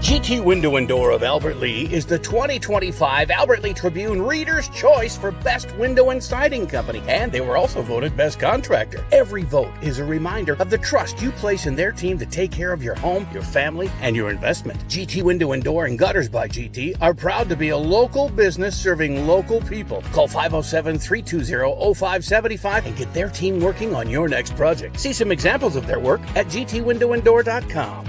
GT Window and Door of Albert Lea is the 2025 Albert Lea Tribune Reader's Choice for Best Window and Siding Company, and they were also voted Best Contractor. Every vote is a reminder of the trust you place in their team to take care of your home, your family, and your investment. GT Window and Door and Gutters by GT are proud to be a local business serving local people. Call 507-320-0575 and get their team working on your next project. See some examples of their work at gtwindowanddoor.com.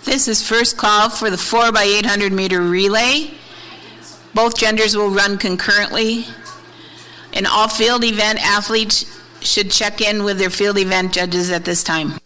This is first call for the 4 by 800 meter relay. Both genders will run concurrently. And all field event athletes should check in with their field event judges at this time.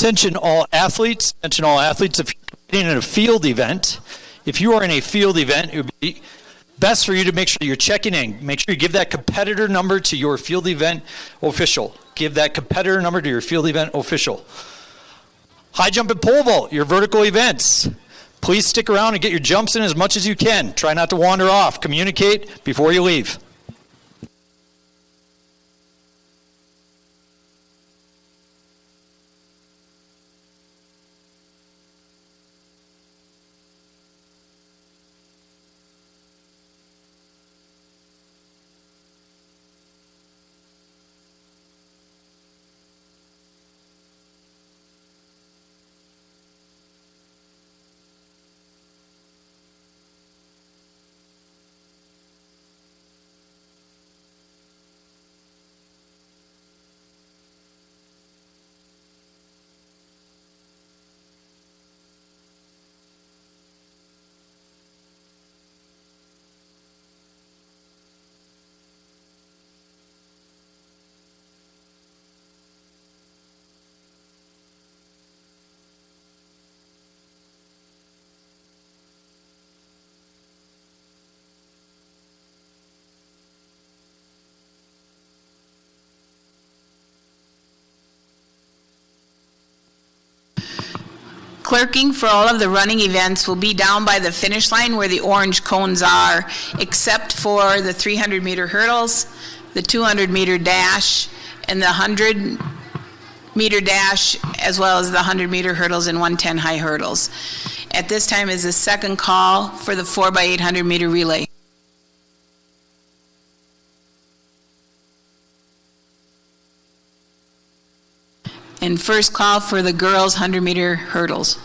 Attention all athletes, if you're in a field event, if you are in a field event, it would be best for you to make sure you're checking in. Make sure you give that competitor number to your field event official. Give that competitor number to your field event official. High jump and pole vault, your vertical events. Please stick around and get your jumps in as much as you can. Try not to wander off. Communicate before you leave. Clerking for all of the running events will be down by the finish line where the orange cones are, except for the 300-meter hurdles, the 200-meter dash, and the 100-meter dash, as well as the 100-meter hurdles and 110 high hurdles. At this time is the second call for the 4x800-meter relay. And first call for the girls' 100-meter hurdles.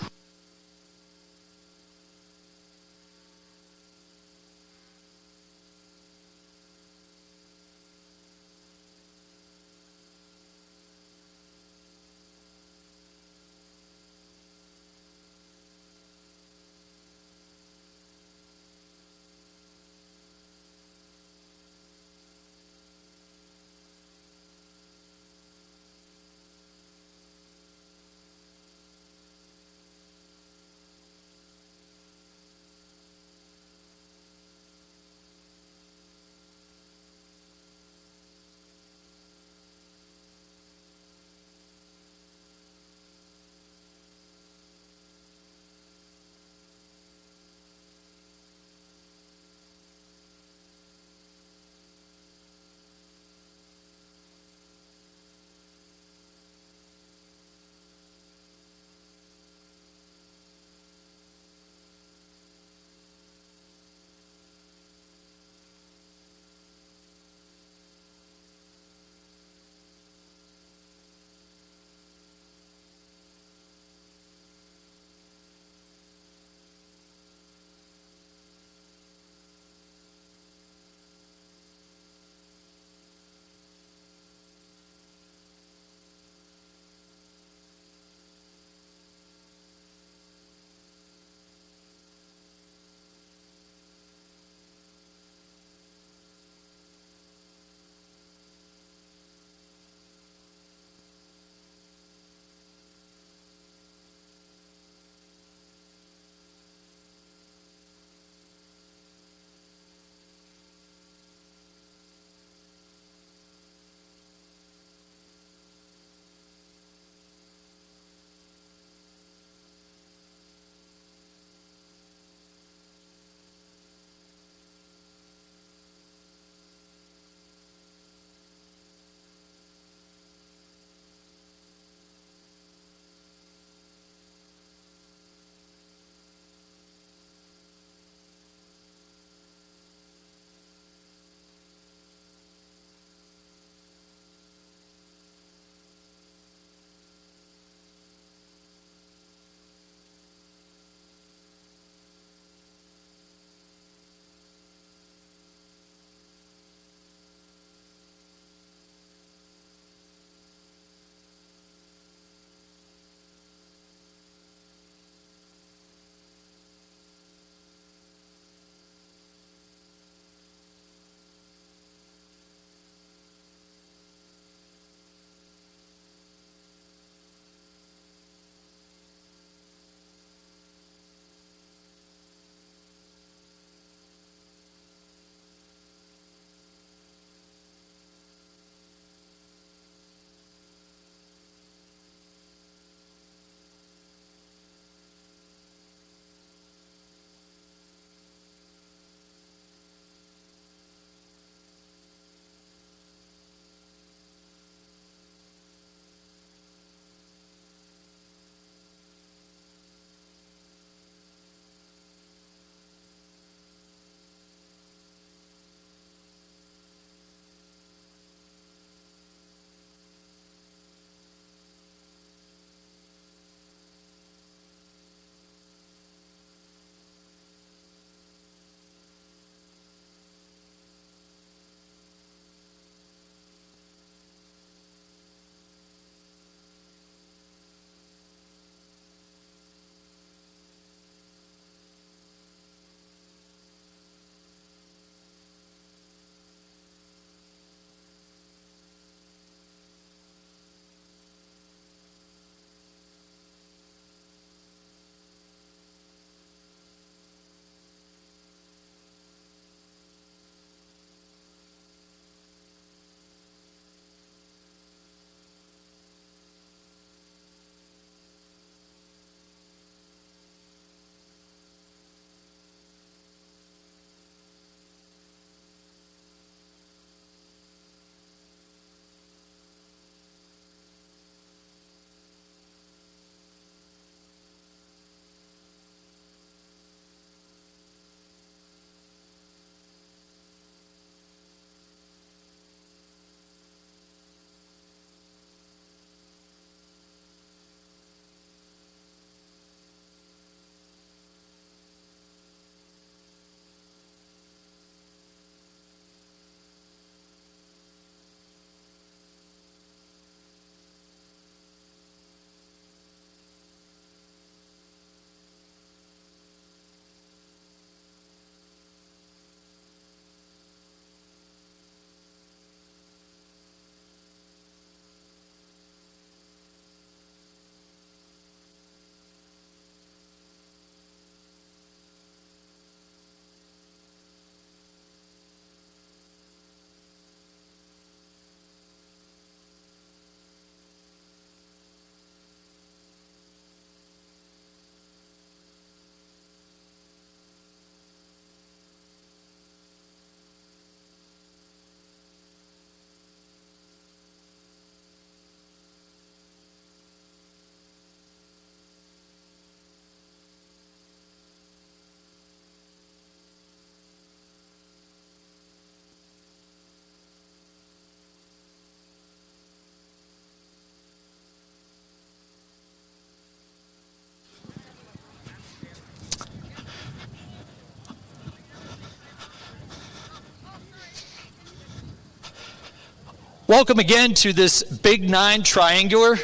Welcome again to this Big Nine Triangular.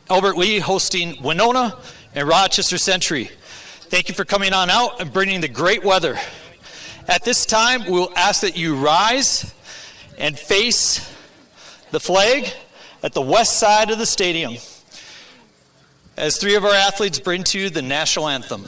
Albert Lee hosting Winona and Rochester Century. Thank you for coming on out and bringing the great weather. At this time, we'll ask that you rise and face the flag at the west side of the stadium as three of our athletes bring to you the national anthem.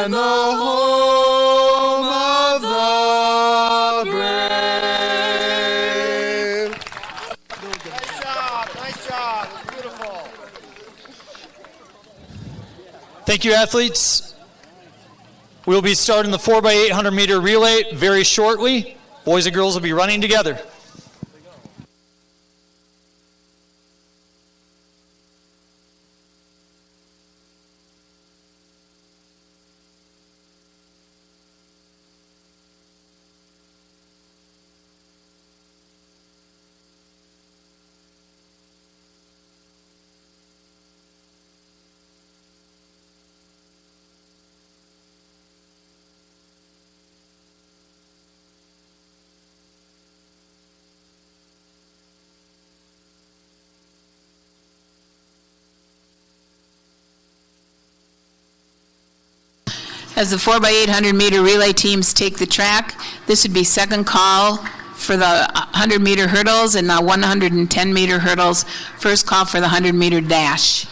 And the home of the brave. Nice job, nice job. It's beautiful. Thank you, athletes. We'll be starting the 4x800 meter relay very shortly. Boys and girls will be running together. As the 4x800 meter relay teams take the track, this would be second call for the 100 meter hurdles and the 110 meter hurdles, first call for the 100 meter dash.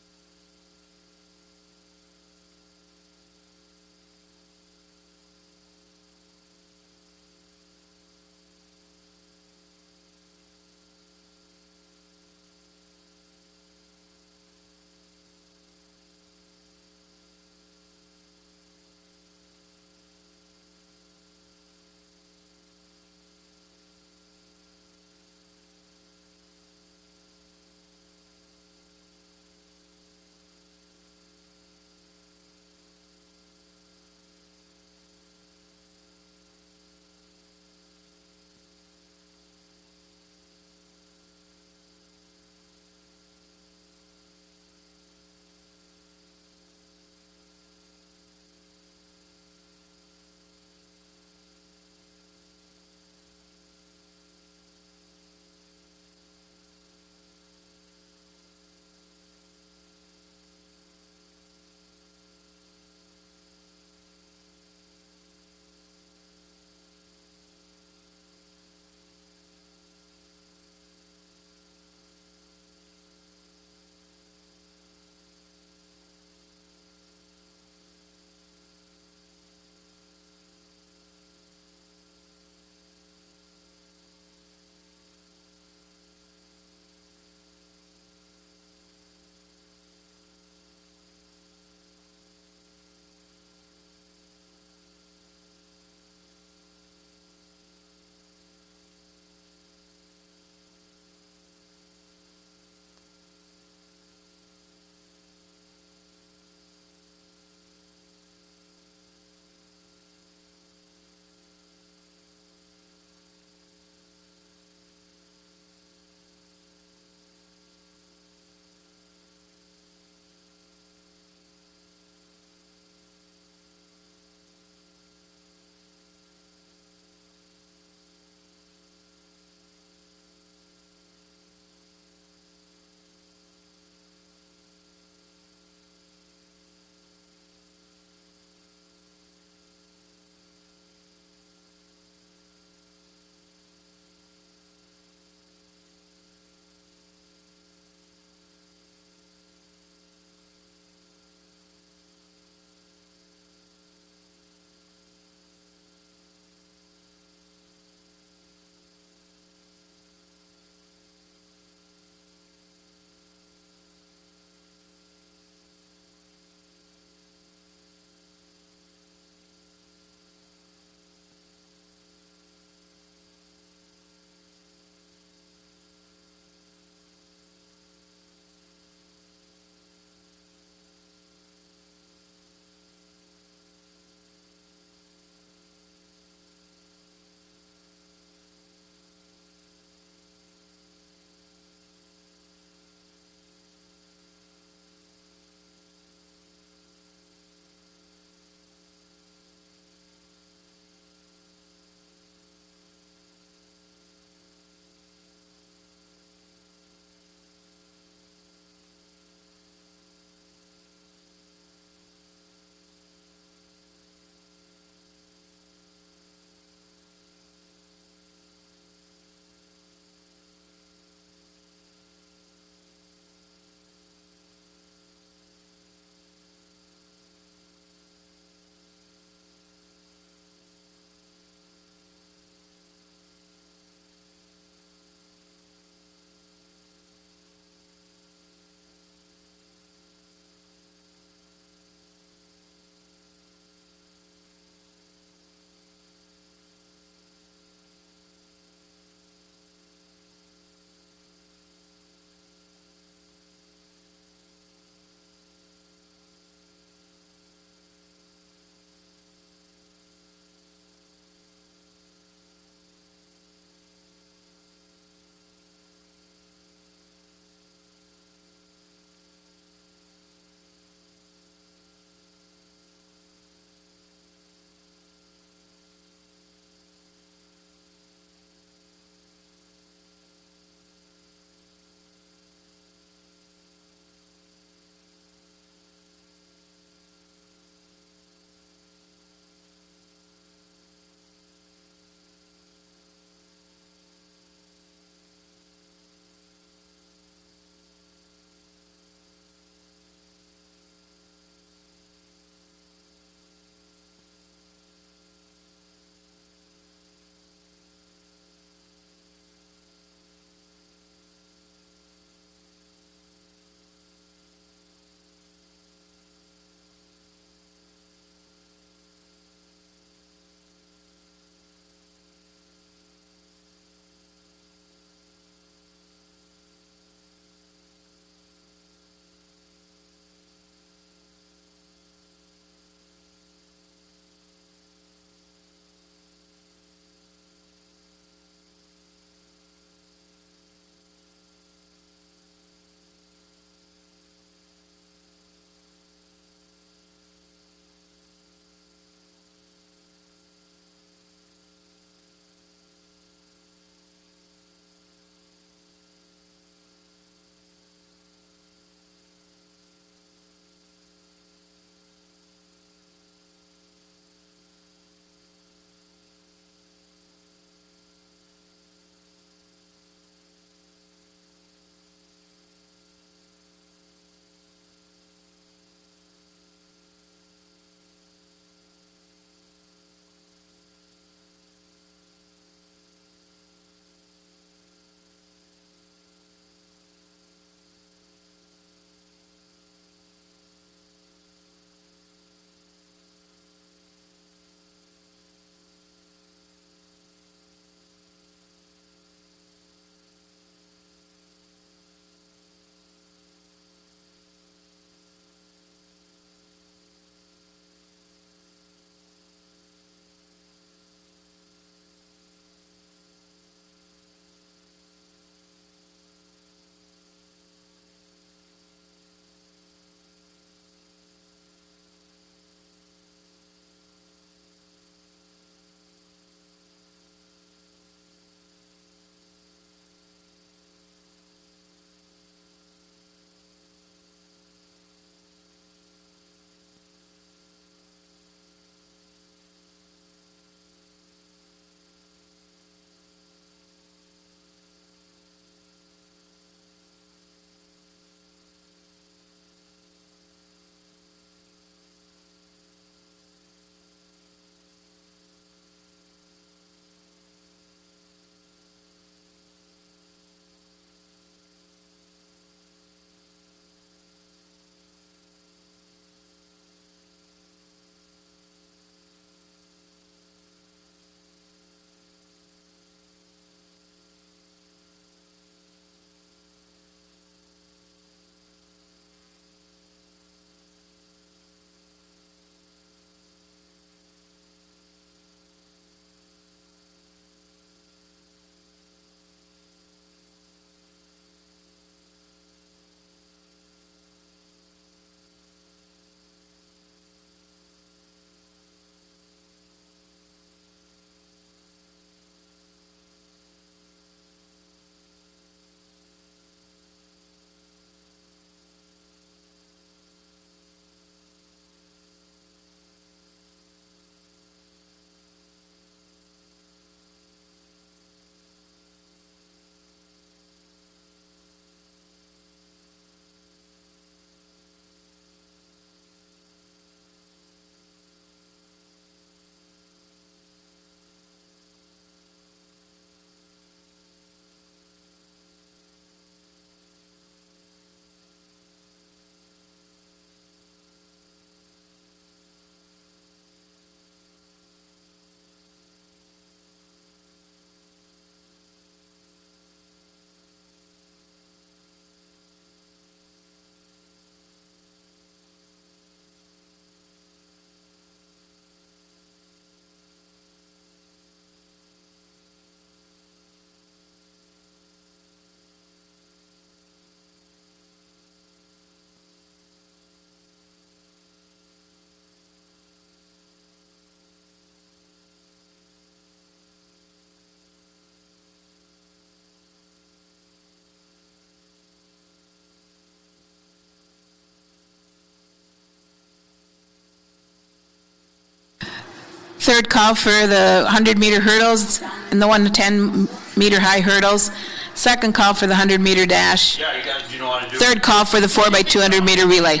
Third call for the 100-meter hurdles and the 1 to 10-meter high hurdles. Second call for the 100-meter dash. Yeah, you guys, you know how to do it. Third call for the 4x200-meter relay.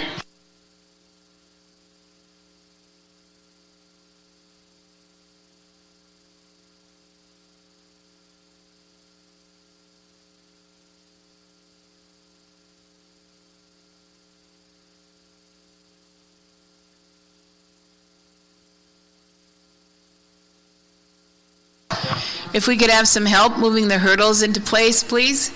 If we could have some help moving the hurdles into place, please.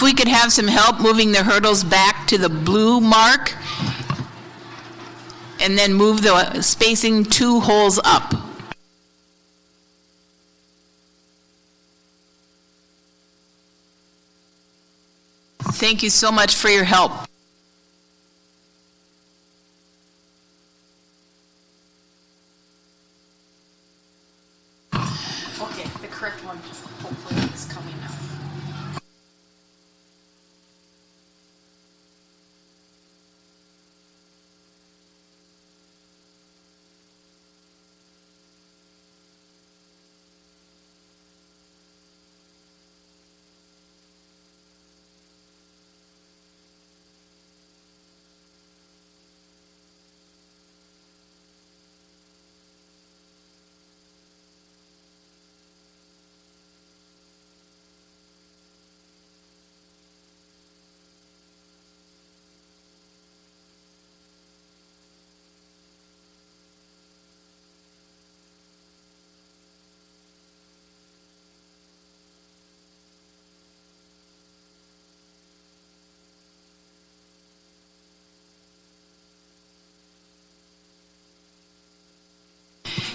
If we could have some help moving the hurdles back to the blue mark, and then move the spacing 2 holes up. Thank you so much for your help. Okay, the correct one hopefully is coming now.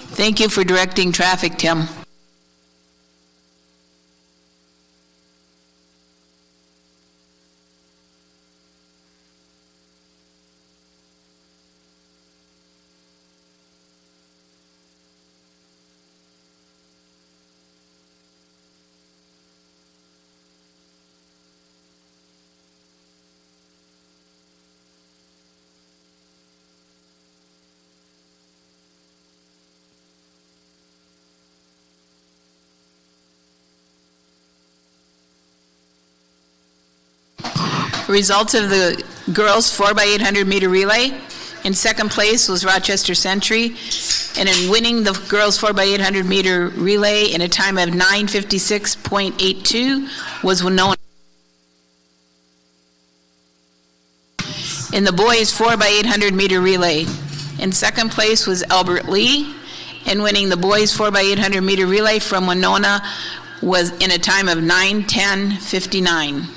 Thank you for directing traffic, Tim. Results of the girls 4x800 meter relay. In second place was Rochester Century, and in winning the girls 4x800 meter relay in a time of 9:56.82 was Winona. In the boys 4x800 meter relay, in second place was Albert Lee, and winning the boys 4x800 meter relay from Winona was in a time of 9:10.59.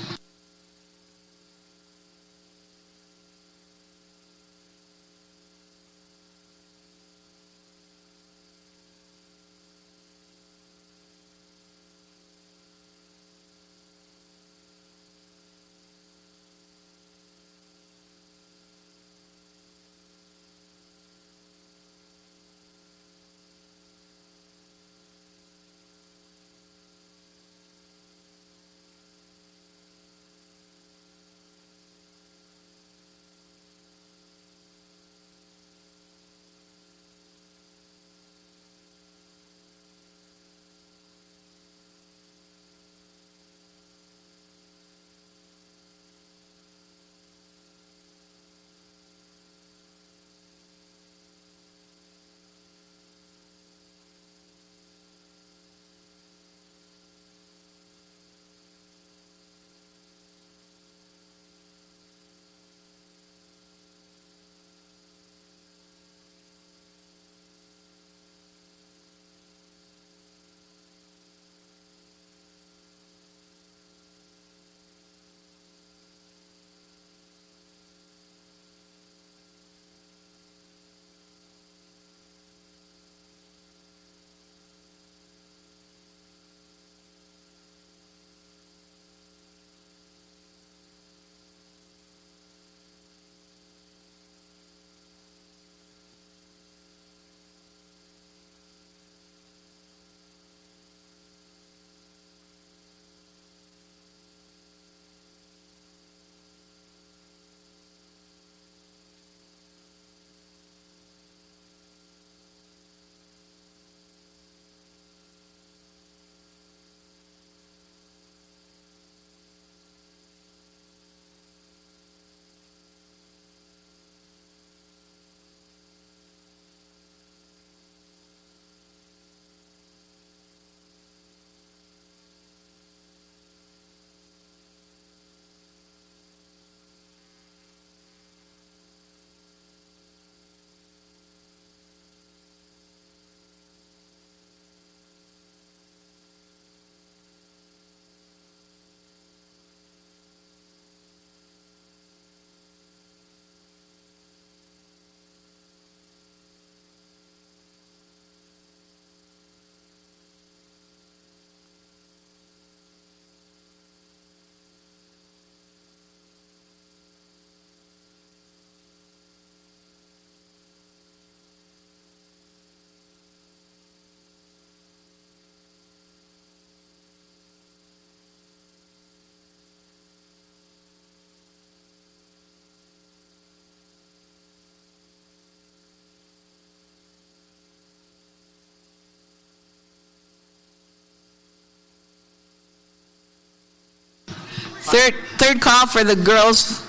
Third call for the girls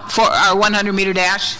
for our 100-meter dash.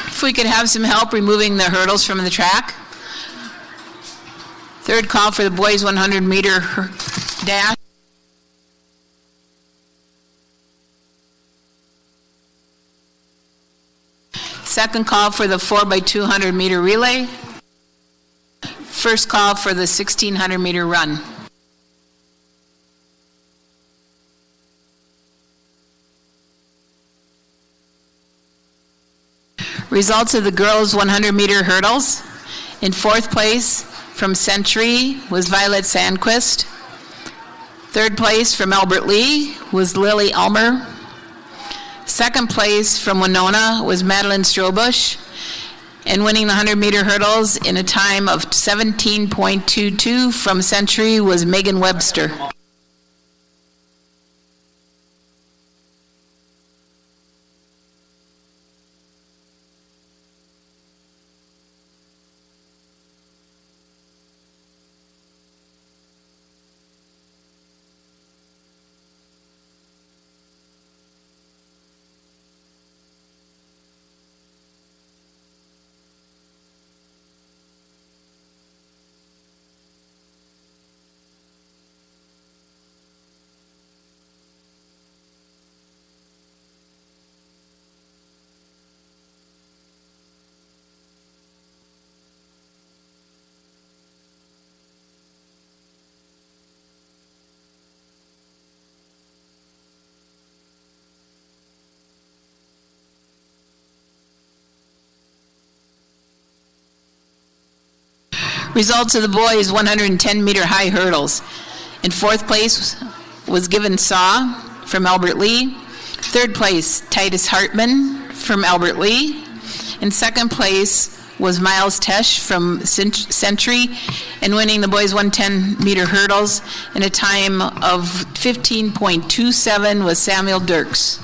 If we could have some help removing the hurdles from the track. Third call for the boys 100-meter dash. Second call for the 4x200-meter relay. First call for the 1,600-meter run. Results of the girls' 100-meter hurdles. In fourth place from Century was Violet Sandquist. Third place from Albert Lee was Lily Ulmer. Second place from Winona was Madeline Strobush. And winning the 100-meter hurdles in a time of 17.22 from Century was Megan Webster. Results of the boys' 110-meter high hurdles. In fourth place was Given Saw from Albert Lee. Third place, Titus Hartman from Albert Lee. In second place was Miles Tesh from Century, and winning the boys' 110-meter hurdles in a time of 15.27 was Samuel Dirks.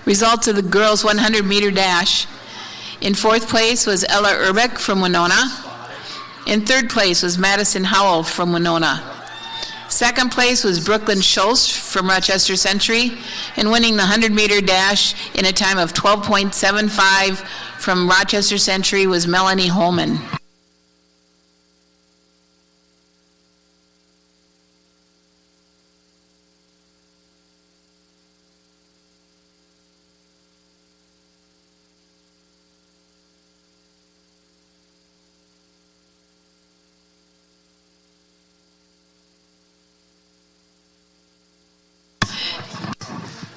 Results of the girls' 100-meter dash. In fourth place was Ella Urbeck from Winona. In third place was Madison Howell from Winona. Second place was Brooklyn Schultz from Rochester Century, and winning the 100-meter dash in a time of 12.75 from Rochester Century was Melanie Holman.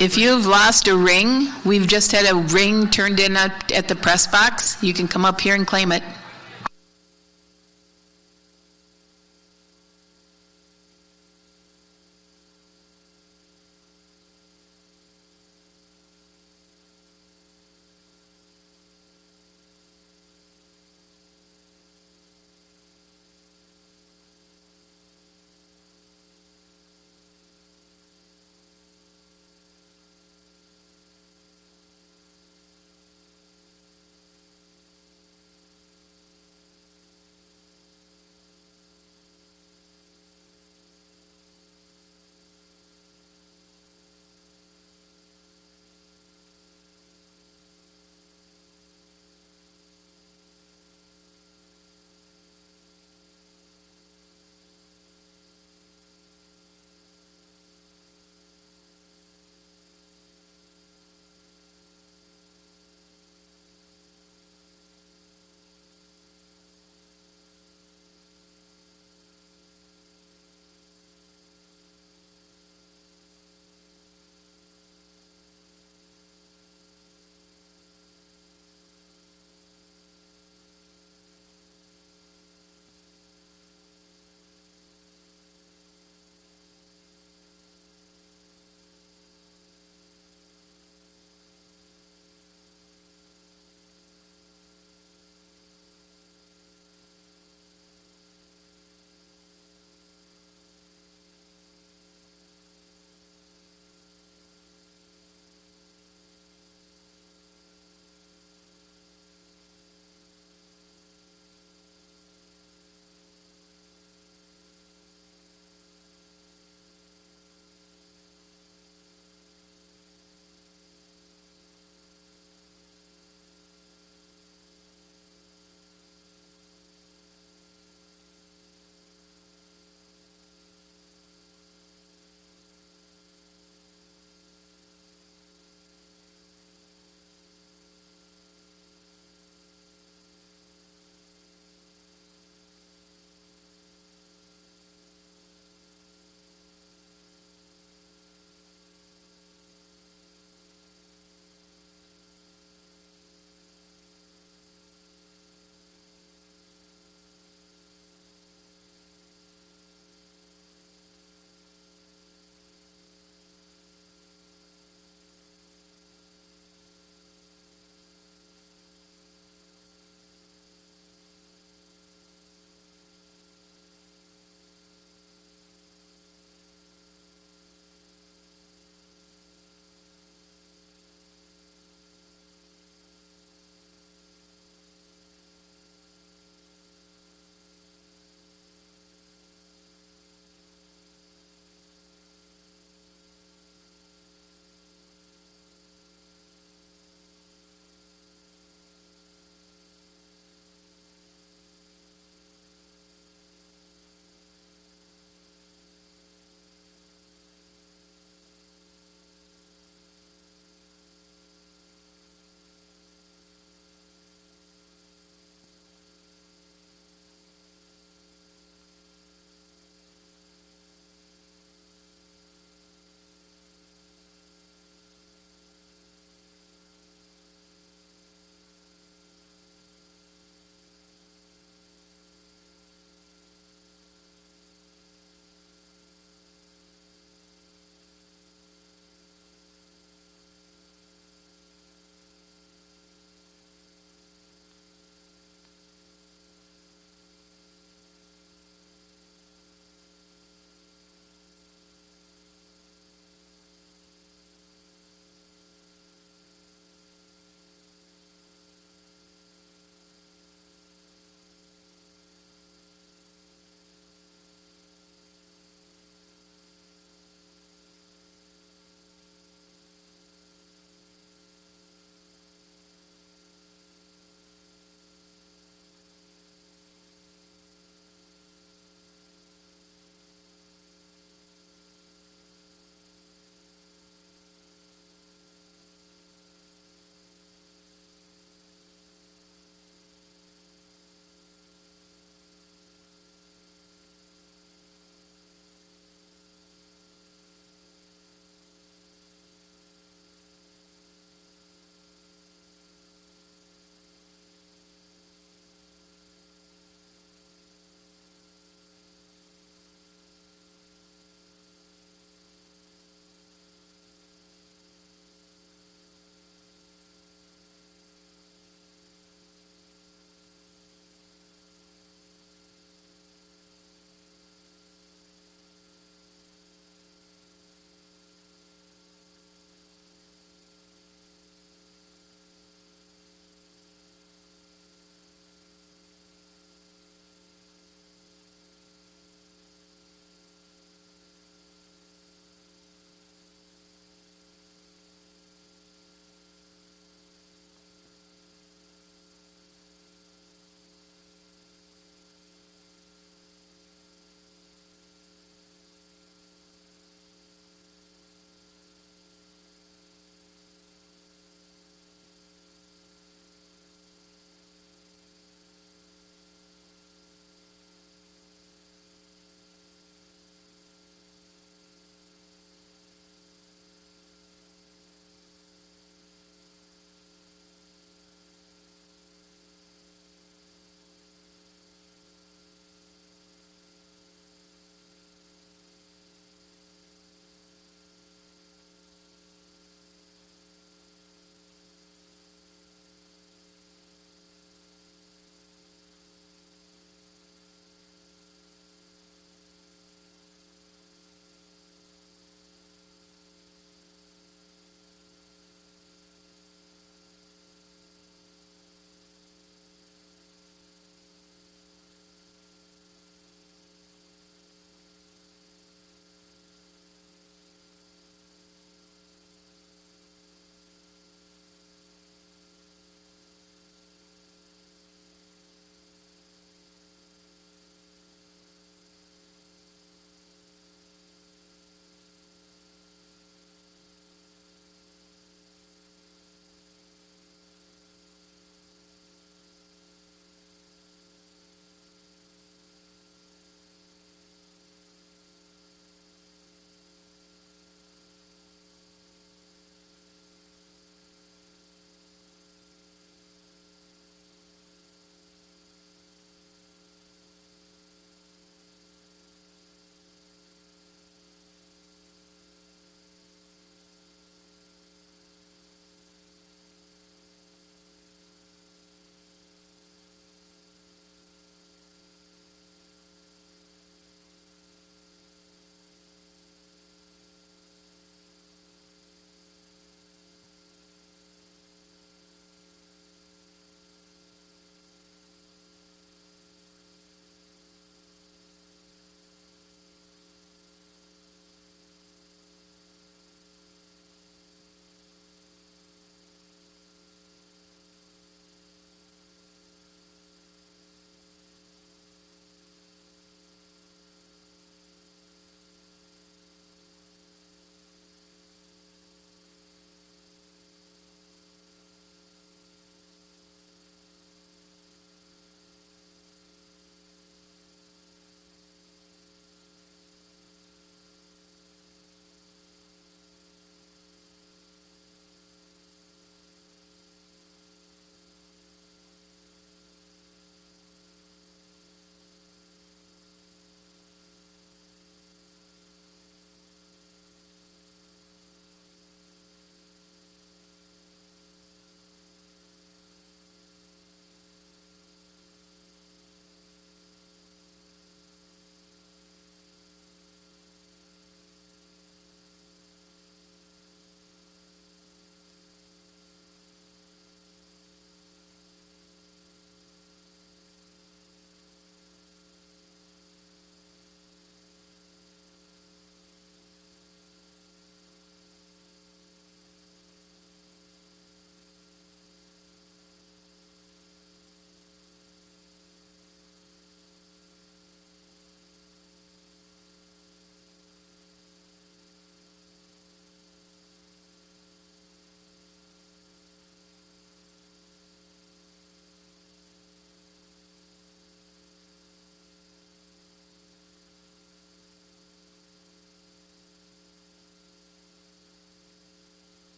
If you've lost a ring, we've just had a ring turned in at the press box. You can come up here and claim it.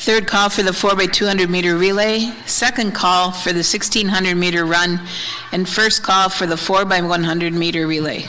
third call for the 4x200 meter relay, second call for the 1600 meter run, and first call for the 4x100 meter relay.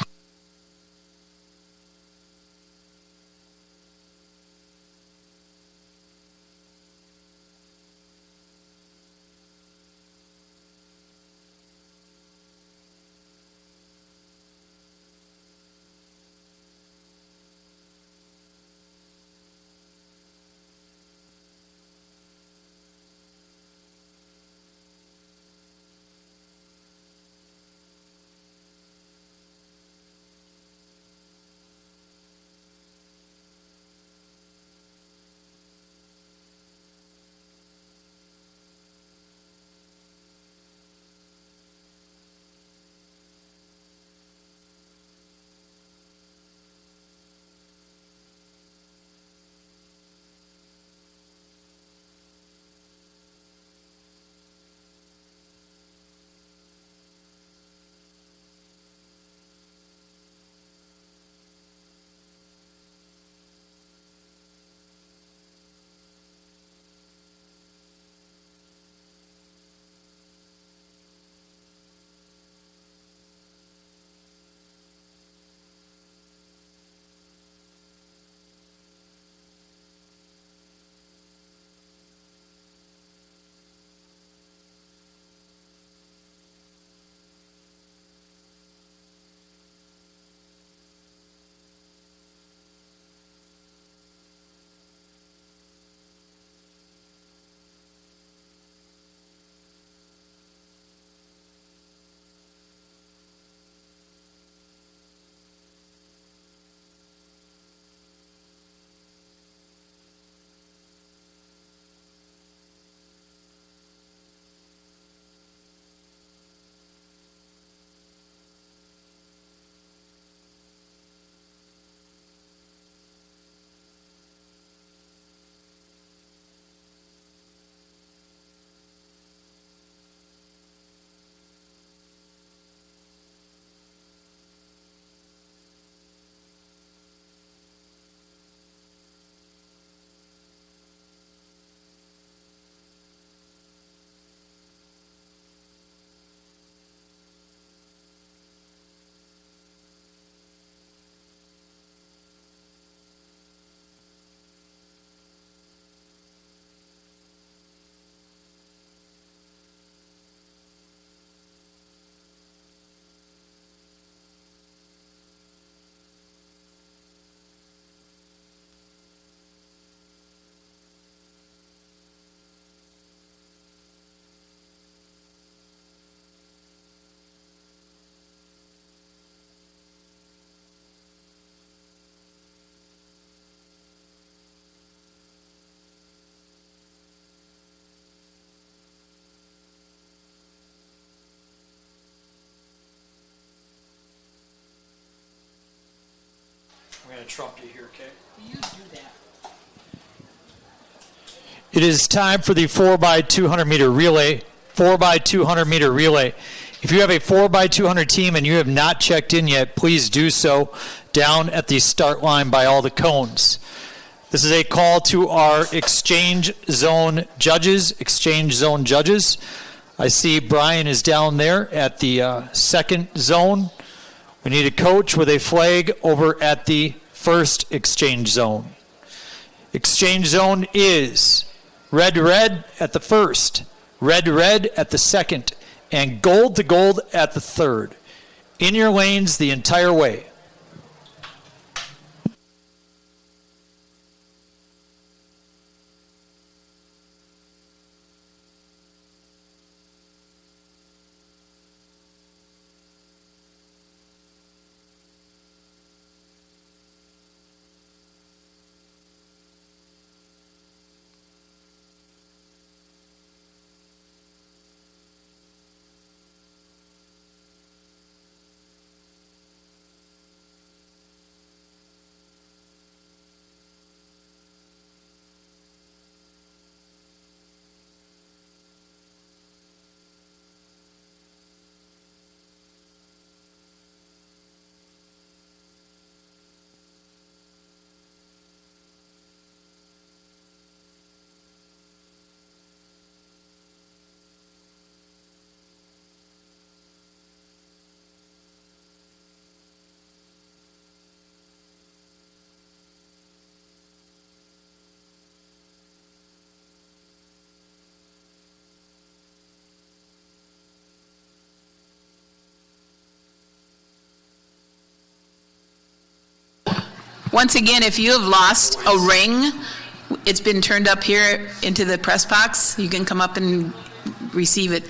I'm going to trump you here, okay? You do that. It is time for the 4x200 meter relay. 4x200 meter relay. If you have a 4x200 team and you have not checked in yet, please do so down at the start line by all the cones. This is a call to our exchange zone judges. Exchange zone judges. I see Brian is down there at the second zone. We need a coach with a flag over at the first exchange zone. Exchange zone is red at the first, red at the second, and gold to gold at the third. In your lanes the entire way. Once again, if you have lost a ring, it's been turned up here into the press box. You can come up and receive it.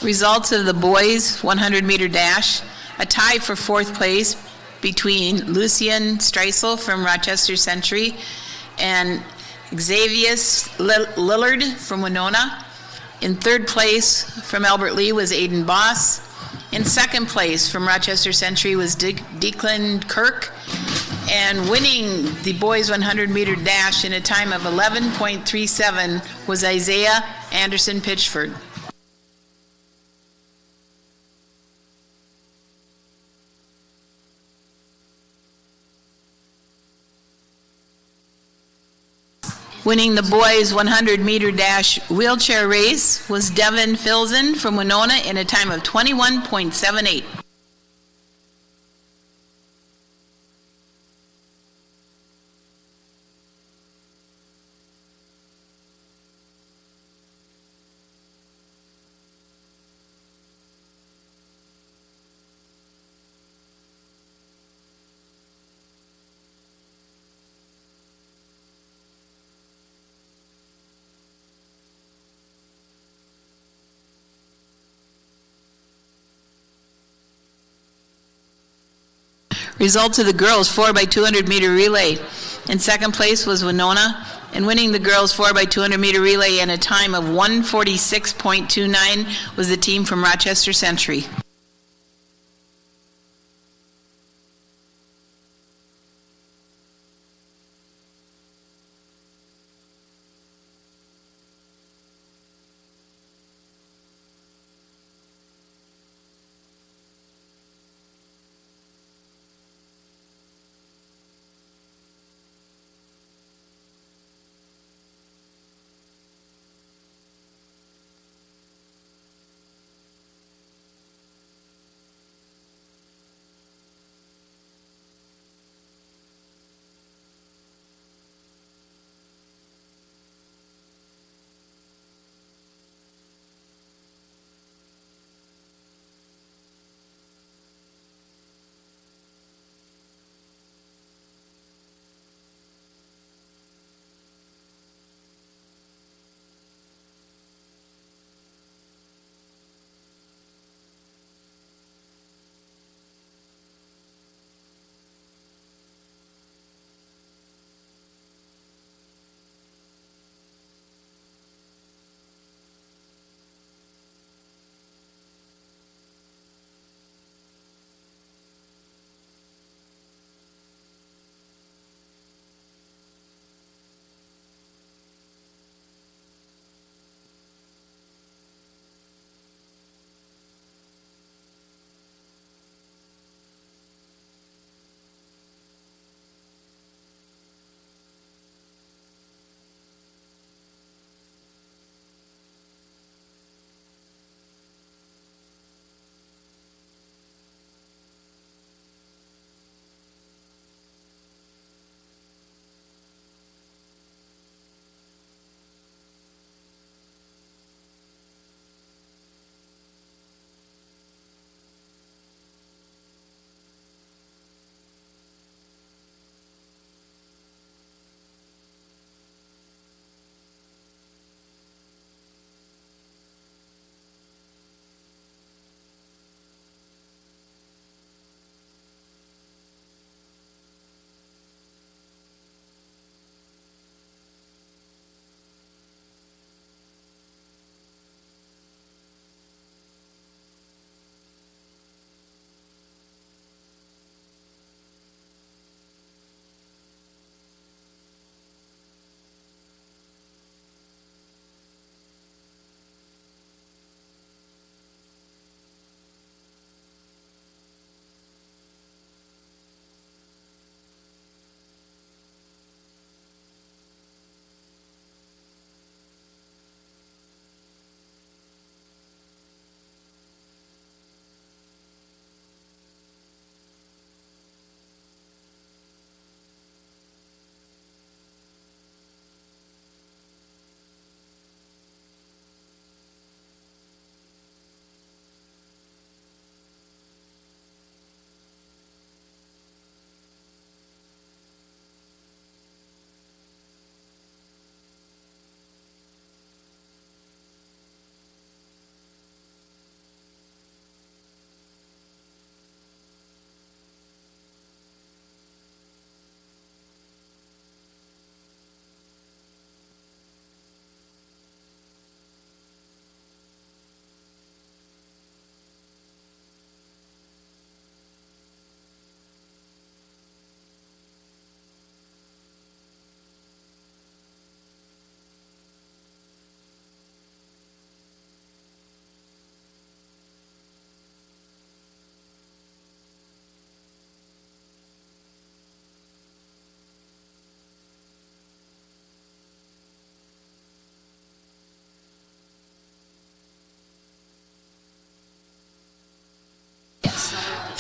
Results of the boys 100-meter dash, a tie for fourth place between Lucian Streisel from Rochester Century and Xavius Lillard from Winona. In third place from Albert Lee was Aiden Boss. In second place from Rochester Century was Declan Kirk. And winning the boys 100-meter dash in a time of 11.37 was Isaiah Anderson Pitchford. Winning the boys 100-meter dash wheelchair race was Devin Filzen from Winona in a time of 21.78. Results of the girls 4x200 meter relay. In second place was Winona, and winning the girls 4x200 meter relay in a time of 1:46.29 was the team from Rochester Century.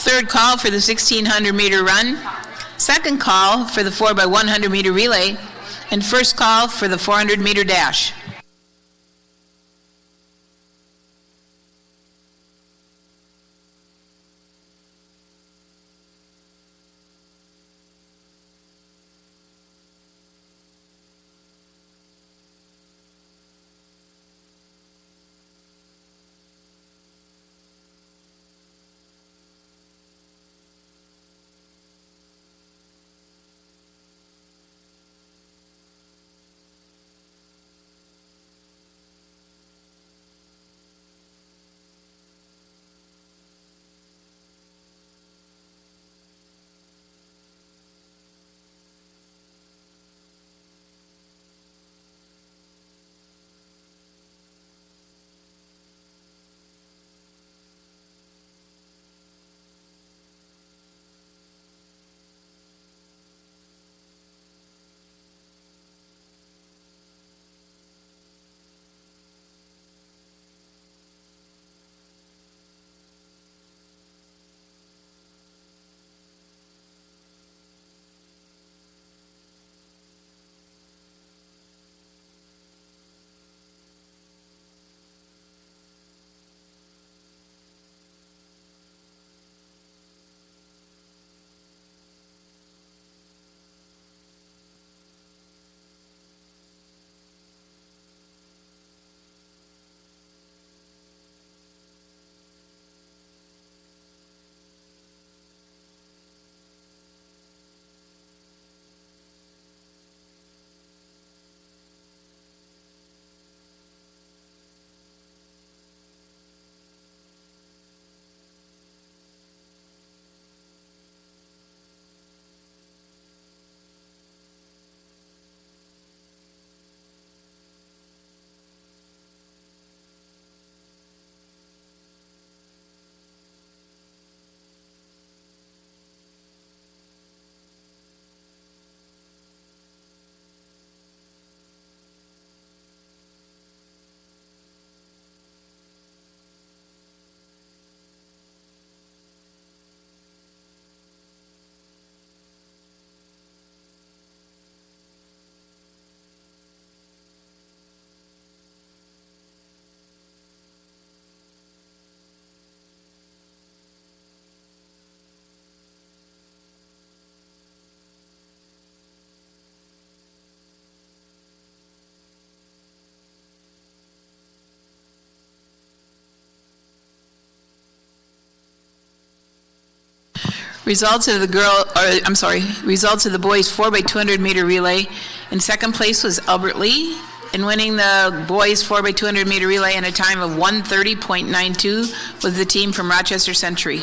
Third call for the 1,600 meter run. Second call for the 4x100 meter relay. And first call for the 400 meter dash. Results of the boys 4x200 meter relay. In second place was Albert Lee, and winning the boys 4x200 meter relay in a time of 1:30.92 was the team from Rochester Century.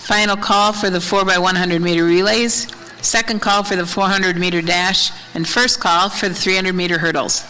Final call for the 4x100 meter relays, second call for the 400 meter dash, and first call for the 300 meter hurdles.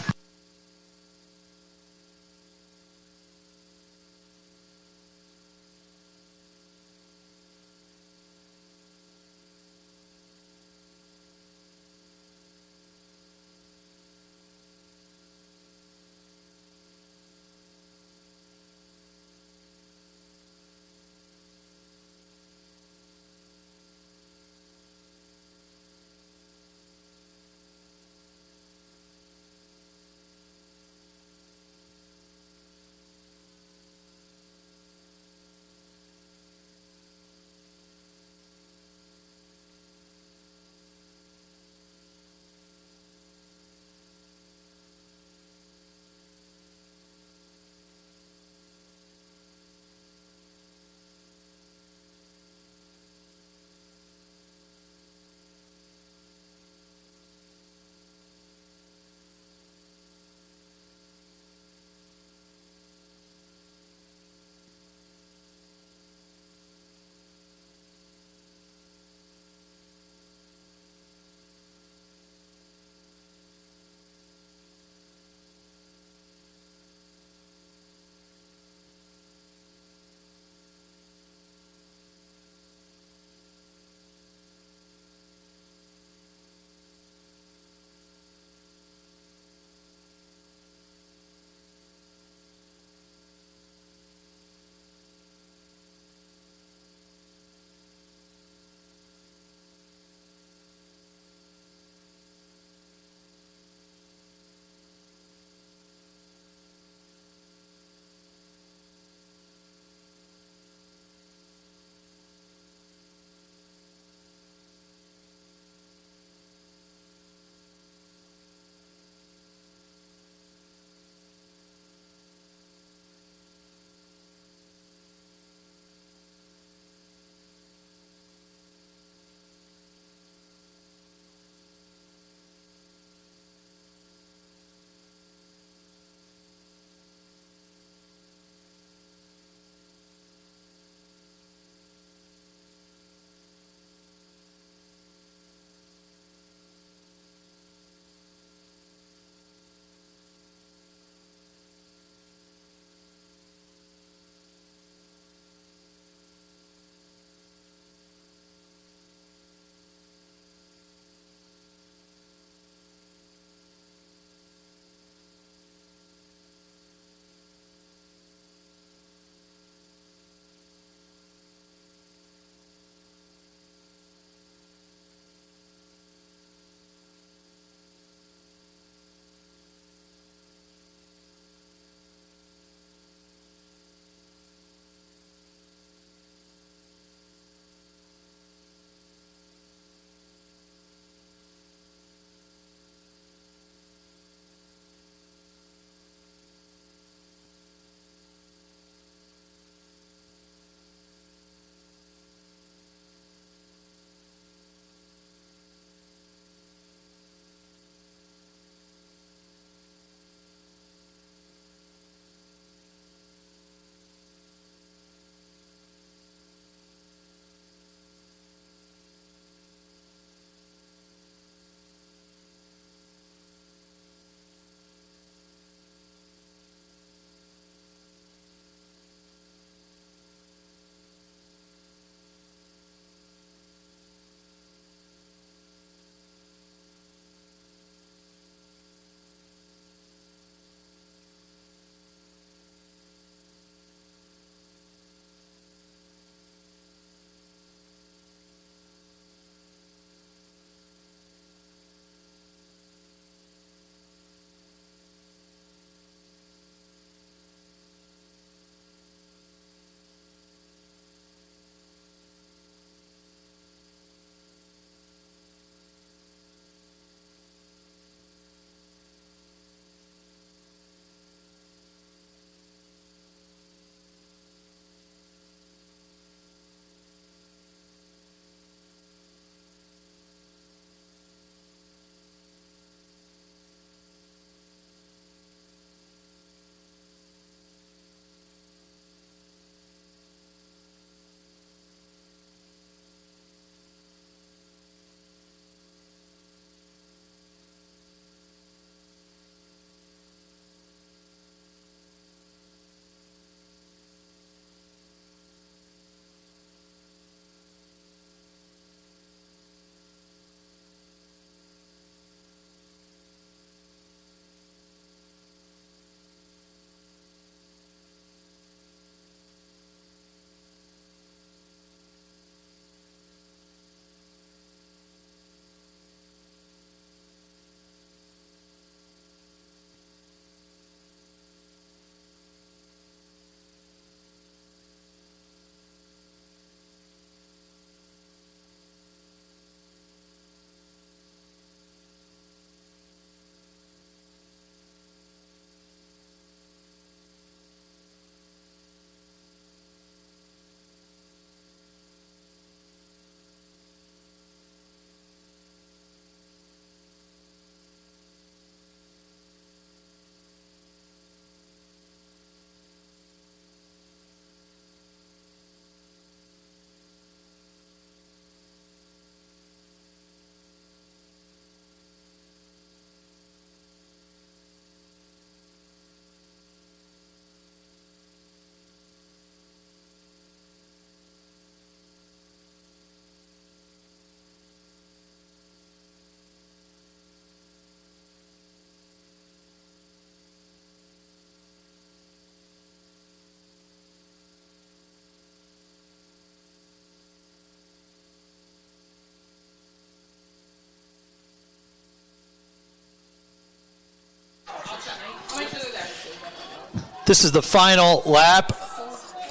This is the final lap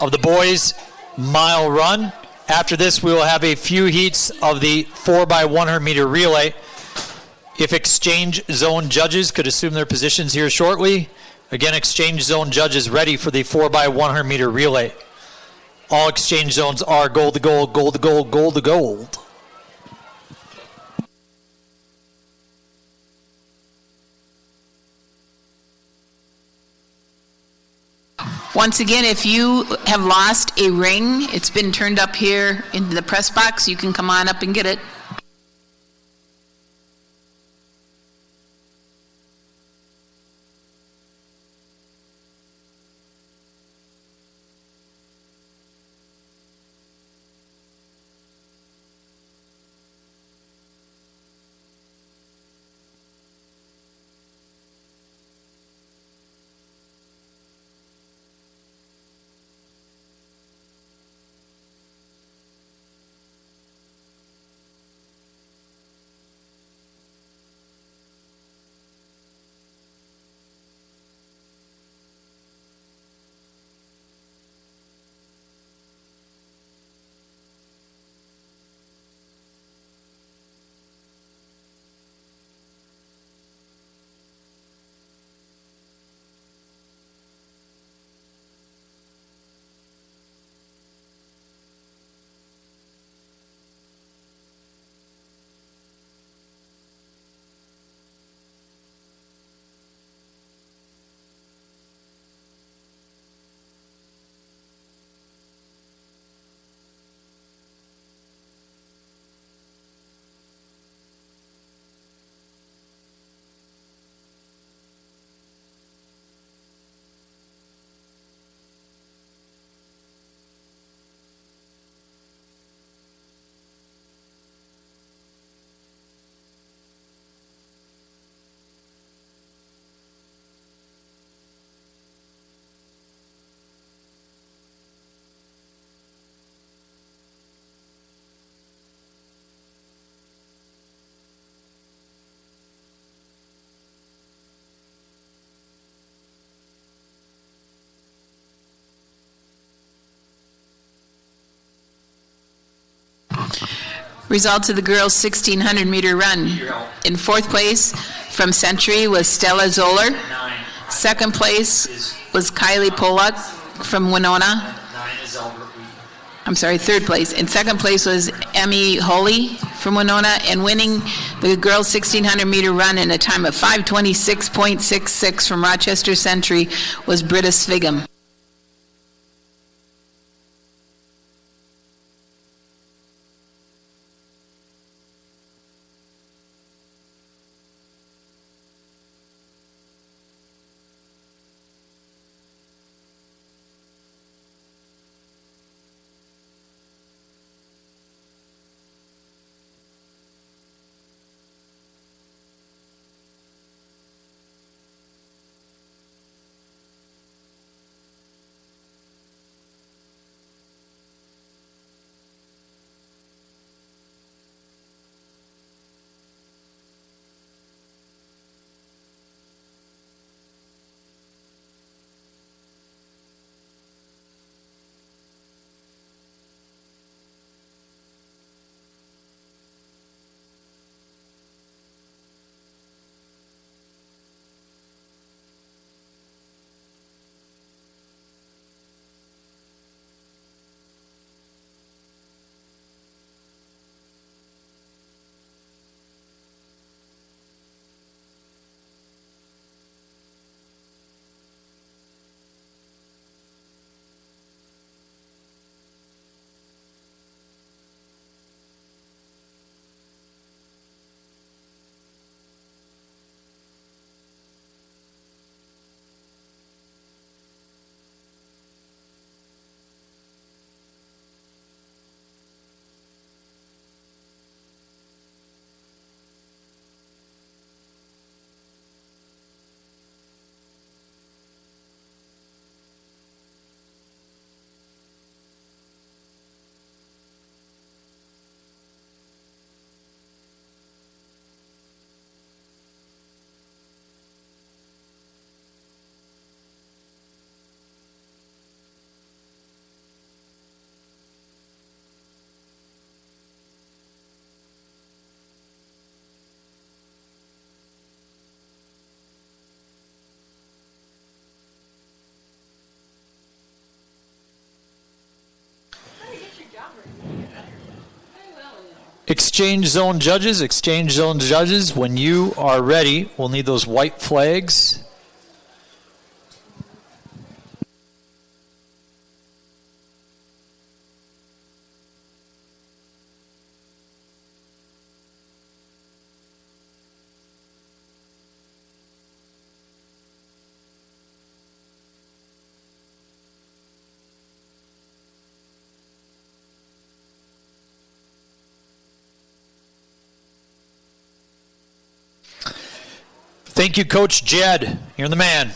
of the boys' mile run. After this, we will have a few heats of the 4x100 meter relay. If exchange zone judges could assume their positions here shortly. Again, exchange zone judges ready for the 4x100 meter relay. All exchange zones are gold to gold, gold to gold, gold to gold. Once again, if you have lost a ring, it's been turned up here in the press box. You can come on up and get it. Results of the girls' 1,600 meter run. In fourth place from Century was Stella Zoller. Second place was Kylie Pollock from Winona. Third place. In second place was Emmy Holy from Winona, and winning the girls' 1,600 meter run in a time of 5:26.66 from Rochester Century was Britta Svigum. Exchange zone judges, when you are ready, we'll need those white flags. Thank you, Coach Jed. You're the man.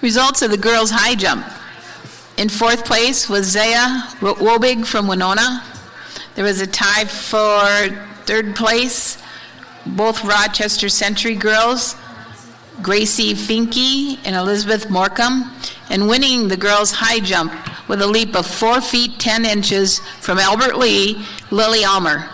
Results of the girls' high jump. In fourth place was Zaya Wobig from Winona. There was a tie for third place, both Rochester Century girls, Gracie Finke and Elizabeth Morcom, and winning the girls' high jump with a leap of 4 feet 10 inches from Albert Lee, Lily Almer.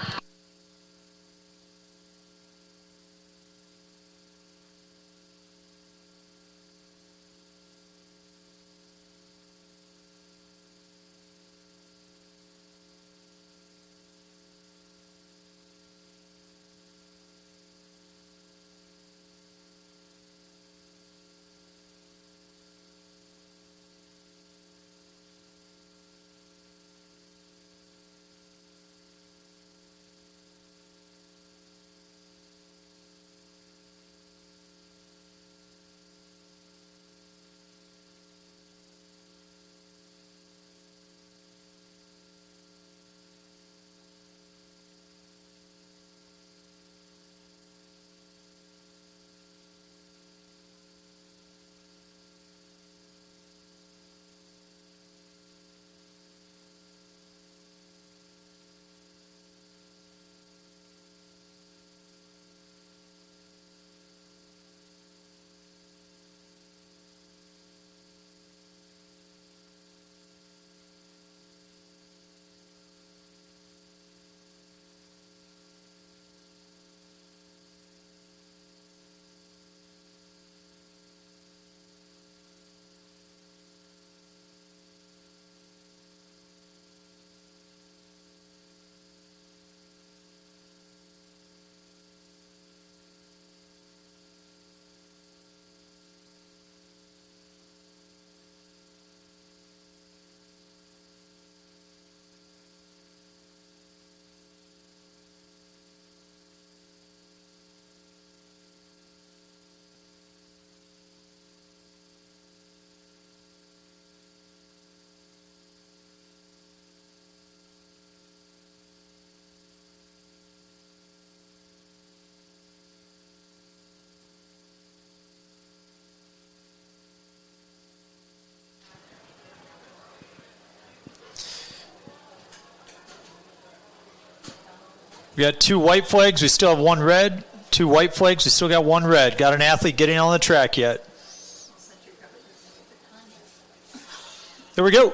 We got 2 white flags. We still have 1 red. 2 white flags. We still got 1 red. Got an athlete getting on the track yet. There we go.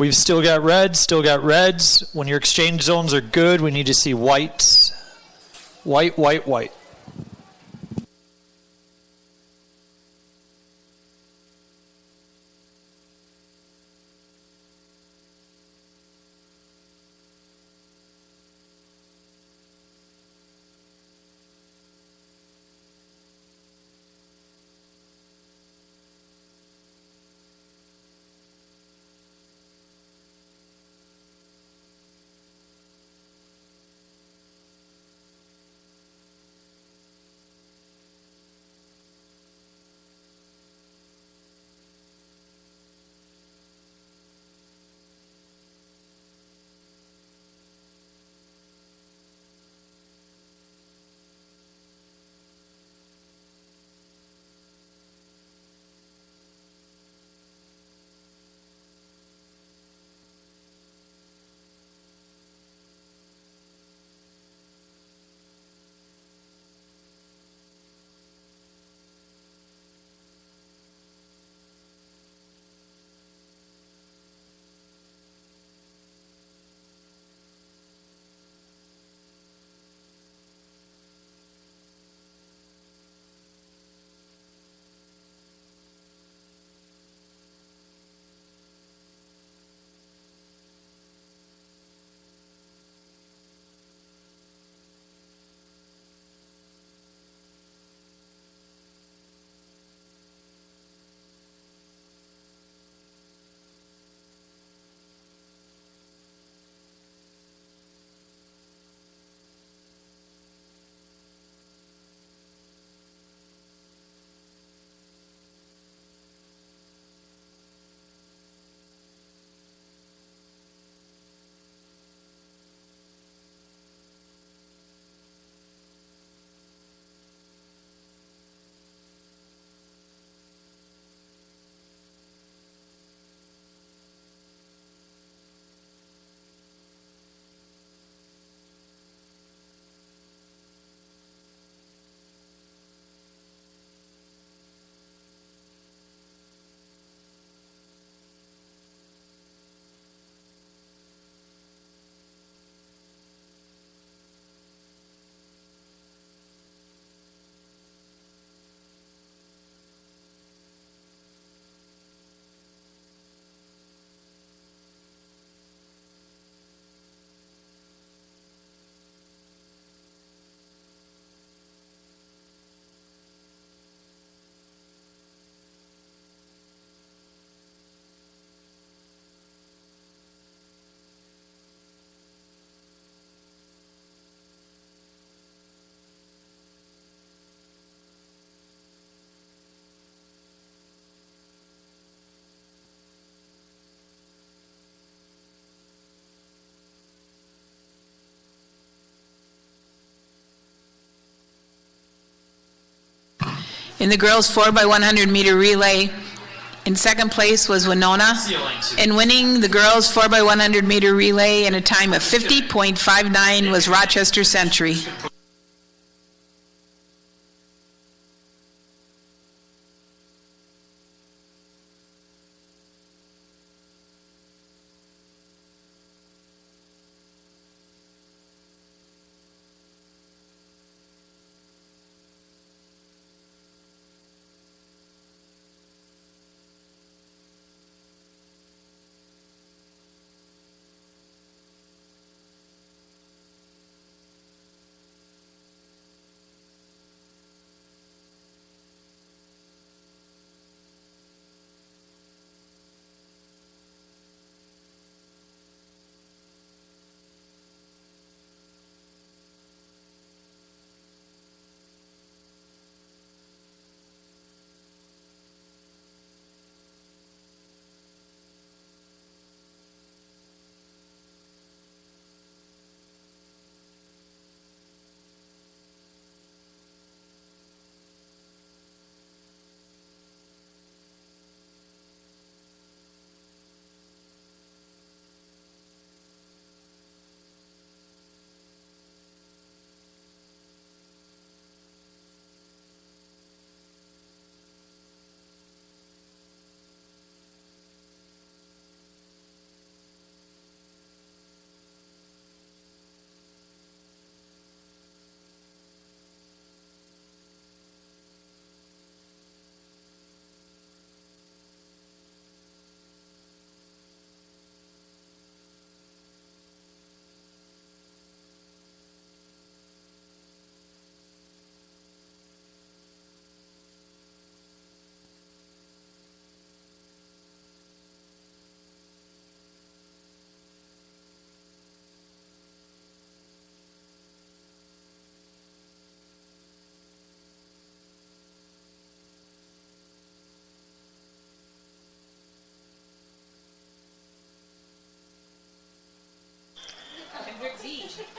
We've still got reds. When your exchange zones are good, we need to see whites. White, white, white. In the girls 4x100 meter relay, in second place was Winona, and winning the girls 4x100 meter relay in a time of 50.59 was Rochester Century.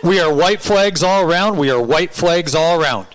We are white flags all around. We are white flags all around.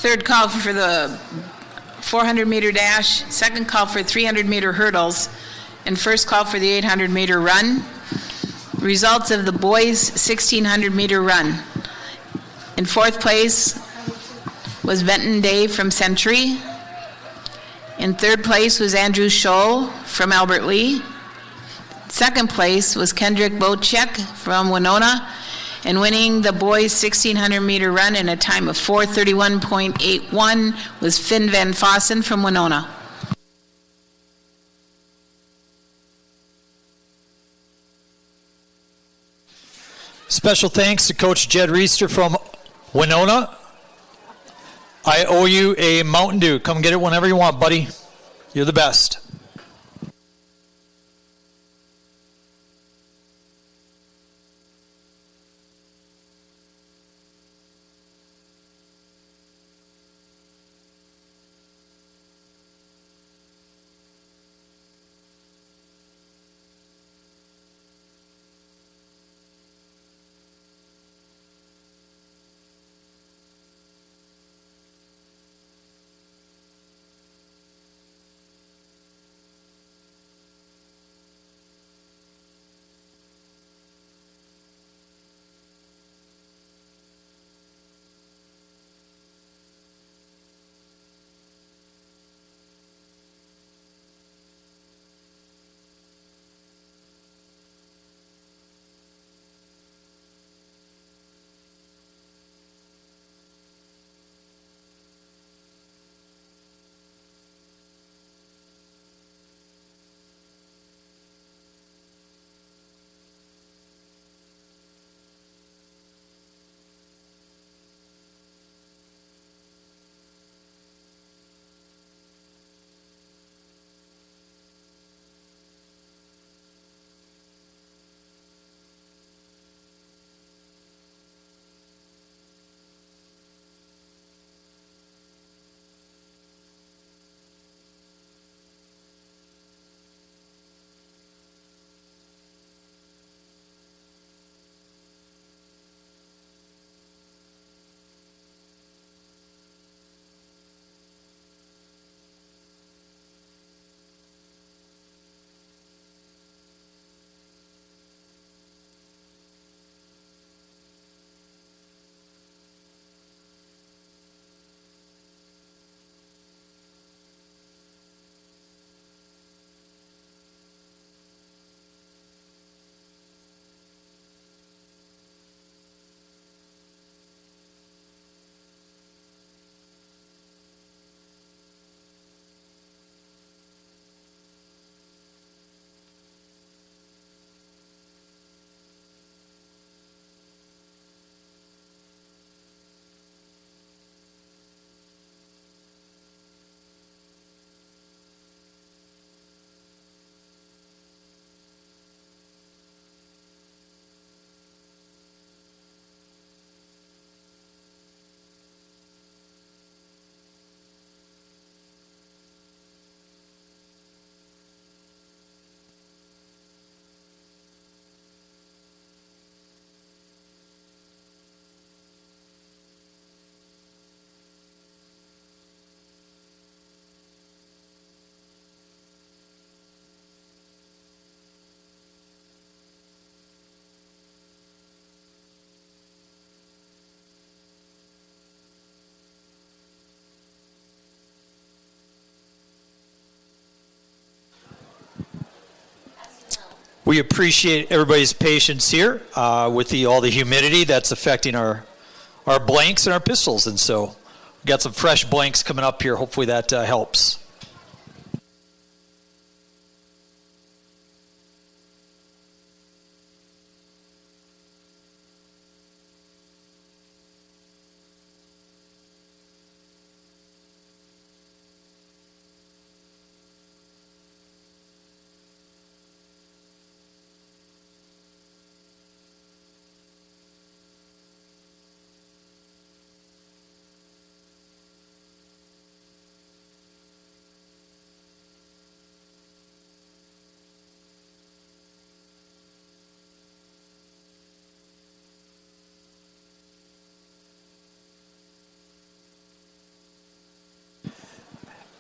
Third call for the 400-meter dash, second call for 300-meter hurdles, and first call for the 800-meter run. Results of the boys' 1,600-meter run. In fourth place was Benton Day from Century. In third place was Andrew Scholl from Albert Lee. Second place was Kendrick Bocek from Winona, and winning the boys' 1,600-meter run in a time of 4:31.81 was Finn Van Fossen from Winona. Special thanks to Coach Jed Reister from Winona. I owe you a Mountain Dew. Come get it whenever you want, buddy. You're the best. We appreciate everybody's patience here with all the humidity that's affecting our blanks and our pistols. And so we've got some fresh blanks coming up here. Hopefully that helps.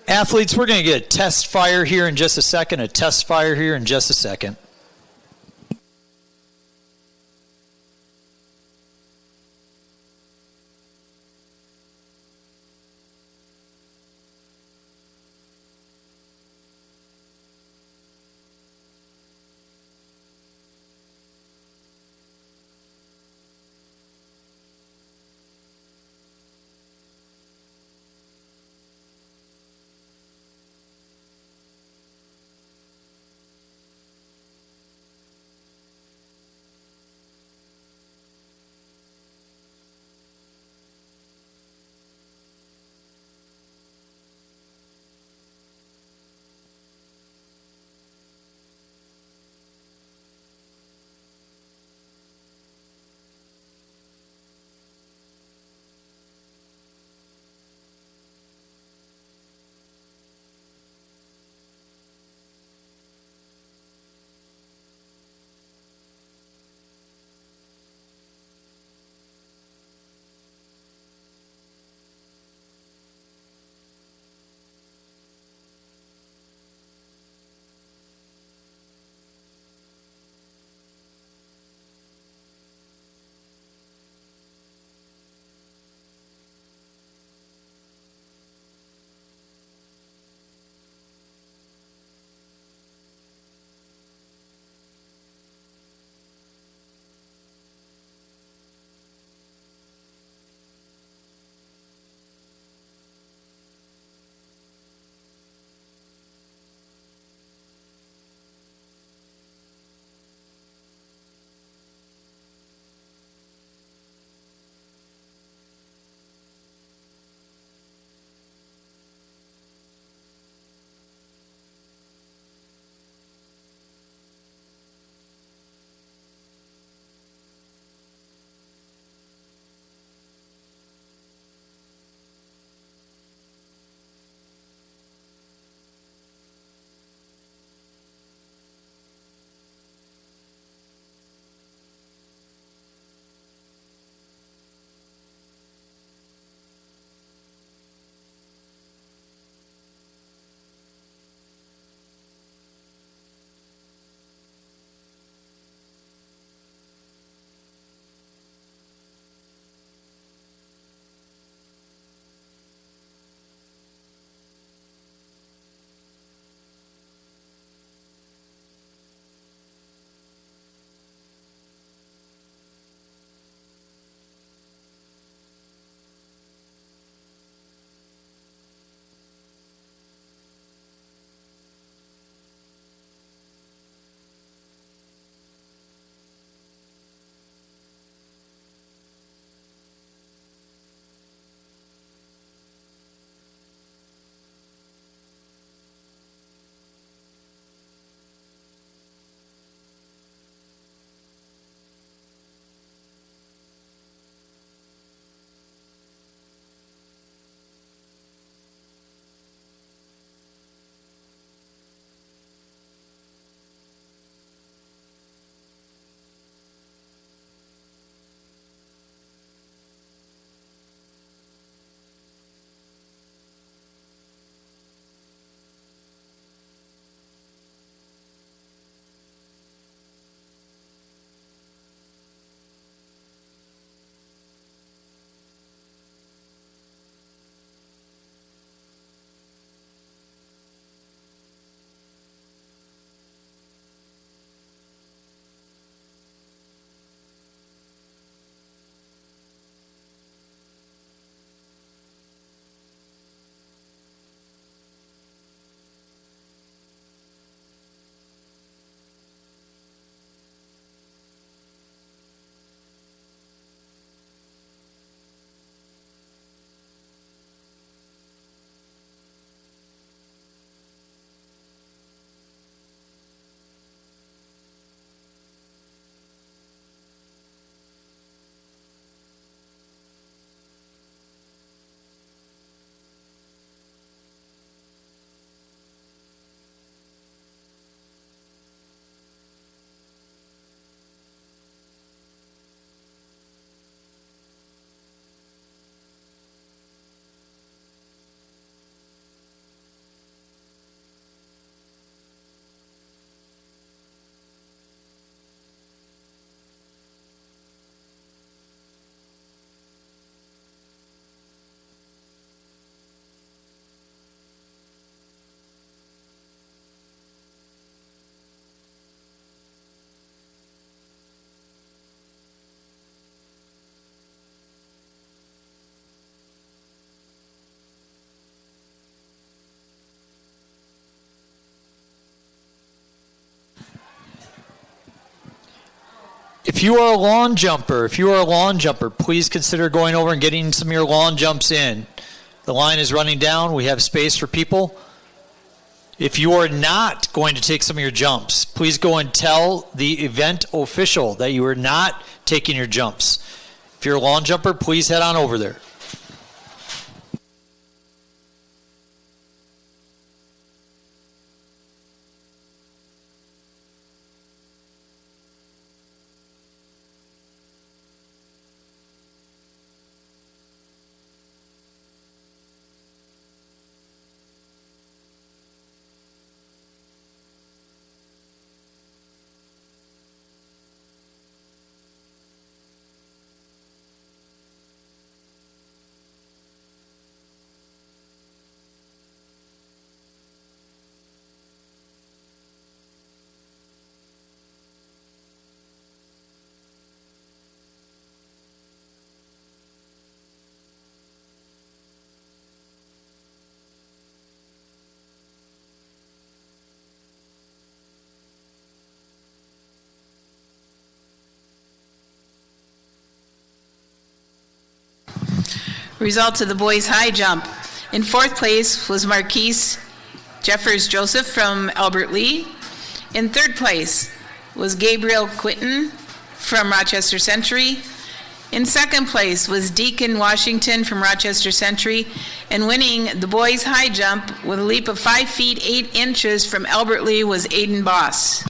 Athletes, we're going to get a test fire here in just a second, If you are a lawn jumper, please consider going over and getting some of your lawn jumps in. The line is running down. We have space for people. If you are not going to take some of your jumps, please go and tell the event official that you are not taking your jumps. If you're a lawn jumper, please head on over there. Results of the boys' high jump. In fourth place was Marquise Jeffers Joseph from Albert Lee. In third place was Gabriel Quinton from Rochester Century. In second place was Deacon Washington from Rochester Century. And winning the boys' high jump with a leap of 5 feet 8 inches from Albert Lee was Aiden Boss.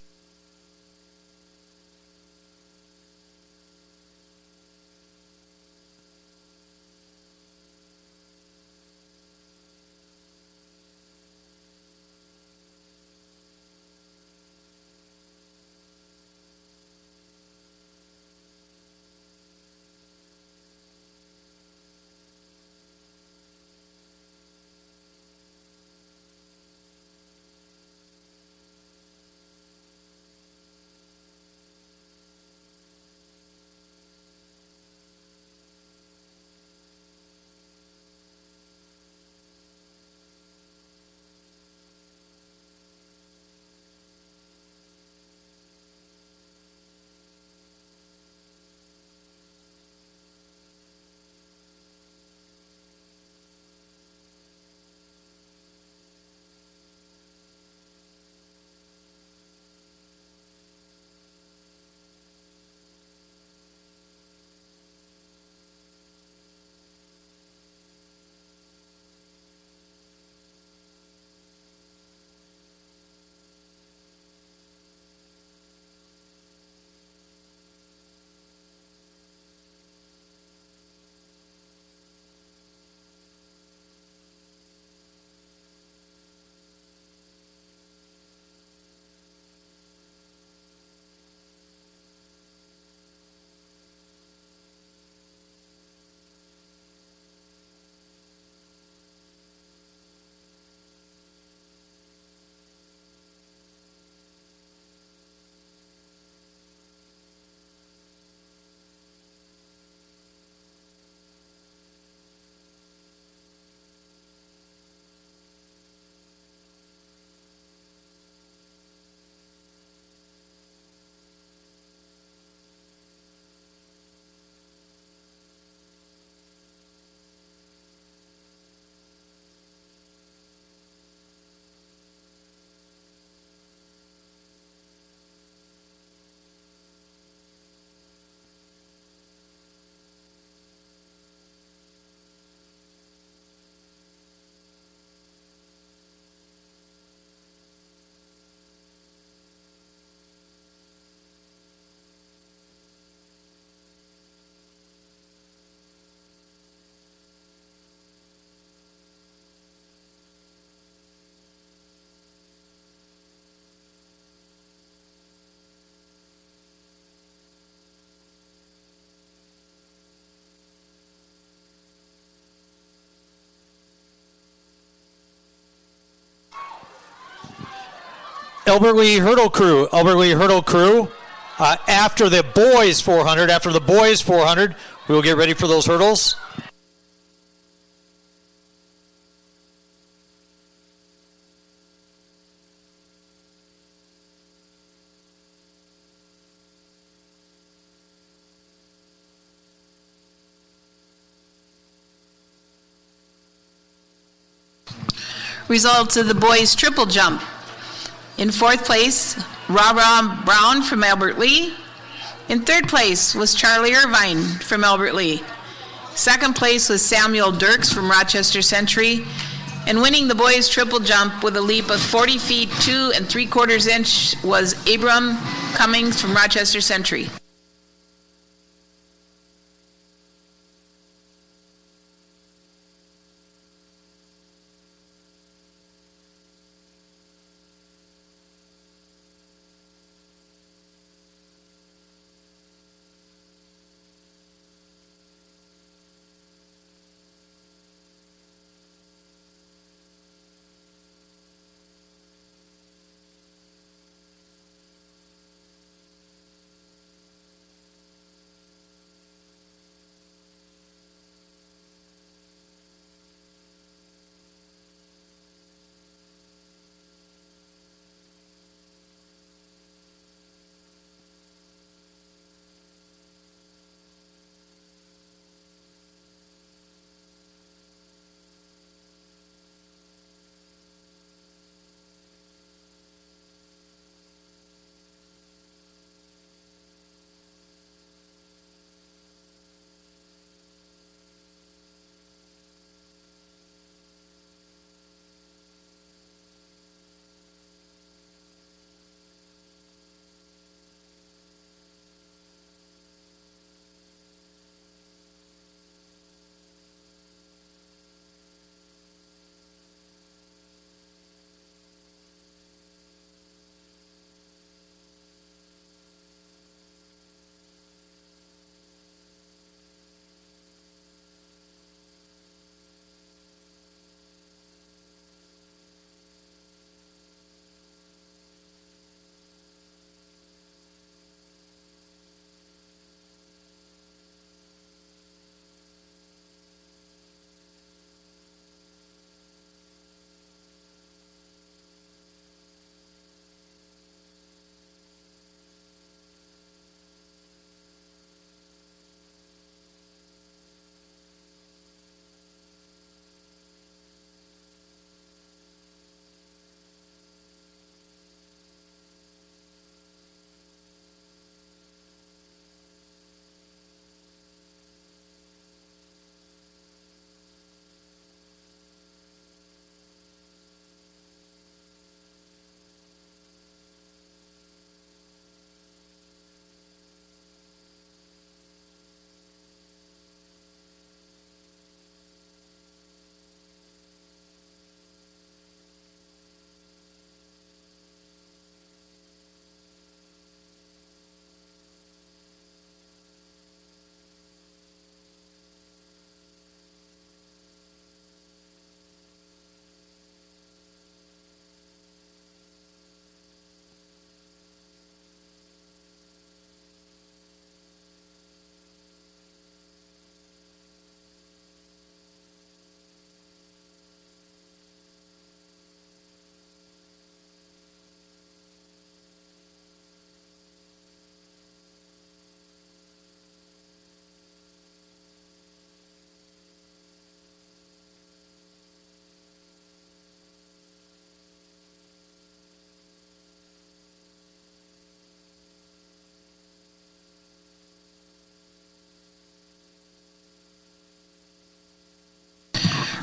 Albert Lee Hurdle Crew. After the boys 400, we will get ready for those hurdles. Results of the boys triple jump. In fourth place, Ra Brown from Albert Lee. In third place was Charlie Irvine from Albert Lee. Second place was Samuel Dirks from Rochester Century. And winning the boys triple jump with a leap of 40 feet 2 3/4 inch was Abram Cummings from Rochester Century.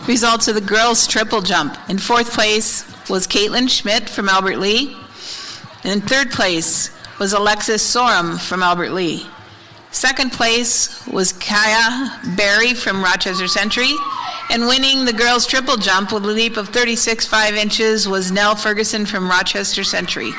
Results of the girls triple jump. In fourth place was Caitlin Schmidt from Albert Lee. In third place was Alexis Sorum from Albert Lee. Second place was Kaya Berry from Rochester Century. And winning the girls triple jump with a leap of 36.5 inches was Nell Ferguson from Rochester Century.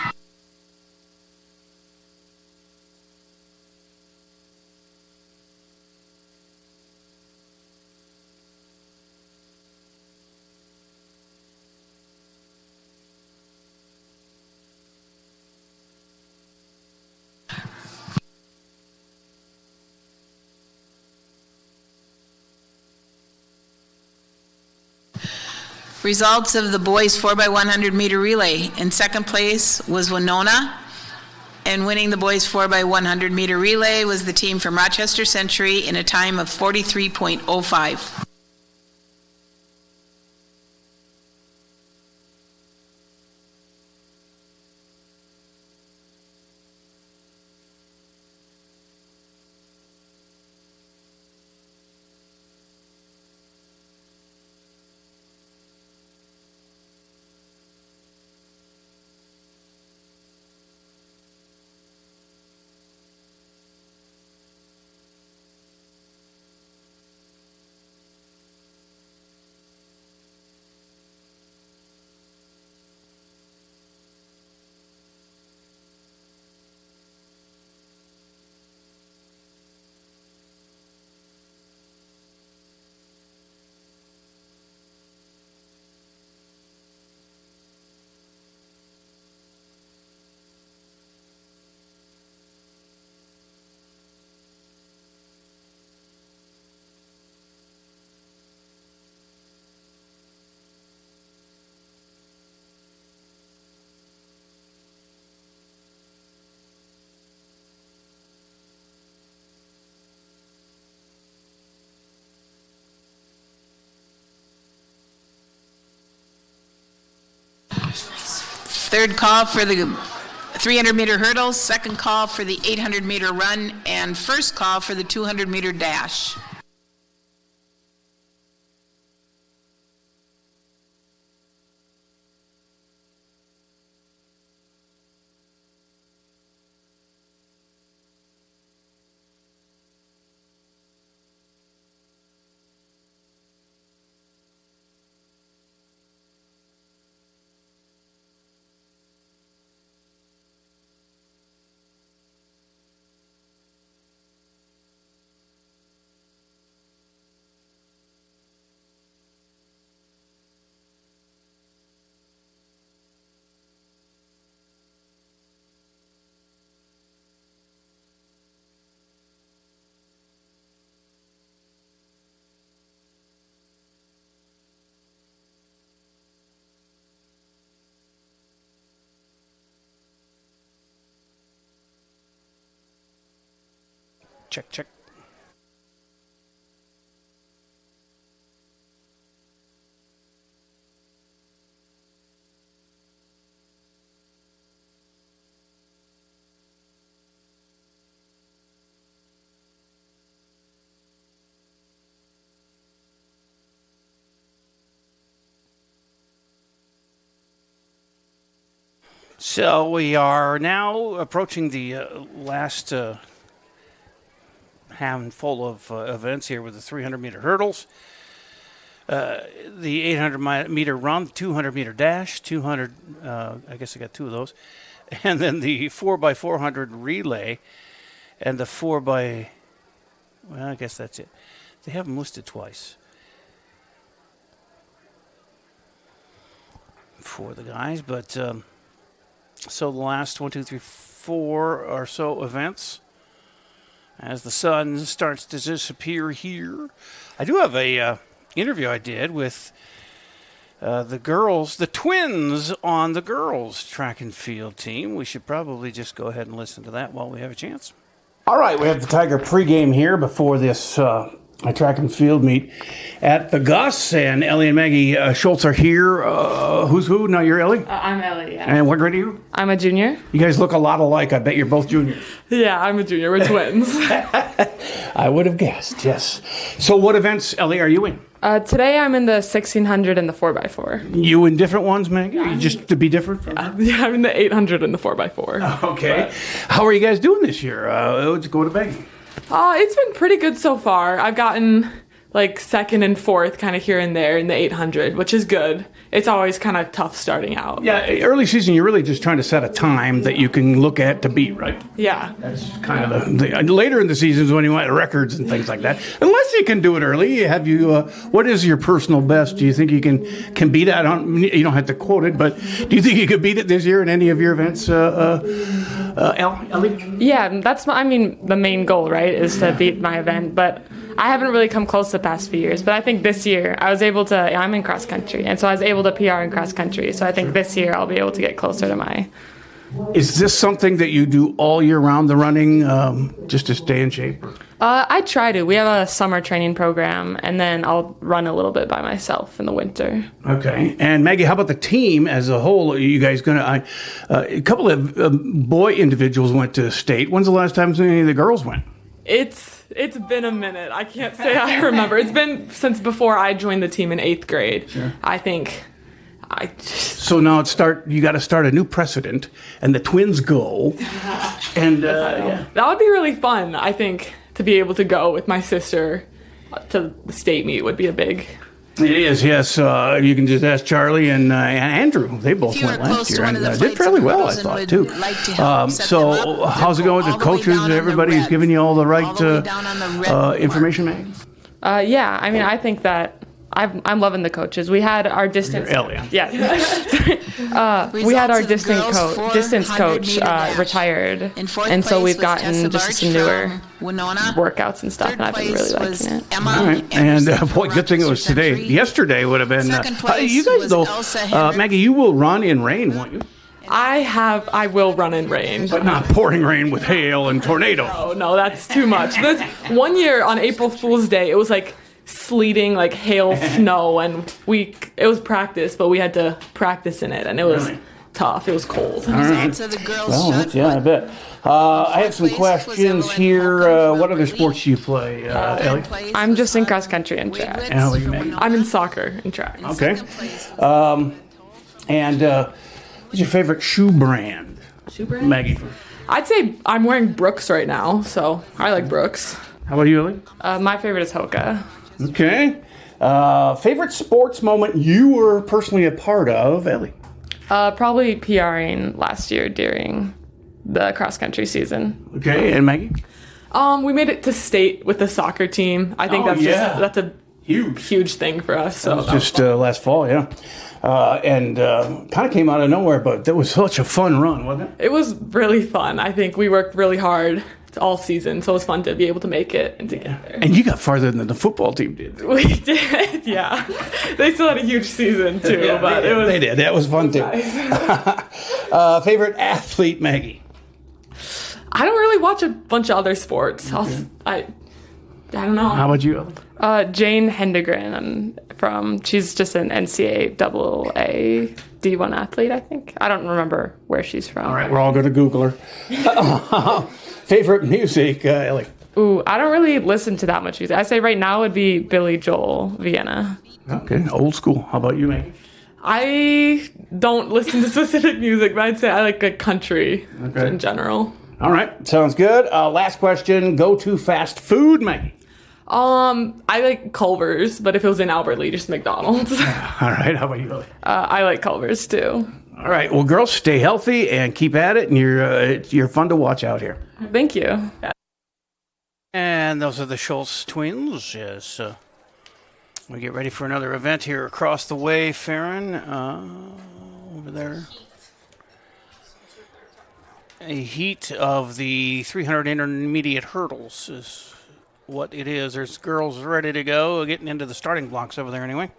Results of the boys 4x100 meter relay. In second place was Winona, and winning the boys 4x100 meter relay was the team from Rochester Century in a time of 43.05. third call for the 300-meter hurdles, second call for the 800-meter run, and first call for the 200-meter dash. Check, check. So we are now approaching the last handful of events here with the 300-meter hurdles, the 800-meter run, 200-meter dash, 200, I guess I got two of those, and then the 4x400 relay and the 4x, well, I guess that's it. They have them listed twice for the guys, but so the last 1, 2, 3, 4 or so events as the sun starts to disappear here. I do have a interview I did with the girls, the twins on the girls track and field team. We should probably just go ahead and listen to that while we have a chance. All right, we have the Tiger pregame here before this track and field meet at the Gus, and Ellie and Maggie Schultz are here. Who's who? No, you're Ellie? I'm Ellie, yeah. And what grade are you? I'm a junior. You guys look a lot alike. I bet you're both juniors. Yeah, I'm a junior. We're twins. I would have guessed, yes. So what events, Ellie, are you in? Today I'm in the 1600 and the 4x4. You in different ones, Maggie? Just to be different from her? Yeah, I'm in the 800 and the 4x4. Okay. But, how are you guys doing this year? Let's go to Maggie. it's been pretty good so far. I've gotten like second and fourth kind of here and there in the 800, which is good. It's always kind of tough starting out. Yeah, early season, you're really just trying to set a time that you can look at to beat, right? Yeah. That's kind of later in the seasons when you want records and things like that. Unless you can do it early, have you? What is your personal best? Do you think you can beat it? You don't have to quote it, but do you think you could beat it this year in any of your events, Ellie? Yeah, that's the main goal, right, is to beat my event. But I haven't really come close the past few years. But I think this year I'm in cross country, and so I was able to PR in cross country. So I think this year I'll be able to get closer to my. Is this something that you do all year round, the running, just to stay in shape? I try to. We have a summer training program, and then I'll run a little bit by myself in the winter. Okay. And Maggie, how about the team as a whole? Are you guys going to... a couple of boy individuals went to state. When's the last time any of the girls went? It's been a minute. I can't say I remember. It's been since before I joined the team in 8th grade. Sure. I think... So now you got to start a new precedent, and the twins go. And that would be really fun, I think. To be able to go with my sister to the state meet would be a big... It is, yes. You can just ask Charlie and Andrew. They both went last year and did fairly well, I thought, too. So how's it going with the coaches? Everybody's giving you all the right information, Maggie? Yeah, I think that I'm loving the coaches. We had our distance. Yeah. We had our distance coach retired, and so we've gotten just some newer workouts and stuff, and I've been really liking it. All right, and boy, good thing it was today. Yesterday would have been. You guys, though, Maggie, you will run in rain, won't you? I will run in rain. But not pouring rain with hail and tornadoes. Oh, no, that's too much. One year on April Fool's Day, it was like sleeting, like hail, snow, and it was practice, but we had to practice in it, and it was tough. It was cold. All right. So the girls Well, shot yeah, I put. bet. I have some Fourth place was questions Evelyn here. Holcomb What from other Lee. sports do you play, Ellie? Third place I'm was just in Autumn cross country and track. Wadewitz Ellie, from May. Winona. I'm in soccer and track. And Okay. second place And what's your favorite shoe brand? Shoe brand? Maggie. I'd say I'm wearing Brooks right now, so I like Brooks. How about you, Ellie? My favorite is Hoka. Okay. Favorite sports moment you were personally a part of, Ellie? Probably PRing last year during the cross country season. Okay, and Maggie? We made it to state with the soccer team. I think Oh, that's yeah. that's a huge thing for us. So Just last fall, yeah. And kind of came out of nowhere, but that was such a fun run, wasn't it? it was really fun. I think we worked really hard all season, so it was fun to be able to make it and to get there. And you got farther than the football team did. We did, yeah. They still had a huge season too, Yeah, but it was. they did. That was fun too. Favorite athlete, Maggie? I don't really watch a bunch of other sports. I don't know. How about you, Ellie? Jane Hendegren she's just an NCAA AA D1 athlete, I think. I don't remember where she's from. All right, we're all going to Google her. Favorite music, Ellie? Ooh, I don't really listen to that much music. I say right now would be Billy Joel, Vienna. Okay, old school. How about you, Maggie? I don't listen to specific music, but I'd say I like a country in general. All right, sounds good. Last question. Go-to fast food, Maggie? I like Culver's, but if it was in Albert Lee, just McDonald's. All right, how about you, Ellie? I like Culver's too. All right, well, girls, stay healthy and keep at it, and you're fun to watch out here. Thank you. And those are the Schultz twins. Yes, we get ready for another event here across the way, Farron. Over there. A heat of the 300 intermediate hurdles is what it is. There's girls ready to go, getting into the starting blocks over there anyway.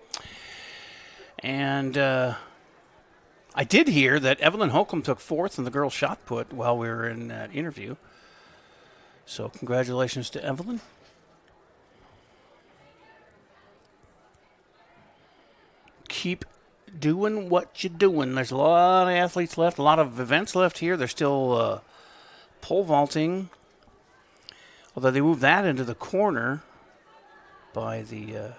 And I did hear that Evelyn Holcomb took fourth in the girls' shot put while we were in that interview. So congratulations to Evelyn. Keep doing what you're doing. There's a lot of athletes left, a lot of events left here. There's still pole vaulting, although they moved that into the corner by the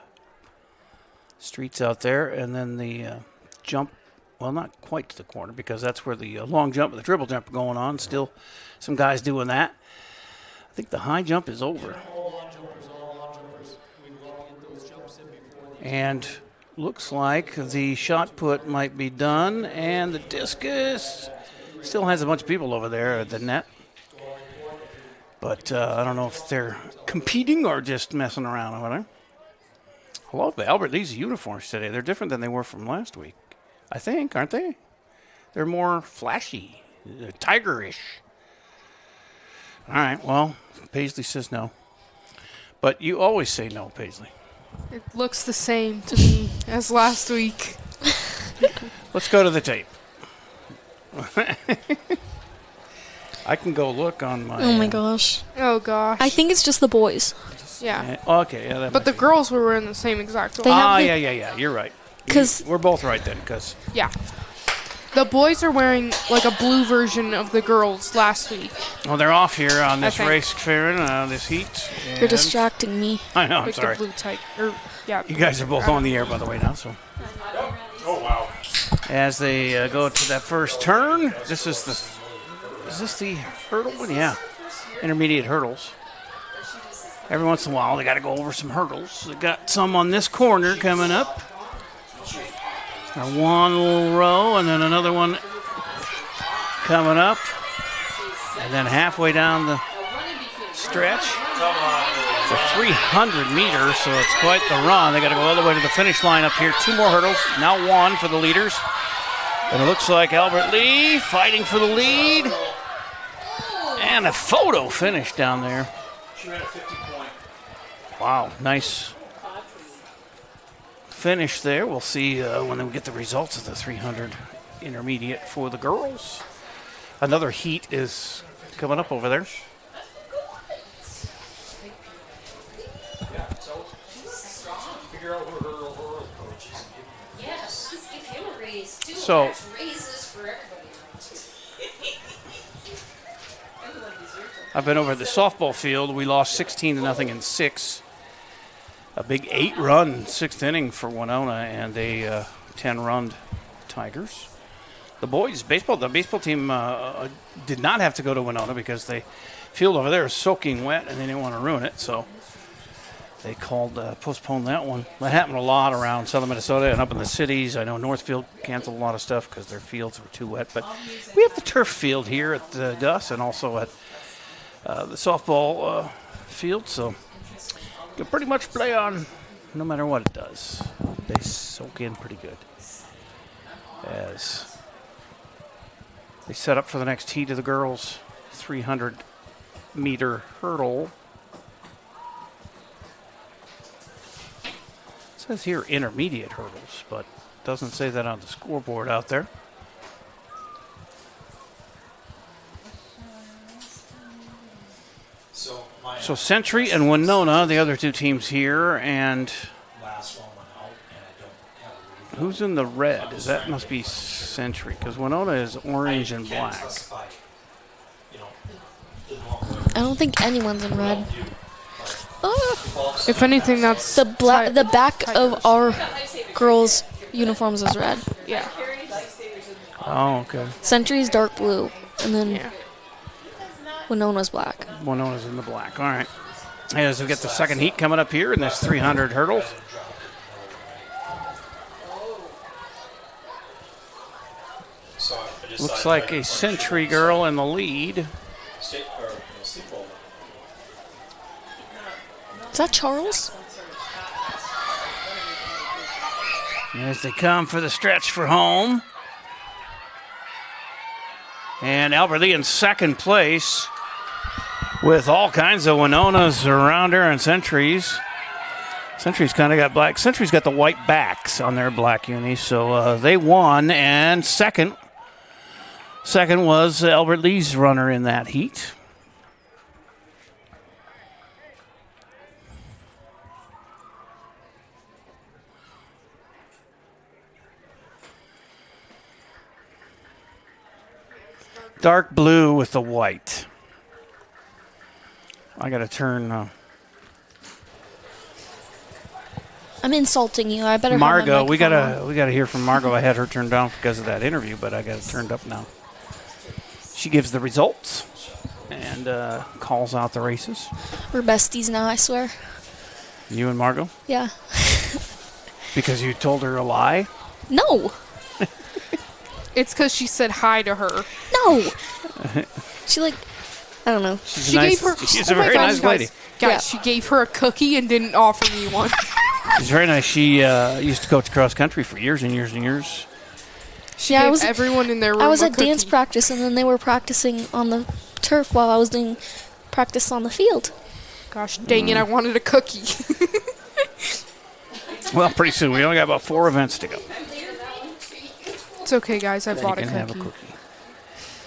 streets out there, and then the jump, well, not quite to the corner because that's where the long jump and the dribble jump are going on. Still some guys doing that. I think the high jump is over. And looks like the shot put might be done, and the discus still has a bunch of people over there at the net. But I don't know if they're competing or just messing around over there. I love Albert Lee's uniforms today. They're different than they were from last week, I think, aren't they? They're more flashy, tigerish. All right, well, Paisley says no. But you always say no, Paisley. It looks the same to me as last week. Let's go to the tape. I can go look on my... Oh my gosh. Oh gosh. I think it's just the boys. Yeah. Okay, yeah, that But might the be- girls were wearing the same exact one. They have the- yeah, you're right. 'Cause- We're both right then, because... Yeah. The boys are wearing like a blue version of the girls last week. Well, they're off here on this Okay. race, Farron, this heat. You're and- distracting me. I know, I'm Like sorry. the blue type. Or yeah. You guys are both on the air, by the way, now, so... Oh, wow. As they go to that first turn, this is the... Is this the hurdle one? Yeah. Intermediate hurdles. Every once in a while, they got to go over some hurdles. They got some on this corner coming up. Got one little row, and then another one coming up. And then halfway down the stretch. It's a 300 meters, so it's quite the run. They got to go all the way to the finish line up here. Two more hurdles. Now one for the leaders. And it looks like Albert Lee fighting for the lead. And a photo finish down there. Wow, nice finish there. We'll see when we get the results of the 300 intermediate for the girls. Another heat is coming up over there. So I've been over at the softball field. We lost 16-0 in 6. A big 8-run 6th inning for Winona, and they 10-run Tigers. The baseball team did not have to go to Winona because the field over there is soaking wet, and they didn't want to ruin it, so they postponed that one. That happened a lot around southern Minnesota and up in the cities. I know Northfield canceled a lot of stuff because their fields were too wet, but we have the turf field here at Gus and also at the softball field, so you can pretty much play on no matter what it does. They soak in pretty good as they set up for the next heat of the girls' 300-meter hurdle. It says here intermediate hurdles, but doesn't say that on the scoreboard out there. So Century and Winona, the other two teams here, and who's in the red? That must be Century, because Winona is orange and black. I don't think anyone's in red. If anything, that's The back of our girls' uniforms is red. Yeah. Oh, okay. Century's dark blue, and then Winona's black. Winona's in the black. All right. As we get the second heat coming up here in this 300 hurdle. Looks like a Century girl in the lead. Is that Charles? As they come for the stretch for home. And Albert Lee in second place with all kinds of Winonas around her and Centuries. Century's kind of got black. Century's got the white backs on their black unis, so they won. And second was Albert Lee's runner in that heat. Dark blue with the white. I got to turn. I'm insulting you. I better. Margot, have my we microphone on. gotta hear from Margot. I had her turned down because of that interview, but I got it turned up now. She gives the results and calls out the races. We're besties now, I swear. You and Margot? Yeah. Because you told her a lie? No. It's because she said hi to her. No. She I don't know. She gave her. She's a very nice lady. Guys, she gave her a cookie and didn't offer me one. She's very nice. She used to coach cross country for years and years and years. She gave everyone in their room I was a at dance cookie. practice, and then they were practicing on the turf while I was doing practice on the field. Gosh dang it, I wanted a cookie. Well, pretty soon. We only got about 4 events to go. It's okay, guys. I bought a Have cookie.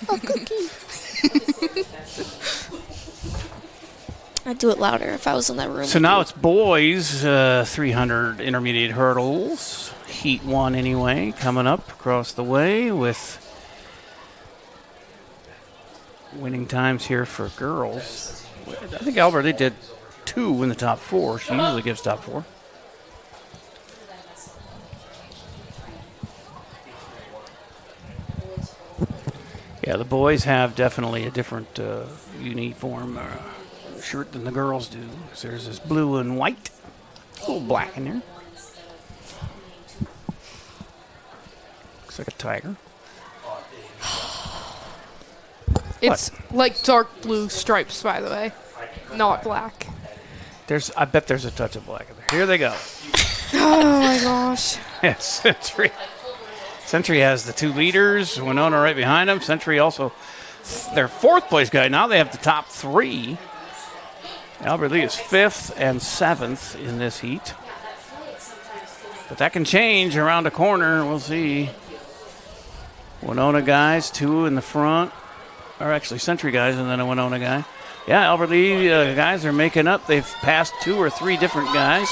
a cookie. I'd do it louder if I was in that room. So now it's boys 300 intermediate hurdles. Heat 1 anyway, coming up across the way with winning times here for girls. I think Albert, they did 2 in the top 4. She usually gives top 4. Yeah, the boys have definitely a different uniform shirt than the girls do. So there's this blue and white, a little black in there. Looks like a tiger. It's like dark blue stripes, by the way, not black. I bet there's a touch of black in there. Here they go. Oh my gosh. Yes, Century. Century has the 2 leaders. Winona right behind them. Century also their 4th place guy. Now they have the top 3. Albert Lee is 5th and 7th in this heat. But that can change around the corner. We'll see. Winona guys, 2 in the front. Or actually Century guys and then a Winona guy. Yeah, Albert Lee guys are making up. They've passed 2 or 3 different guys.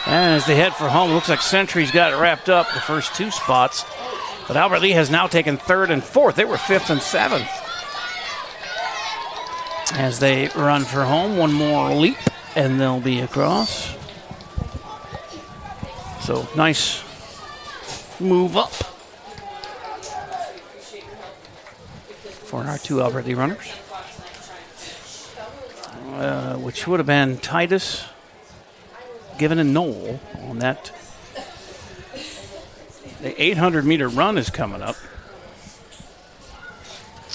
And as they head for home, looks like Century's got it wrapped up the first 2 spots. But Albert Lee has now taken 3rd and 4th. They were 5th and 7th. As they run for home, one more leap, and they'll be across. So nice move up for our two Albert Lee runners, which would have been Titus, Given, and Noel on that. The 800-meter run is coming up.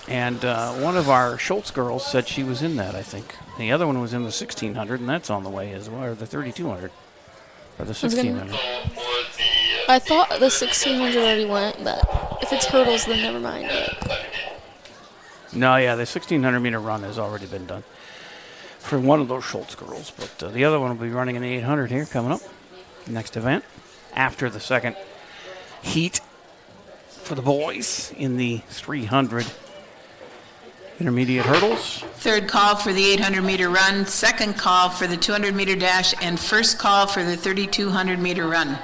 And one of our Schultz girls said she was in that, I think. The other one was in the 1600, and that's on the way as well, or the 3200, or the 1600. I thought the 1600 already went, but if it's hurdles, then never mind. No, yeah, the 1600-meter run has already been done for one of those Schultz girls. But the other one will be running in the 800 here coming up. Next event after the second heat for the boys in the 300 intermediate hurdles. Third call for the 800-meter run, second call for the 200-meter dash, and first call for the 3,200-meter run.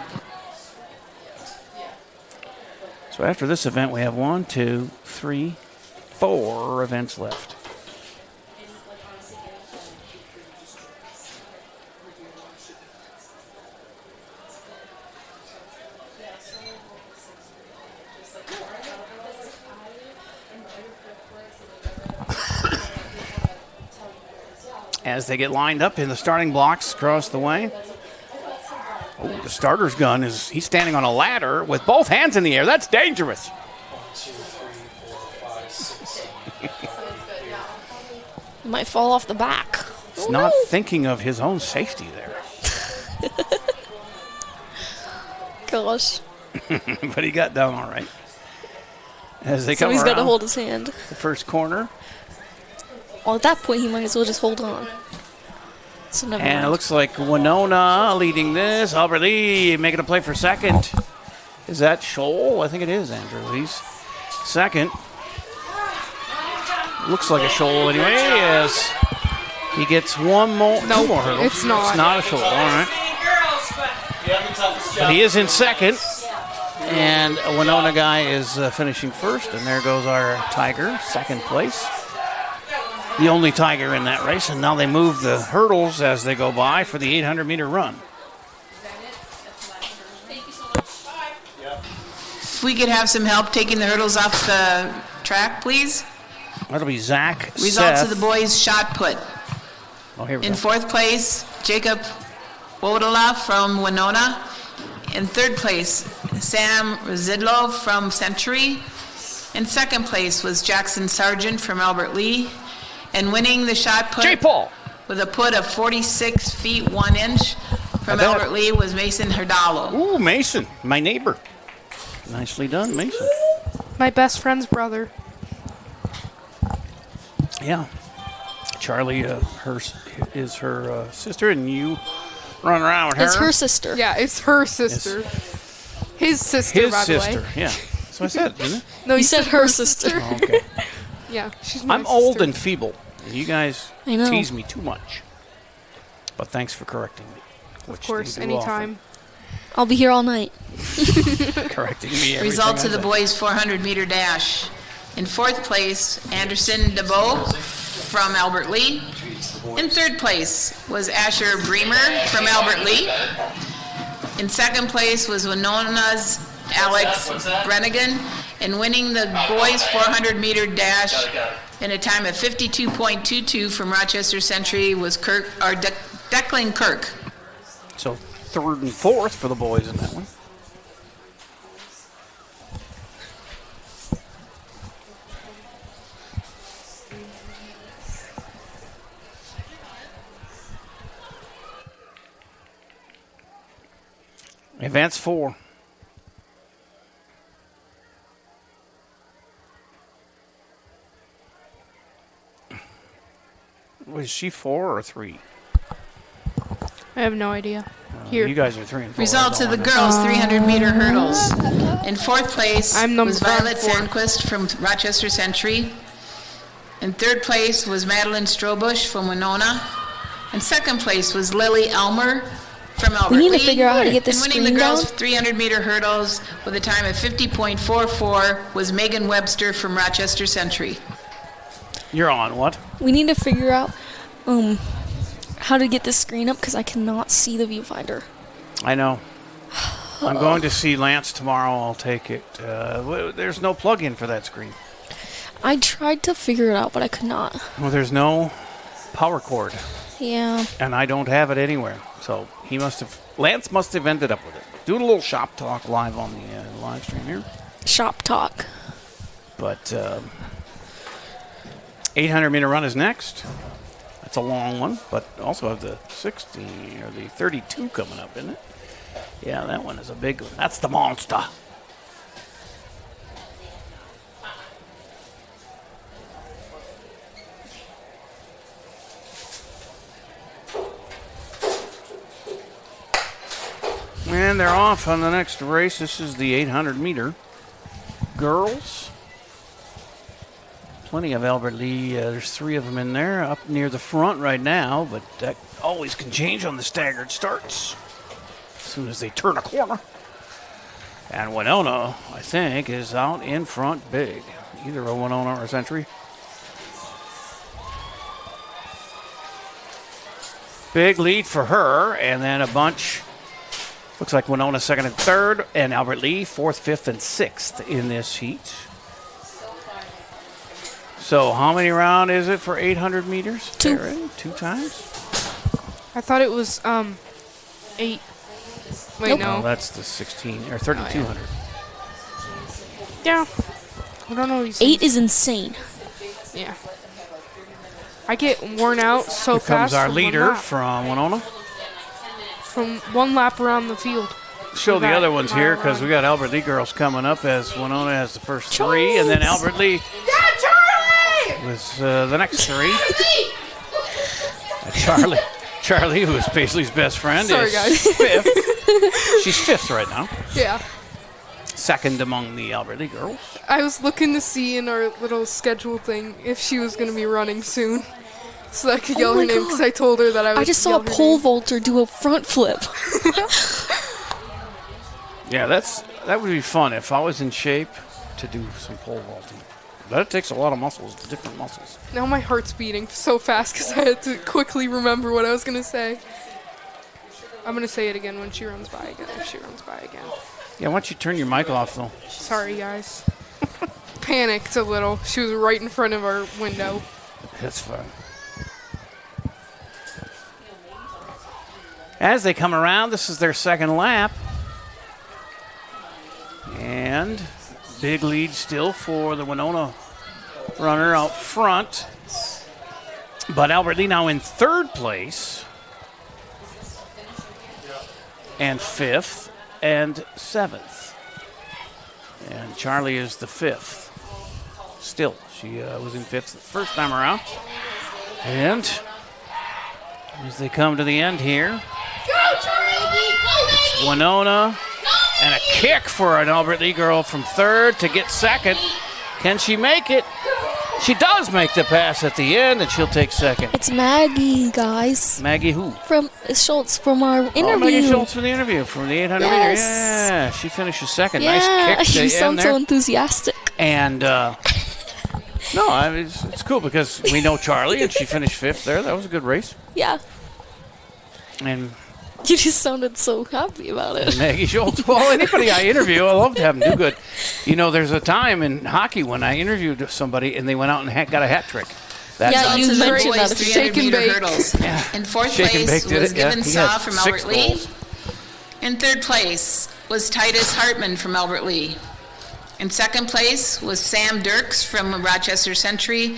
So after this event, we have 1, 2, 3, 4 events left. As they get lined up in the starting blocks across the way. Oh, the starter's gun he's standing on a ladder with both hands in the air. That's dangerous. 1, 2, 3, 4, 5, 6, 7. Might fall off the back. He's not thinking of his own safety there. Gosh. But he got down all right. As they So come he's got to around hold his hand. the first corner. Well, at that point, he might as well just hold on. So never And mind. it looks like Winona leading this. Albert Lee making a play for second. Is that Scholl? I think it is, Andrew. He's second. Looks like a Scholl anyway, as he gets one more. No, two more hurdles. it's not. It's not a Scholl. All right. But he is in second. And a Winona guy is finishing first. And there goes our Tiger, second place. The only Tiger in that race, and now they move the hurdles as they go by for the 800-meter run. If we could have some help taking the hurdles off the track, please. That'll be Zach Results Seth. of the boys' shot put. Oh, here we In go. fourth place, Jacob Wodala from Winona. In third place, Sam Zidlo from Century. In second place was Jackson Sargent from Albert Lee. And winning the shot put J. Paul. with a put of 46 feet 1 inch from bet. Albert Lee was Mason Herdalo. Ooh, Mason, my neighbor. Nicely done, Mason. My best friend's brother. Yeah. Charlie is her sister, and you run around with her. It's her sister. Yeah, it's her sister. His sister, His by the sister, way. yeah. So I said, didn't it? No, You said her sister. Oh, okay. Yeah, she's my I'm old sister. and feeble, and you guys I know. tease me too much. But thanks for correcting me. Of course, anytime. I'll be here all night. Correcting me every Results of time the I say. boys' 400-meter dash. In fourth place, Anderson DeBow from Albert Lee. In third place was Asher Bremer from Albert Lee. In second place was Winona's Alex Brennigan. And winning the boys' 400-meter dash in a time of 52.22 from Rochester Century was Declan Kirk. So third and fourth for the boys in that one. Advance 4. Was she 4 or 3? I have no idea. Here. You guys are 3 and 4. Results of the girls' 300-meter hurdles. In fourth place I'm number was Violet 4. Sandquist from Rochester Century. In third place was Madeline Strobush from Winona. In second place was Lily Elmer from Albert We need Lee. to figure out how to get this And winning the screen girls' down. 300-meter hurdles with a time of 50.44 was Megan Webster from Rochester Century. You're on what? We need to figure out how to get this screen up because I cannot see the viewfinder. I know. I'm going to see Lance tomorrow. I'll take it. There's no plug-in for that screen. I tried to figure it out, but I could not. Well, there's no power cord, Yeah. and I don't have it anywhere. So Lance must have ended up with it. Doing a little shop talk live on the live stream here. Shop talk. But 800-meter run is next. That's a long one, but also have the 60 or the 32 coming up, isn't it? Yeah, that one is a big one. That's the monster. And they're off on the next race. This is the 800-meter. Girls. Plenty of Albert Lee. There's 3 of them in there up near the front right now, but that always can change on the staggered starts as soon as they turn a corner. And Winona, I think, is out in front big. Either a Winona or a Century. Big lead for her, and then a bunch. Looks like Winona second and third, and Albert Lee 4th, 5th, and 6th in this heat. So how many round is it for 800 meters? 2. Aaron? 2 times? I thought it was 8. Wait, Nope. no. No, that's the 16 or 3200. Yeah. I don't know these 8 things. is insane. Yeah. I get worn out so Here fast. comes our from leader one lap. from Winona. From one lap around the field. Show the That other ones here mile because we run. got Albert Lee girls coming up as Winona has the first 3, and then Albert Lee was the next 3. Charlie, who is Paisley's best friend, Sorry, is guys. 5th. She's 5th right now. Yeah. Second among the Albert Lee girls. I was looking to see in our little schedule thing if she was going to be running soon. So that I could yell my her name God. because I told her that I would I just saw a yell her pole name. vaulter do a front flip. Yeah, that would be fun if I was in shape to do some pole vaulting. But it takes a lot of muscles, different muscles. Now my heart's beating so fast because I had to quickly remember what I was going to say. I'm going to say it again when she runs by again, if she runs by again. Yeah, why don't you turn your mic off, though? Sorry, guys. Panicked a little. She was right in front of our window. That's fun. As they come around, this is their second lap. And big lead still for the Winona runner out front. But Albert Lee now in 3rd place. And 5th and 7th. And Charlie is the 5th. Still, she was in 5th the first time around. And as they come to the end here, it's Winona and a kick for an Albert Lee girl from 3rd to get 2nd. Can she make it? She does make the pass at the end, and she'll take 2nd. It's Maggie, guys. Maggie who? From Schultz from our interview. Oh, Maggie Schultz from the interview from the 800 meter. Yes. Yeah, she finishes 2nd. Yeah, Nice kick to you end sound there. so enthusiastic. And no, I mean, it's cool because we know Charlie, and she finished 5th there. That was a good race. Yeah, And you just sounded so happy about it. Maggie Schultz. Well, anybody I interview, I love to have them do good. You know, there's a time in hockey when I interviewed somebody and they went out and got a hat trick. That's Yeah, Results you of the mentioned boys that. 300 Shake and meter bake. hurdles. Yeah. In 4th Shake and place bake did was it, yeah. Gibbon He had Saw from 6 Albert Lee. goals. In 3rd place was Titus Hartman from Albert Lee. In 2nd place was Sam Dirks from Rochester Century.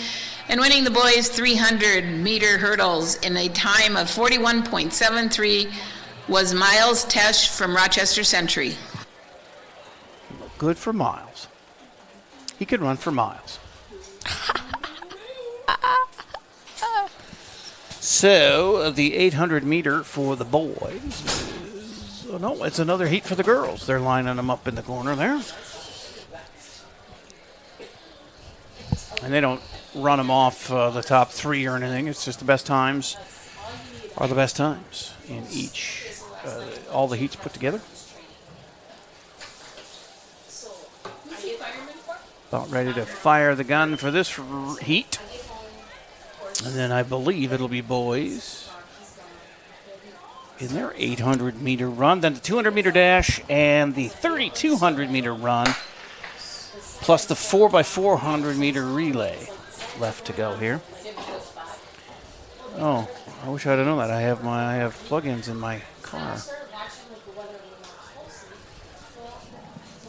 And winning the boys 300 meter hurdles in a time of 41.73 was Miles Tesh from Rochester Century. Good for Miles. He could run for miles. So, the 800 meter for the boys is, oh no, it's another heat for the girls. They're lining them up in the corner there. And they don't run them off the top 3 or anything. It's just the best times are the best times in each, all the heats put together. About ready to fire the gun for this heat. And then I believe it'll be boys in their 800-meter run. Then the 200-meter dash and the 3,200-meter run, plus the 4x400-meter relay left to go here. Oh, I wish I'd have known that. I have plug-ins in my car.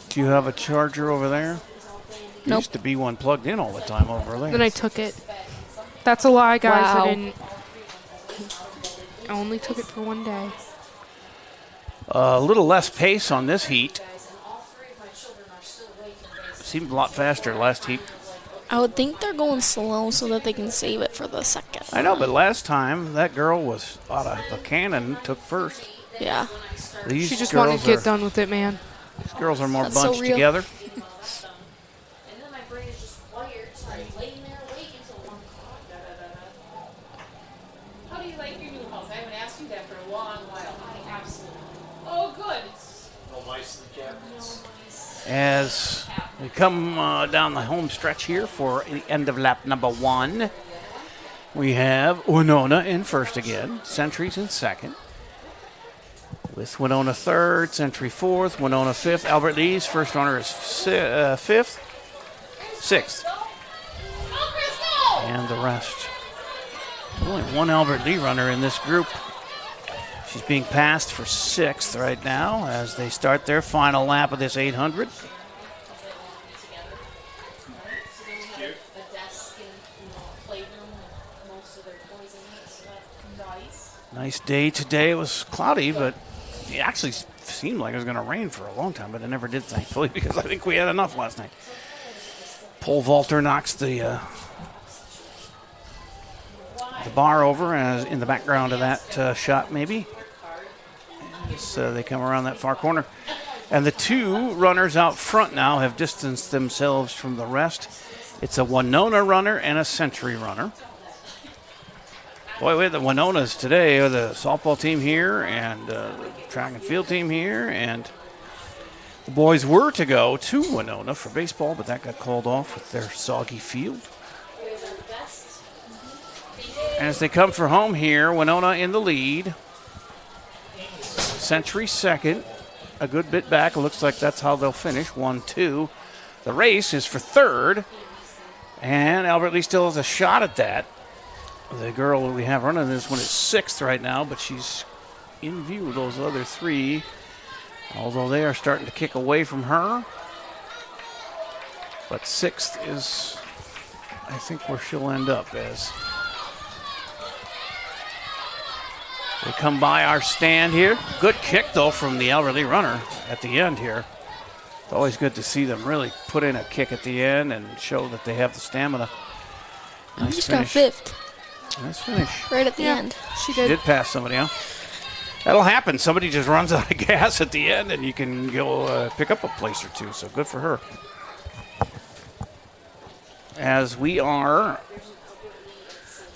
Do you have a charger over there? There Nope. used to be one plugged in all the time over there. Then I took it. That's a lie, guys. Wow. I only took it for one day. A little less pace on this heat. Seemed a lot faster last heat. I would think they're going slow so that they can save it for the second. I know, but last time that girl was out of a cannon, took first. Yeah. These She just girls wanted to get done with it, man. These girls are more That's so bunched real. together. And then my brain is just wired, so I'm laying there awake until 1 o'clock. How do you like your new house? I haven't asked you that for a long while. I absolutely. Oh, good. As we come down the home stretch here for the end of lap number 1, we have Winona in first again, Century's in second. With Winona third, Century fourth, Winona fifth. Albert Lee's first runner is sixth. And the rest. Only one Albert Lee runner in this group. She's being passed for sixth right now as they start their final lap of this 800. Nice day today. It was cloudy, but it actually seemed like it was going to rain for a long time, but it never did, thankfully, because I think we had enough last night. Pole vaulter knocks the bar over as in the background of that shot, maybe. As they come around that far corner. And the two runners out front now have distanced themselves from the rest. It's a Winona runner and a Century runner. Boy, we had the Winonas today, the softball team here and the track and field team here. And the boys were to go to Winona for baseball, but that got called off with their soggy field. As they come for home here, Winona in the lead. Century second, a good bit back. It looks like that's how they'll finish, 1-2. The race is for third, and Albert Lee still has a shot at that. The girl that we have running this one is sixth right now, but she's in view of those other three, although they are starting to kick away from her. But sixth is, I think, where she'll end up as they come by our stand here. Good kick, though, from the Albert Lee runner at the end here. It's always good to see them really put in a kick at the end and show that they have the stamina. I Nice just got finish. fifth Nice finish. right at the end. She She did. did pass somebody, huh? That'll happen. Somebody just runs out of gas at the end, and you can go pick up a place or two. So good for her. As we are,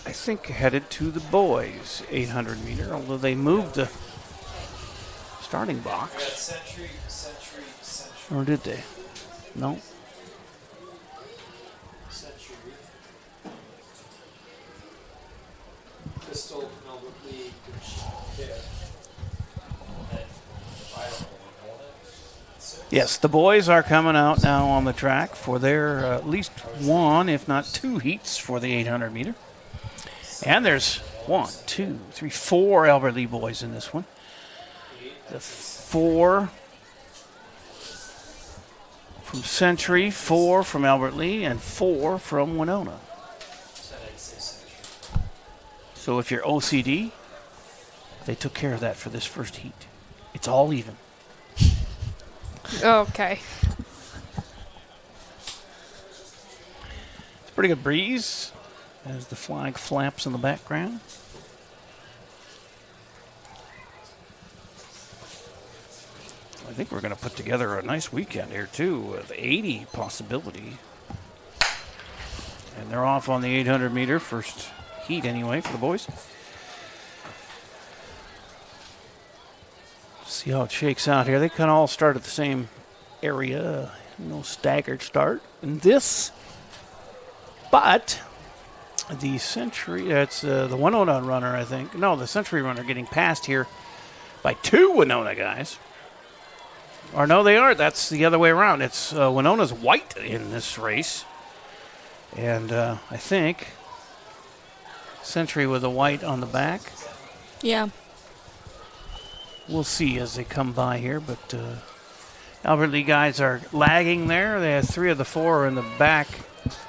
I think, headed to the boys' 800 meter, although they moved the starting box. Or did they? No. Yes, the boys are coming out now on the track for their at least one, if not two heats for the 800 meter. And there's 1, 2, 3, 4 Albert Lee boys in this one. The 4 from Century, 4 from Albert Lee, and 4 from Winona. So if you're OCD, they took care of that for this first heat. It's all even. Okay. It's a pretty good breeze as the flag flaps in the background. I think we're going to put together a nice weekend here, too, with 80 possibility. And they're off on the 800 meter, first heat anyway, for the boys. See how it shakes out here. They kind of all start at the same area, staggered start in this. But the Century, that's the Winona runner, I think. No, the Century runner getting passed here by 2 Winona guys. Or no, they aren't. That's the other way around. It's Winona's white in this race. And I think Century with a white on the back. Yeah. We'll see as they come by here, but Albert Lee guys are lagging there. They have 3 of the 4 in the back.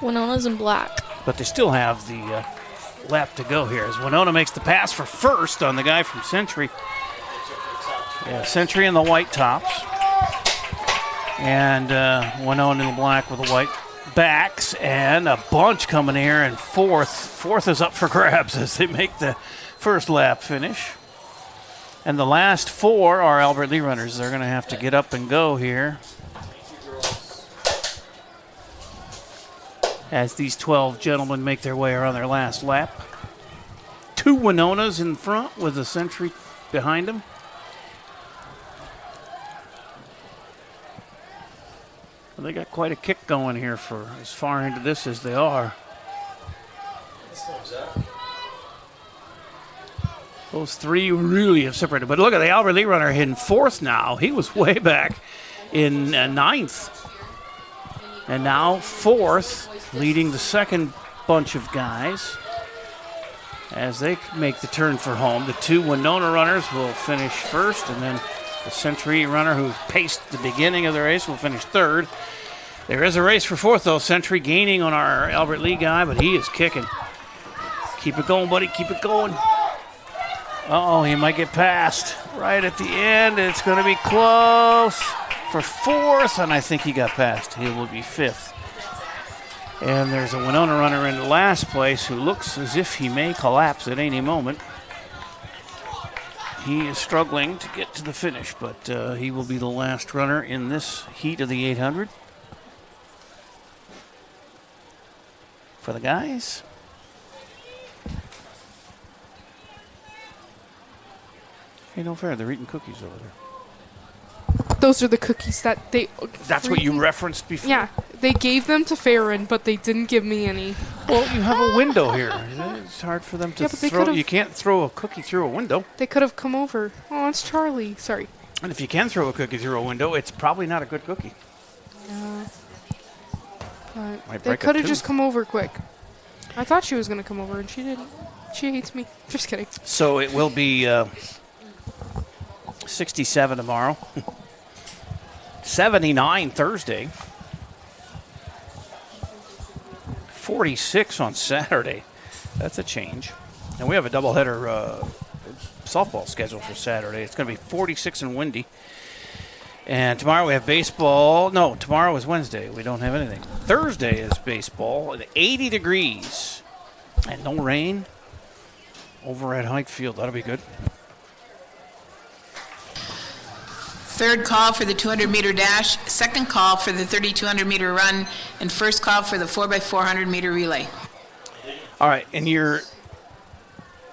Winona's in black. But they still have the lap to go here as Winona makes the pass for first on the guy from Century. Yeah, Century in the white tops. And Winona in the black with the white backs. And a bunch coming here in fourth. Fourth is up for grabs as they make the first lap finish. And the last 4 are Albert Lee runners. They're going to have to get up and go here as these 12 gentlemen make their way around their last lap. 2 Winonas in front with a Century behind them. Well, they got quite a kick going here for as far into this as they are. Those 3 really have separated. But look at the Albert Lee runner in 4th now. He was way back in 9th. And now 4th, leading the second bunch of guys as they make the turn for home. The 2 Winona runners will finish first, and then the Century runner who paced the beginning of the race will finish 3rd. There is a race for 4th, though. Century gaining on our Albert Lee guy, but he is kicking. Keep it going, buddy. Keep it going. Uh-oh, he might get passed right at the end. It's going to be close for 4th, and I think he got passed. He will be 5th. And there's a Winona runner in last place who looks as if he may collapse at any moment. He is struggling to get to the finish, but he will be the last runner in this heat of the 800. For the guys. Hey, no fair. They're eating cookies over there. Those are the cookies that they... That's what you referenced before? Yeah. They gave them to Farron, but they didn't give me any. Well, you have a window here. It's hard for them to throw. You can't throw a cookie through a window. They could have come over. Oh, it's Charlie. Sorry. And if you can throw a cookie through a window, it's probably not a good cookie. But they could have just come over quick. I thought she was going to come over, and she didn't. She hates me. Just kidding. So it will be 67 tomorrow. 79 Thursday. 46 on Saturday. That's a change. And we have a doubleheader softball scheduled for Saturday. It's going to be 46 and windy. And tomorrow we have baseball. No, tomorrow is Wednesday. We don't have anything. Thursday is baseball at 80 degrees. And no rain over at Hike Field. That'll be good. Third call for the 200-meter dash, second call for the 3,200-meter run, and first call for the 4x400-meter relay. All right, and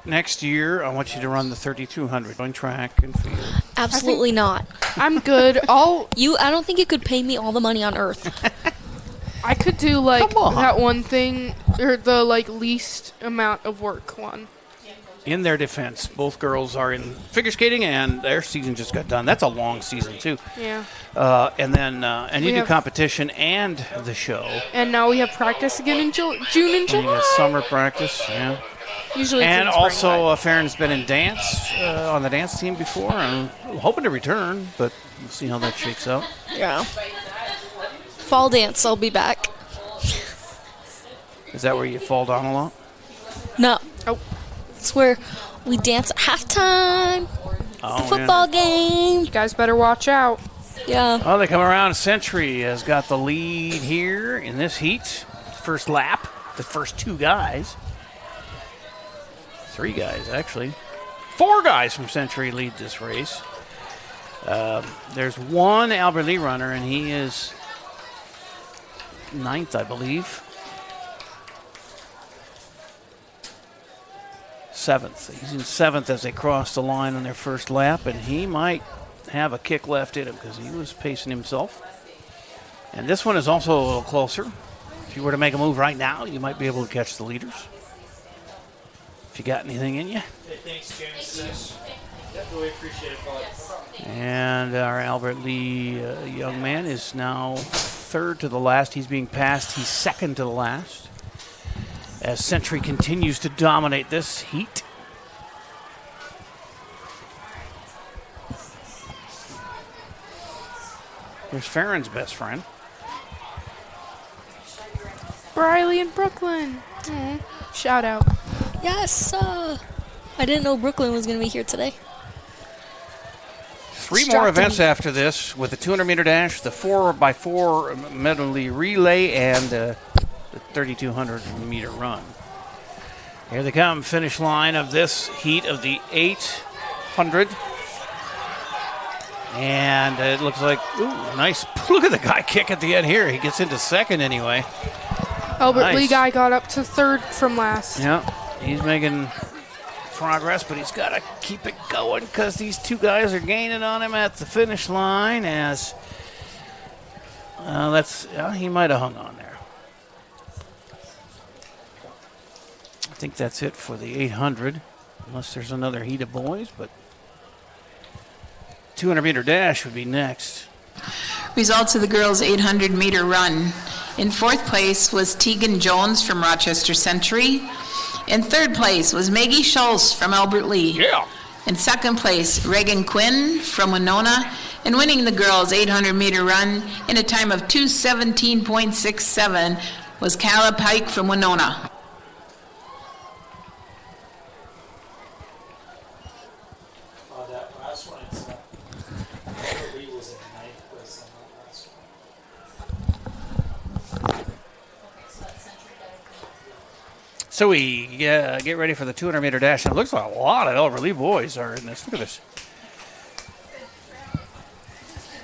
next year, I want you to run the 3,200 on track and field. Absolutely not. I'm good. I don't think you could pay me all the money on earth. I could do that one thing, or the least amount of work one. In their defense, both girls are in figure skating, and their season just got done. That's a long season, too. Yeah. And then you do competition and the show. And now we have practice again in June and July. And you got summer practice, yeah. Usually it's and in spring, also, Farron's been in dance on the dance team before. I'm hoping to return, but we'll see how that shakes out. Yeah. Fall dance, I'll be back. Is that where you fall down a lot? No. Oh. It's where we dance at halftime. The football game. You guys better watch out. Yeah. Oh, they come around. Century has got the lead here in this heat. First lap, the first 2 guys. 3 guys, actually. 4 guys from Century lead this race. There's one Albert Lee runner, and he is 9th, I believe. 7th. He's in 7th as they cross the line on their first lap, and he might have a kick left in him because he was pacing himself. And this one is also a little closer. If you were to make a move right now, you might be able to catch the leaders. if you got anything in you. Hey, thanks, James. Definitely appreciate it, bud. And our Albert Lee young man is now third to the last. He's being passed. He's second to the last. As Century continues to dominate this heat. Here's Farron's best friend. Briley in Brooklyn. Shout out. Yes. I didn't know Brooklyn was going to be here today. 3 more events after this with the 200-meter dash, the 4x4 medley relay, and the 3,200-meter run. Here they come, finish line of this heat of the 800. And it looks like, ooh, nice. Look at the guy kick at the end here. He gets into second anyway. Albert Lee guy got up to third from last. Yeah, he's making progress, but he's got to keep it going because these two guys are gaining on him at the finish line. As he might have hung on there. I think that's it for the 800, unless there's another heat of boys. But 200-meter dash would be next. Results of the girls' 800-meter run. In fourth place was Tegan Jones from Rochester Century. In third place was Maggie Schultz from Albert Lee. Yeah. In second place, Reagan Quinn from Winona. And winning the girls' 800-meter run in a time of 2:17.67 was Calla Pike from Winona. That last one, Lee was in ninth place on that last one. So we get ready for the 200-meter dash. And it looks like a lot of Albert Lee boys are in this. Look at this.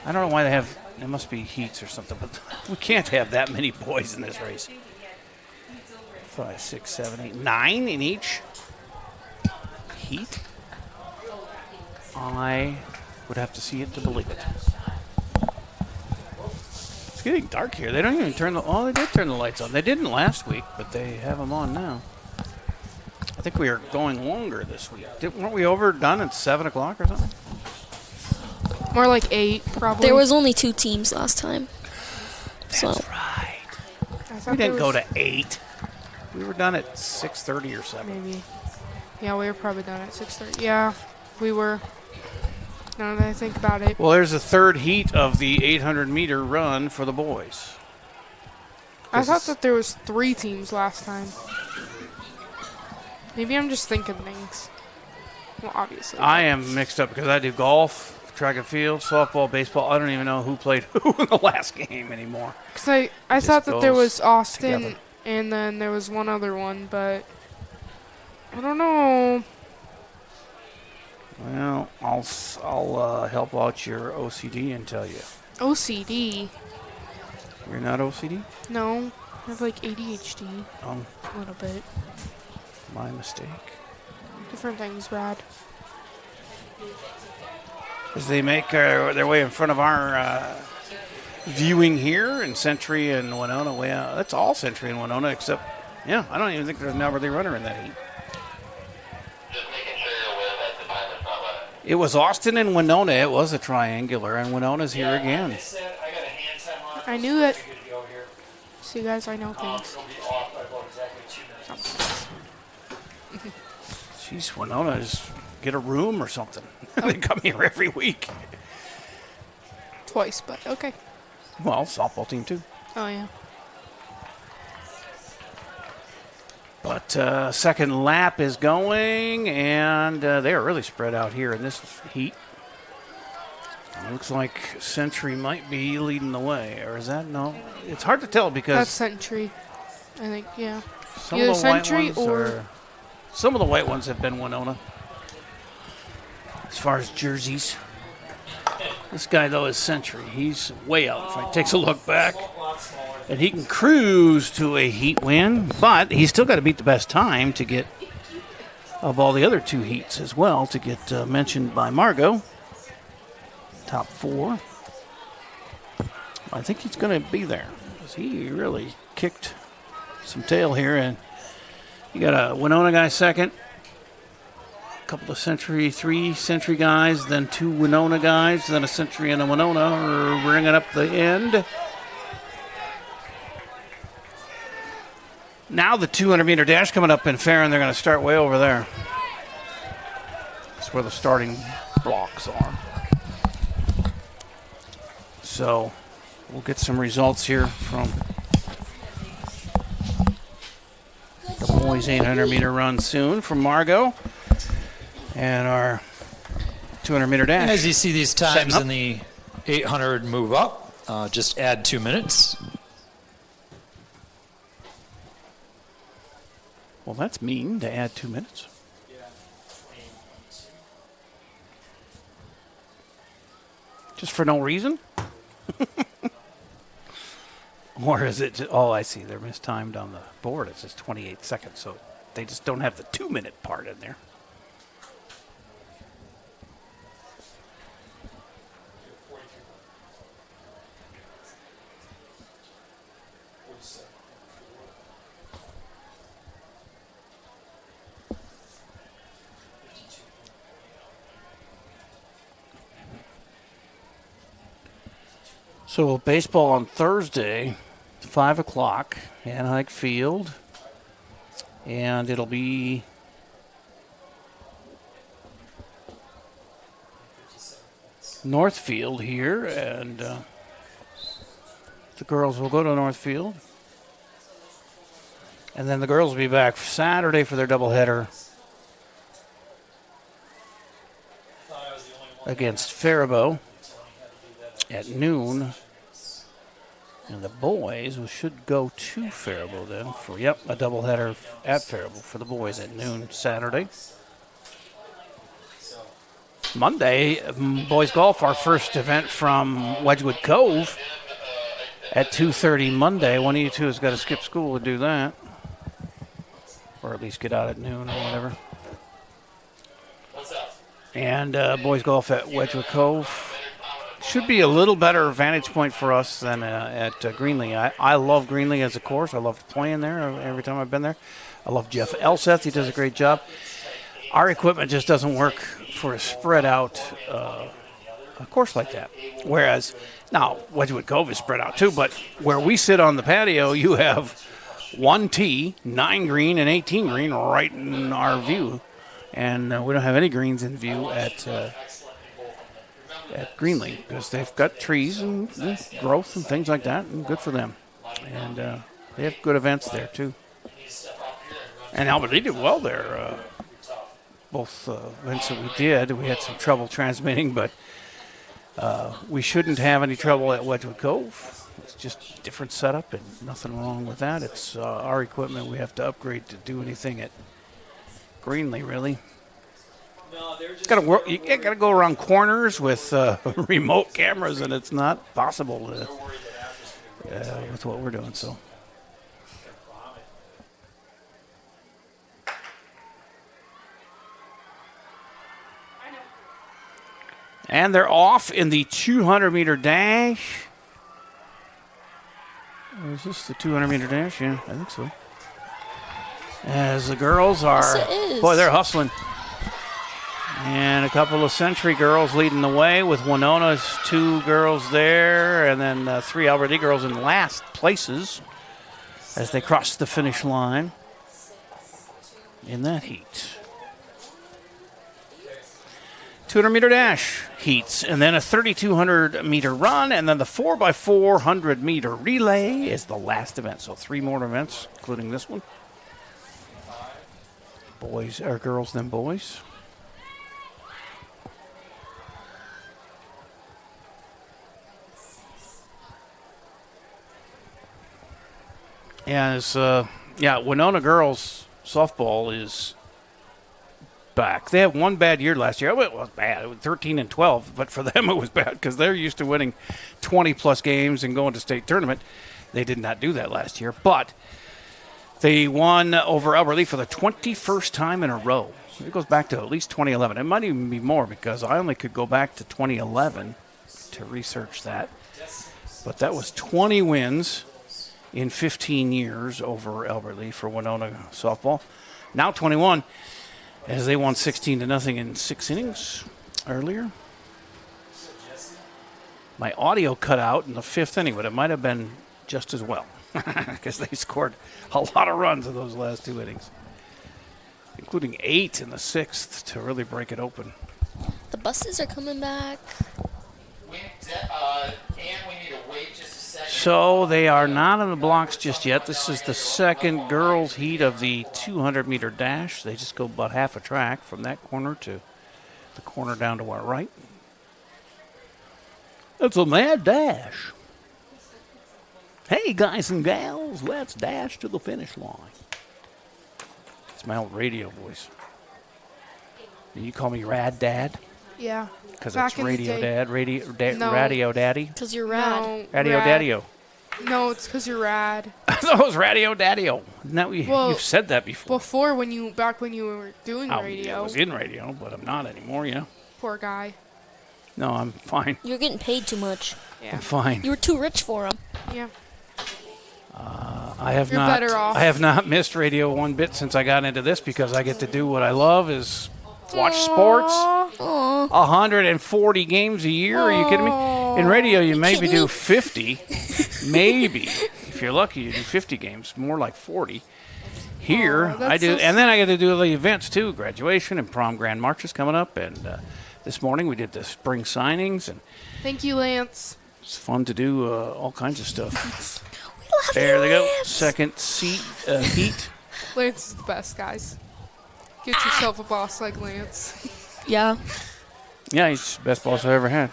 I don't know why there must be heats or something, but we can't have that many boys in this race. 5, 6, 7, 8, 9 in each heat. I would have to see it to believe it. It's getting dark here. They don't even turn they did turn the lights on. They didn't last week, but they have them on now. I think we are going longer this week. Weren't we overdone at 7 o'clock or something? More like 8, probably. There was only 2 teams last time. That's right. We didn't go to 8. We were done at 6:30 or 7. Maybe. Yeah, we were probably done at 6:30. Yeah, we were. Now that I think about it. Well, there's the third heat of the 800-meter run for the boys. I thought that there was 3 teams last time. Maybe I'm just thinking things. Well, obviously. I am mixed up because I do golf, track and field, softball, baseball. I don't even know who played who in the last game anymore. Because I thought that there was Austin together. And then there was one other one, but I don't know. Well, I'll help out your OCD and tell you. OCD? You're not OCD? No, I have like ADHD. A little bit. My mistake. Different things, Brad. As they make their way in front of our viewing here in Century and Winona. Well, that's all Century and Winona except, I don't even think there's an Albert Lee runner in that heat. It was Austin and Winona. It was a triangular, and Winona's here again. I knew it. See, guys, I know things. Jeez, Winona, just get a room or something. They come here every week. Twice, but okay. Well, softball team too. Oh, yeah. But second lap is going, and they are really spread out here in this heat. Looks like Century might be leading the way, or is that no? It's hard to tell because That's Century, I think. Yeah. some Either of the white Century ones or some of the white ones have been Winona. As far as jerseys, this guy though is Century. He's way out. If he takes a look back, and he can cruise to a heat win, but he's still got to beat the best time to get of all the other 2 heats as well to get mentioned by Margot. Top 4. I think he's going to be there because he really kicked some tail here, and you got a Winona guy second, A couple of three Century guys, then 2 Winona guys, then a Century and a Winona are bringing up the end. Now the 200-meter dash coming up in Farron. They're going to start way over there. That's where the starting blocks are. So we'll get some results here from the boys' 800-meter run soon from Margot. And our 200-meter dash. As you see these times in the 800 move up, just add 2 minutes. Well, that's mean to add 2 minutes. Just for no reason? Or is it, I see, they're mistimed on the board. It says 28 seconds, so they just don't have the 2-minute part in there. So baseball on Thursday, 5 o'clock, Anhike Field, and it'll be Northfield here, and the girls will go to Northfield, and then the girls will be back Saturday for their doubleheader against Faribault at noon. And the boys should go to Faribault then for, a doubleheader at Faribault for the boys at noon Saturday. Monday, boys golf, our first event from Wedgewood Cove at 2:30 Monday. One of you two has got to skip school to do that. Or at least get out at noon or whatever. And boys golf at Wedgewood Cove. Should be a little better vantage point for us than at Greenlee. I love Greenlee as a course. I love playing there every time I've been there. I love Jeff Elseth. He does a great job. Our equipment just doesn't work for a spread out a course like that. Whereas, now, Wedgewood Cove is spread out too, but where we sit on the patio, you have 1 tee, 9 green, and 18 green right in our view. And we don't have any greens in view at Greenlee because they've got trees and growth and things like that, and good for them. And they have good events there too. And Albert Lee did well there. Both events that we did, we had some trouble transmitting, but we shouldn't have any trouble at Wedgewood Cove. It's just a different setup and nothing wrong with that. It's our equipment we have to upgrade to do anything at Greenlee, really. You gotta go around corners with remote cameras, and it's not possible with what we're doing. So, and they're off in the 200-meter dash. Is this the 200-meter dash? Yeah, I think so. As the girls are, boy, they're hustling. And a couple of Century girls leading the way with Winona's 2 girls there, and then 3 Albert Lee girls in last places as they cross the finish line in that heat. 200-meter dash heats, and then a 3,200-meter run, and then the 4x4 100-meter relay is the last event. So 3 more events, including this one. Boys or girls, then boys. As Winona girls softball is back. They had one bad year last year. It was bad. It was 13-12, but for them it was bad because they're used to winning 20-plus games and going to state tournament. They did not do that last year, but they won over Albert Lee for the 21st time in a row. It goes back to at least 2011. It might even be more because I only could go back to 2011 to research that. But that was 20 wins in 15 years over Albert Lee for Winona softball. Now 21. as they won 16-0 in 6 innings earlier. My audio cut out in the 5th inning, but it might have been just as well because they scored a lot of runs in those last 2 innings, including 8 in the 6th to really break it open. The buses are coming back. So they are not on the blocks just yet. This is the second girls' heat of the 200-meter dash. They just go about half a track from that corner to the corner down to our right. It's a mad dash. Hey, guys and gals, let's dash to the finish line. It's my old radio voice. And you call me Rad Dad? Yeah. Because Back it's in the Radio day- Dad, No. Radio Daddy. Because you're rad. No, Radio rad. Daddy-o. No, it's because you're rad. I thought it was Radio Daddy-o. Now Well, you've said that before. Back when you were doing I radio. was in radio, but I'm not anymore, yeah. Poor guy. No, I'm fine. You're getting paid too much. Yeah. I'm fine. You were too rich for them. Yeah. I have You're not. better off. I have not missed radio one bit since I got into this because I get to do what I love is watch sports. Aw. 140 games a year. Are you kidding me? In radio, you maybe kidding do me? 50. Maybe. If you're lucky, you do 50 games. More like 40. Here, Aw, I that's do. so And then I get to do the events, too. Graduation and prom grand marches coming up. And this morning we did the spring signings. And Thank you, Lance. it's fun to do all kinds of stuff. love There you, they go. Lance. Second seat heat. Lance is the best, guys. Get yourself a boss like Lance. Yeah. Yeah, he's the best boss I've ever had.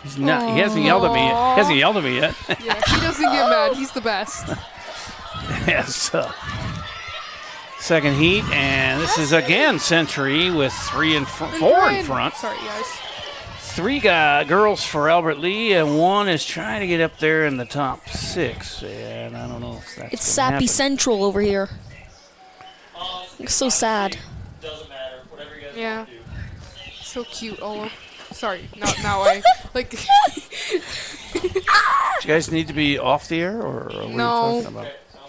He's not. He hasn't yelled at me. He hasn't yelled at me yet. Yeah, he doesn't get mad. He's the best. Yes. Second heat, and this is again Century with 4 in front. Sorry, guys. 3 girls for Albert Lee, and 1 is trying to get up there in the top 6. And I don't know if that's It's gonna Sappy happen. Central over here. It's so sad. Yeah. So cute, Olo. Sorry, not that way. Like, Do you guys need to be off the air, or what are you No. talking about?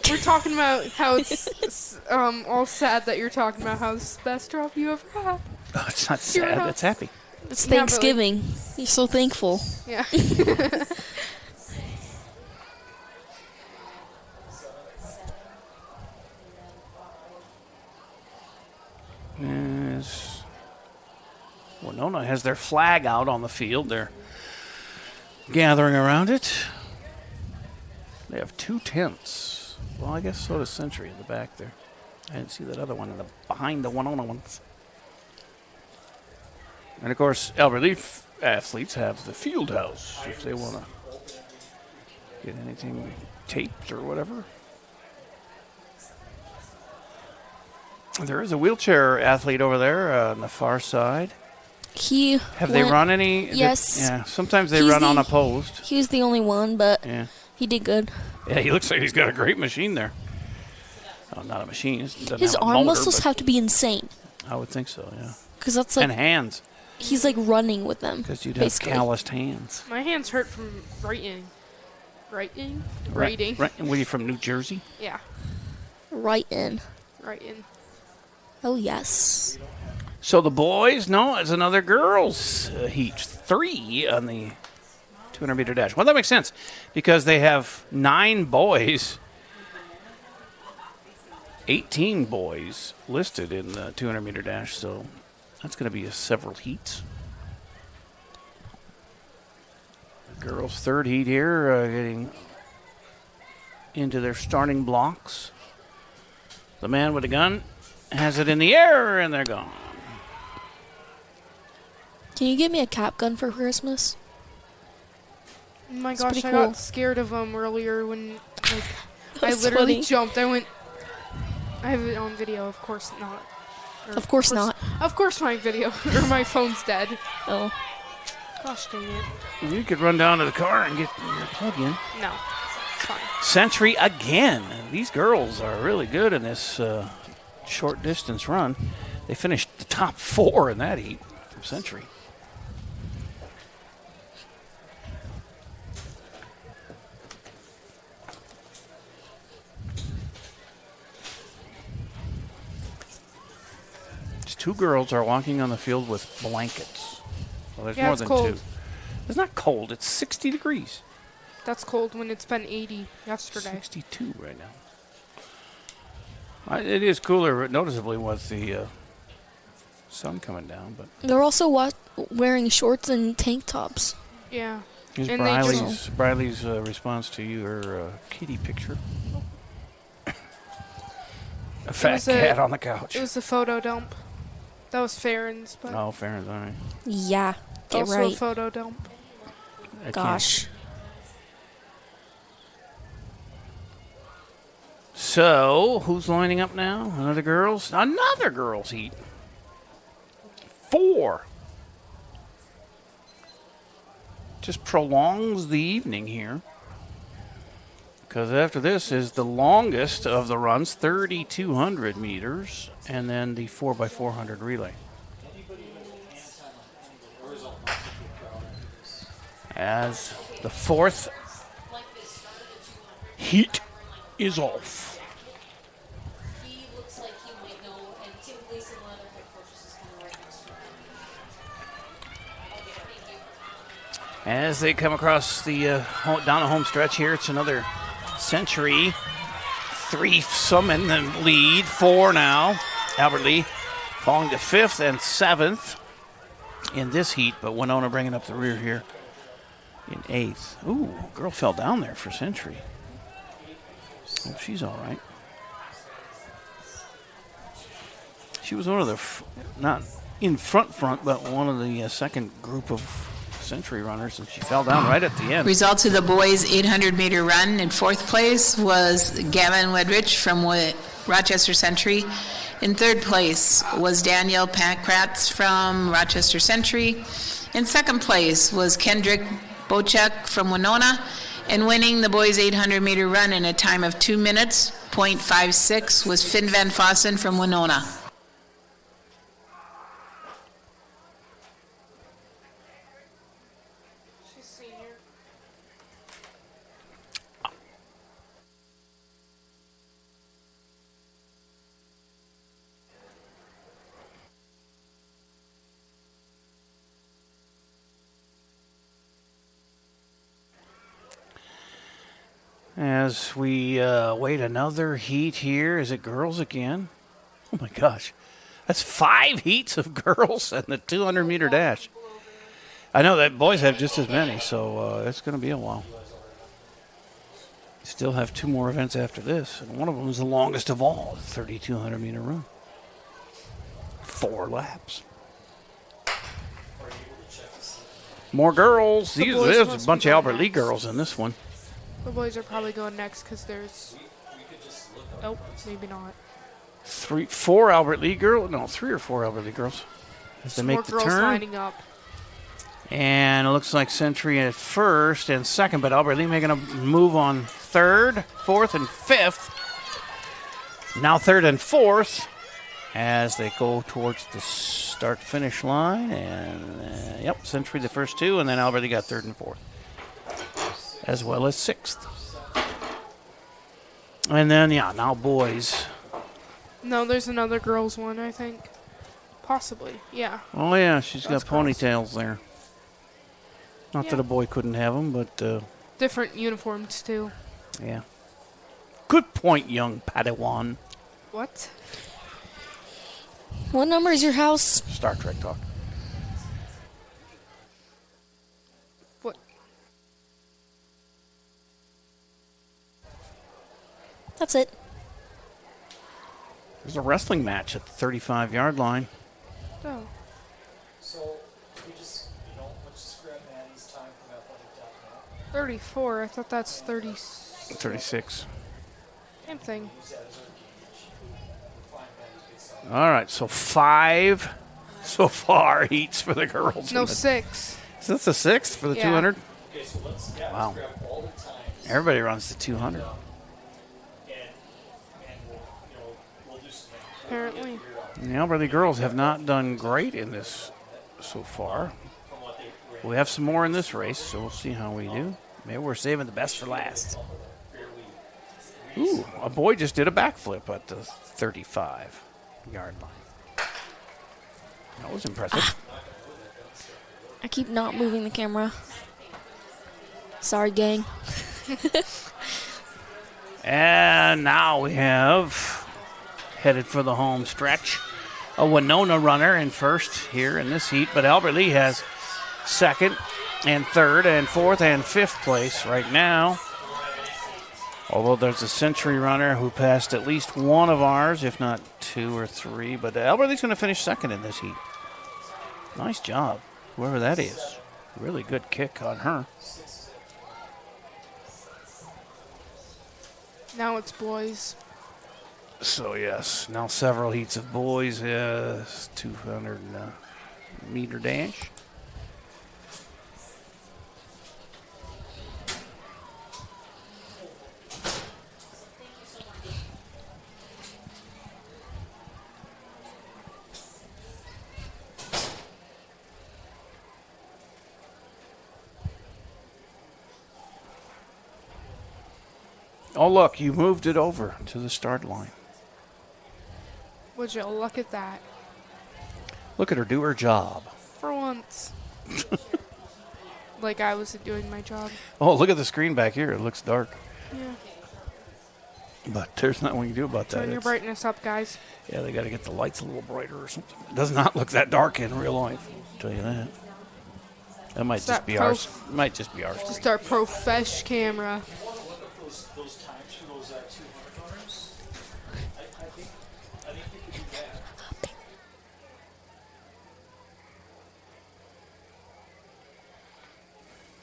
we're talking about how it's all sad that you're talking about how this is the best job you ever had. Oh, it's not You're sad. not- It's happy. It's Yeah, but, like- Thanksgiving. You're so thankful. Yeah. Yes. Winona has their flag out on the field. They're gathering around it. They have 2 tents. Well, I guess so does Century in the back there. I didn't see that other one in the behind the Winona ones. And of course, Albert Leaf athletes have the field house if they want to get anything taped or whatever. There is a wheelchair athlete over there on the far side. He Have they went- run any? Yes. Yeah, sometimes they He's run the- unopposed. He was the only one, but Yeah. he did good. Yeah, he looks like he's got a great machine there. Oh, not a machine. He doesn't His have a arm motor, muscles but have to be insane. I would think so, yeah. Because that's like, And hands, he's like running with them. because you'd have basically. calloused hands. My hands hurt from writing. Writing? Right, Writing. right. Were you from New Jersey? Yeah. Right in. Writing. Oh, yes. So the boys, no, it's another girls' heat. 3 on the 200-meter dash. Well, that makes sense because they have 9 boys, 18 boys listed in the 200-meter dash. So that's going to be several heats. The girls' third heat here, getting into their starting blocks. The man with the gun has it in the air, and they're gone. Can you give me a cap gun for Christmas? Oh my It's gosh, pretty I cool. got scared of them earlier when like I That's literally funny. jumped. I went. I have it on video, of course not. Or Of course not. Of course, my video or my phone's dead. Oh. Gosh dang it! You could run down to the car and get your plug in. No, it's fine. Century again. These girls are really good in this short distance run. They finished the top 4 in that heat from Century. It's 2 girls are walking on the field with blankets. Well, there's Yeah, more it's than cold. 2. It's not cold. It's 60 degrees. That's cold when it's been 80 yesterday. 62 right now. It is cooler noticeably with the sun coming down, but They're also wearing shorts and tank tops. Yeah. here's And they just- Briley's response to your kitty picture. A fat was cat on the couch. It was a photo dump. That was Farron's, but Oh, fair enough. All right. Yeah, get also a right. photo dump. I can't- Gosh. So, who's lining up now? Another girls heat. 4. Just prolongs the evening here. Because after this is the longest of the runs, 3,200 meters, and then the 4x400 relay. As the 4th heat is off. He looks like he might know, and typically some other head coaches is kind of right next to him. Okay, thank you. As they come across the down the home stretch here, it's another Century. 3 some in the lead. 4 now. Albert Lee falling to 5th and 7th in this heat, but Winona bringing up the rear here in 8th. Ooh, girl fell down there for Century. Oh, she's all right. She was one of the, not in front, but one of the second group of Century runners, and she fell down right at the end. Results of the boys' 800-meter run. In 4th place was Gavin Wedrich from Rochester Century. In 3rd place was Daniel Pankratz from Rochester Century. In 2nd place was Kendrick Bochek from Winona. And winning the boys' 800-meter run in a time of 2 minutes, .56, was Finn Van Fossen from Winona. She's senior. As we wait another heat here, is it girls again? Oh my gosh, that's 5 heats of girls in the 200-meter dash. I know that boys have just as many, so it's going to be a while. Still have 2 more events after this, and one of them is the longest of all, the 3,200-meter run. 4 laps. More girls. The boys There's must a bunch be of Albert going Lee next. girls in this one. The boys are probably going next because there's. Nope, maybe not. 4 Albert Lee girls. No, 3 or 4 Albert Lee girls. As they Some make more the girls turn. lining up. And it looks like Century at 1st and 2nd, but Albert Lee making a move on 3rd, 4th, and 5th. Now 3rd and 4th as they go towards the start-finish line. And, yep, Century the first 2, and then Albert Lee got 3rd and 4th, as well as 6th. And then, yeah, now boys. No, there's another girls one, I think. Possibly, yeah. Oh, yeah, she's That's got ponytails there. Not that a boy couldn't have them, but Different uniforms, too. yeah. Good point, young Padawan. What? What number is your house? Star Trek talk. What? That's it. There's a wrestling match at the 35-yard line. Oh. So we just, let's just grab Maddie's time from athletic.net. 34. I thought that's 30. 36. Same thing. All right, so 5 so far heats for the girls. No, 6. Is this the 6th for the Yeah. 200? Okay, so let's Wow. grab all the times. Everybody runs the 200. And we'll do some math. Apparently. And the Albert Lee girls have not done great in this so far. We have some more in this race, so we'll see how we do. Maybe we're saving the best for last. Ooh, a boy just did a backflip at the 35-yard line. That was impressive. I keep not moving the camera. Sorry, gang. And now we have headed for the home stretch. A Winona runner in first here in this heat, but Albert Lee has second and third and fourth and fifth place right now. Although there's a Century runner who passed at least one of ours, if not two or three. But Albert Lee's going to finish second in this heat. Nice job, whoever that is. Really good kick on her. Now it's boys. So, yes, now several heats of boys. 200 meter dash. Oh, look, you moved it over to the start line. Would you look at that? Look at her do her job. For once. Like I was doing my job. Oh, look at the screen back here. It looks dark. Yeah. But there's nothing we can do about that. Turn your brightness up, guys. Yeah, they got to get the lights a little brighter or something. It does not look that dark in real life. I'll tell you that. That might just be ours. Might just be ours. Just our profesh camera. Those times for those 200 runners, I think we could do that.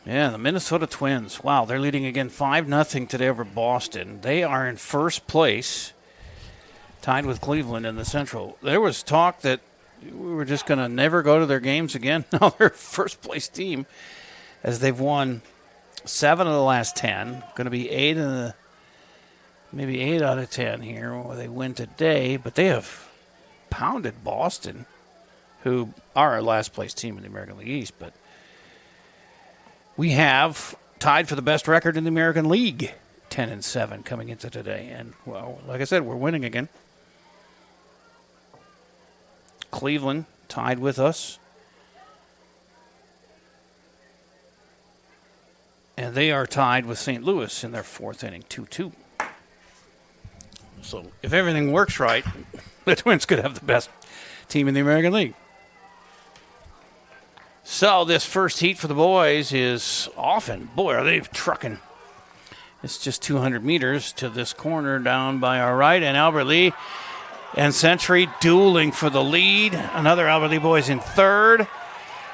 Yeah, the Minnesota Twins. Wow, they're leading again 5-0 today over Boston. They are in first place, tied with Cleveland in the Central. There was talk that we were just going to never go to their games again. Now they're first place team as they've won 7 of the last 10. Going to be 8 out of 10 here where they win today. But they have pounded Boston, who are our last place team in the American League East. But we have tied for the best record in the American League, 10-7 coming into today. And, well, like I said, we're winning again. Cleveland tied with us. And they are tied with St. Louis in their fourth inning, 2-2. So if everything works right, the Twins could have the best team in the American League. So this first heat for the boys is off, and boy, are they trucking. It's just 200 meters to this corner down by our right, and Albert Lee and Century dueling for the lead. Another Albert Lee boys in third,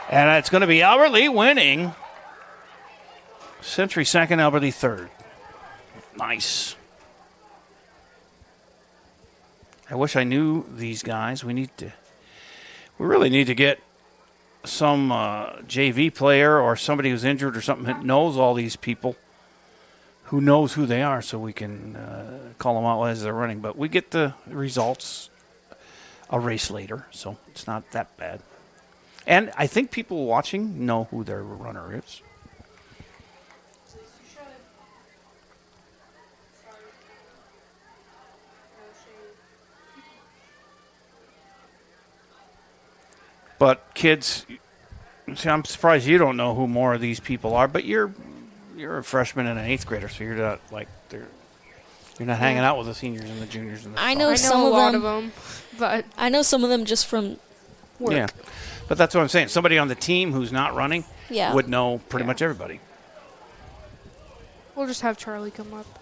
and it's going to be Albert Lee winning. Century second, Albert Lee third. Nice. I wish I knew these guys. We really need to get some JV player or somebody who's injured or something that knows all these people, who knows who they are, so we can call them out as they're running. But we get the results a race later, so it's not that bad. And I think people watching know who their runner is. But kids, see, I'm surprised you don't know who more of these people are. But you're a freshman and an eighth grader, so you're not you're not hanging out with the seniors and the juniors and the. I know a lot of them, but I know some of them just from work. Yeah, but that's what I'm saying. Somebody on the team who's not running would know pretty much everybody. We'll just have Charlie come up.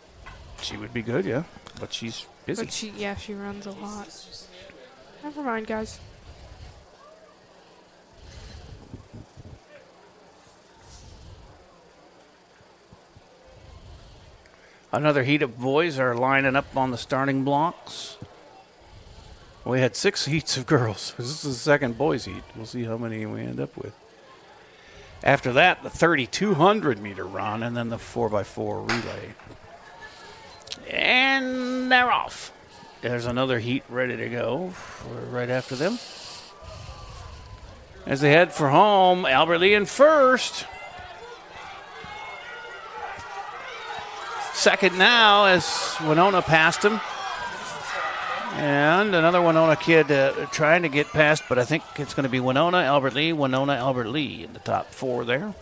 She would be good, yeah, but she's busy. But she runs a lot. Never mind, guys. Another heat of boys are lining up on the starting blocks. We had 6 heats of girls. This is the second boys heat. We'll see how many we end up with. After that, the 3,200 meter run, and then the 4x4 relay. And they're off. There's another heat ready to go right after them. As they head for home, Albert Lee in first. Second now as Winona passed him. And another Winona kid trying to get past, but I think it's going to be Winona, Albert Lee in the top 4 there.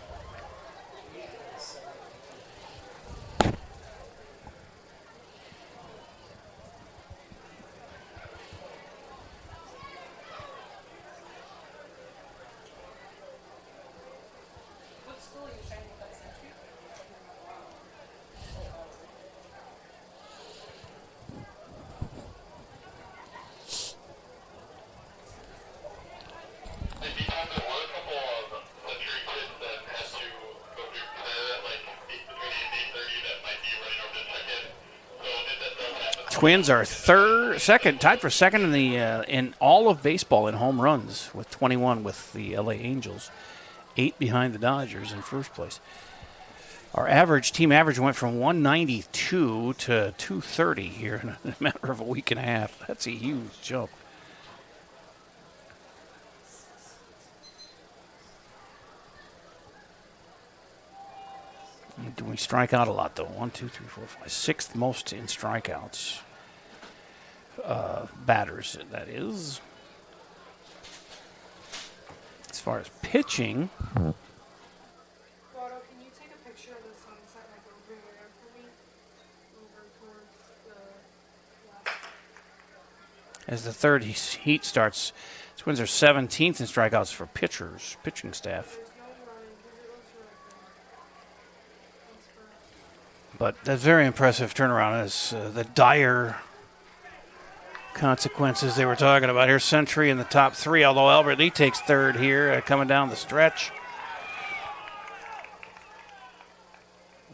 Twins are tied for second in the in all of baseball in home runs with 21 with the LA Angels, 8 behind the Dodgers in first place. Our team average went from 192 to 230 here in a matter of a week and a half. That's a huge jump. We strike out a lot, though. 1, 2, 3, 4, 5. 6th most in strikeouts. Batters, that is. As far as pitching. Guado, can you take a picture of the sunset like over there for me? Over towards the left. As the third heat starts, Twins are 17th in strikeouts for pitching staff. But that's very impressive turnaround as the dire consequences they were talking about here. Century in the top 3, although Albert Lee takes third here coming down the stretch.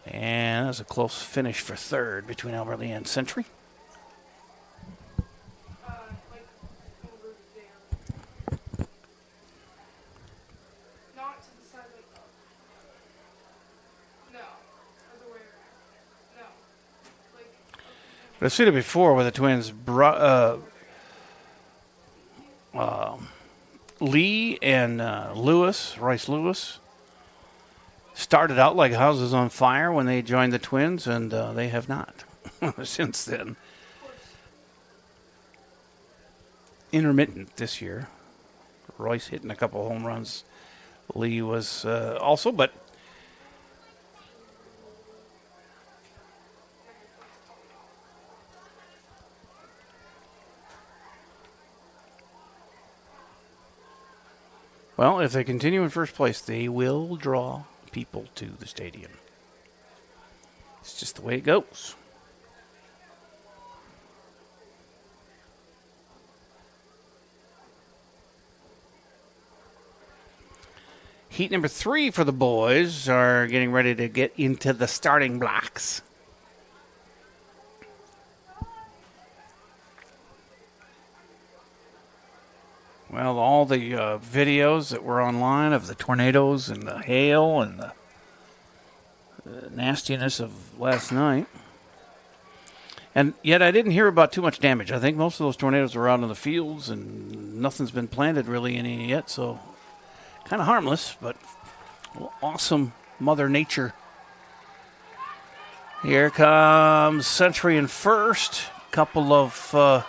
And that's a close finish for third between Albert Lee and Century. But I've seen it before where the Twins, Lee and Royce Lewis, started out like houses on fire when they joined the Twins, and they have not since then. Intermittent this year. Royce hitting a couple home runs. Lee was also, but well, if they continue in first place, they will draw people to the stadium. It's just the way it goes. Heat number 3 for the boys are getting ready to get into the starting blocks. Well, all the videos that were online of the tornadoes and the hail and the nastiness of last night. And yet I didn't hear about too much damage. I think most of those tornadoes were out in the fields and nothing's been planted really any yet, so kind of harmless, but awesome Mother Nature. Here comes Century in first. Couple of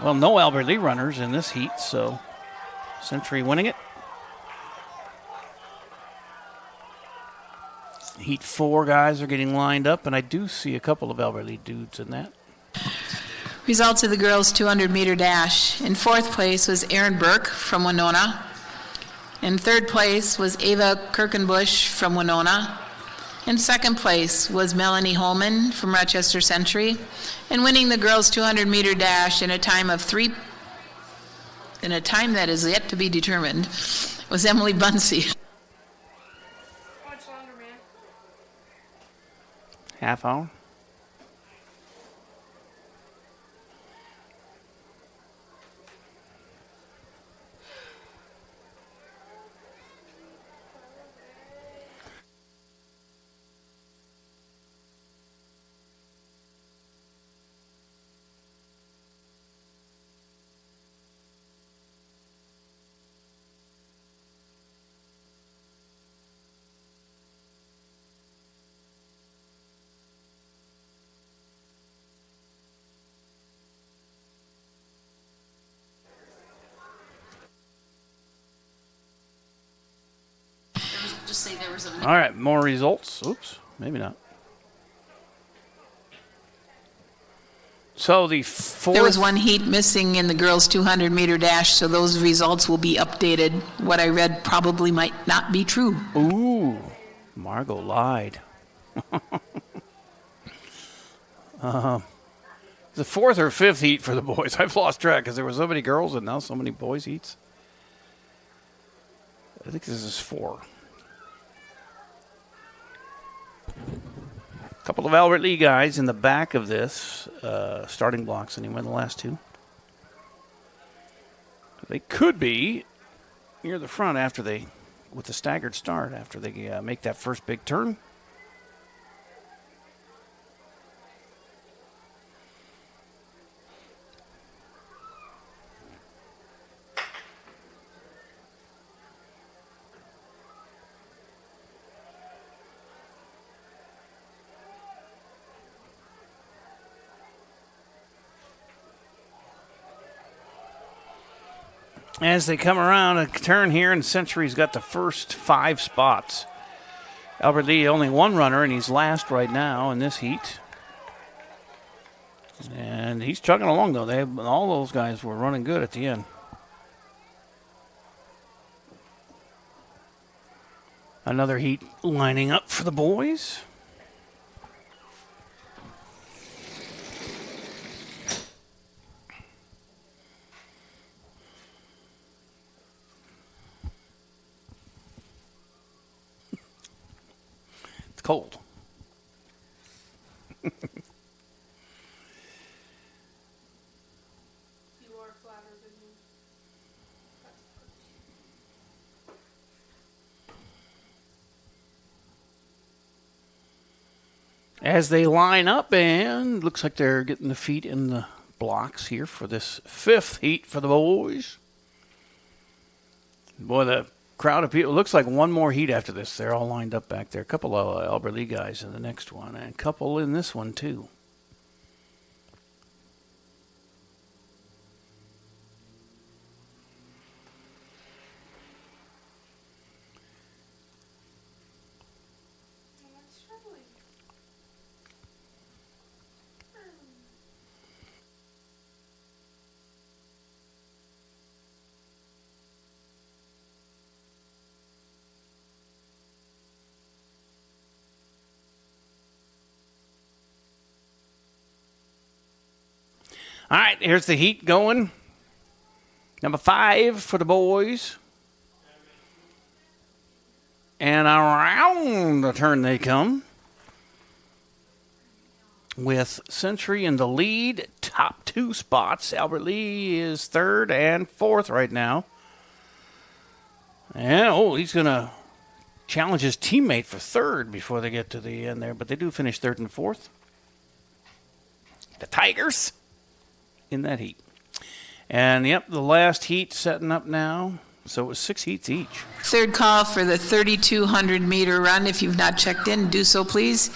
no Albert Lee runners in this heat, so Century winning it. Heat 4 guys are getting lined up, and I do see a couple of Albert Lee dudes in that. Results of the girls' 200-meter dash. In 4th place was Erin Burke from Winona. In 3rd place was Ava Kirkenbush from Winona. In 2nd place was Melanie Holman from Rochester Century. And winning the girls' 200-meter dash in a time that is yet to be determined was Emily Bunsey. How much longer, man? Half hour. just say there was a... All right, more results. Oops, maybe not. So the fourth... There was one heat missing in the girls' 200-meter dash, so those results will be updated. What I read probably might not be true. Ooh, Margot lied. The fourth or fifth heat for the boys. I've lost track because there were so many girls and now so many boys heats. I think this is 4. A couple of Albert Lee guys in the back of this starting blocks anyway, the last 2. They could be near the front after they, with the staggered start, after they make that first big turn. As they come around a turn here, and Century's got the first 5 spots. Albert Lee only 1 runner, and he's last right now in this heat. And he's chugging along, though. All those guys were running good at the end. Another heat lining up for the boys. It's cold. You are flatter than me. As they line up, and looks like they're getting the feet in the blocks here for this 5th heat for the boys. Boy, the crowd of people. It looks like one more heat after this. They're all lined up back there. A couple of Albert Lee guys in the next one, and a couple in this one, too. All right, here's the heat going. Number 5 for the boys. And around the turn they come. With Century in the lead, top 2 spots. Albert Lee is 3rd and 4th right now. And, he's going to challenge his teammate for 3rd before they get to the end there. But they do finish 3rd and 4th. The Tigers in that heat. And, yep, the last heat setting up now. So it was 6 heats each. Third call for the 3,200-meter run. If you've not checked in, do so, please.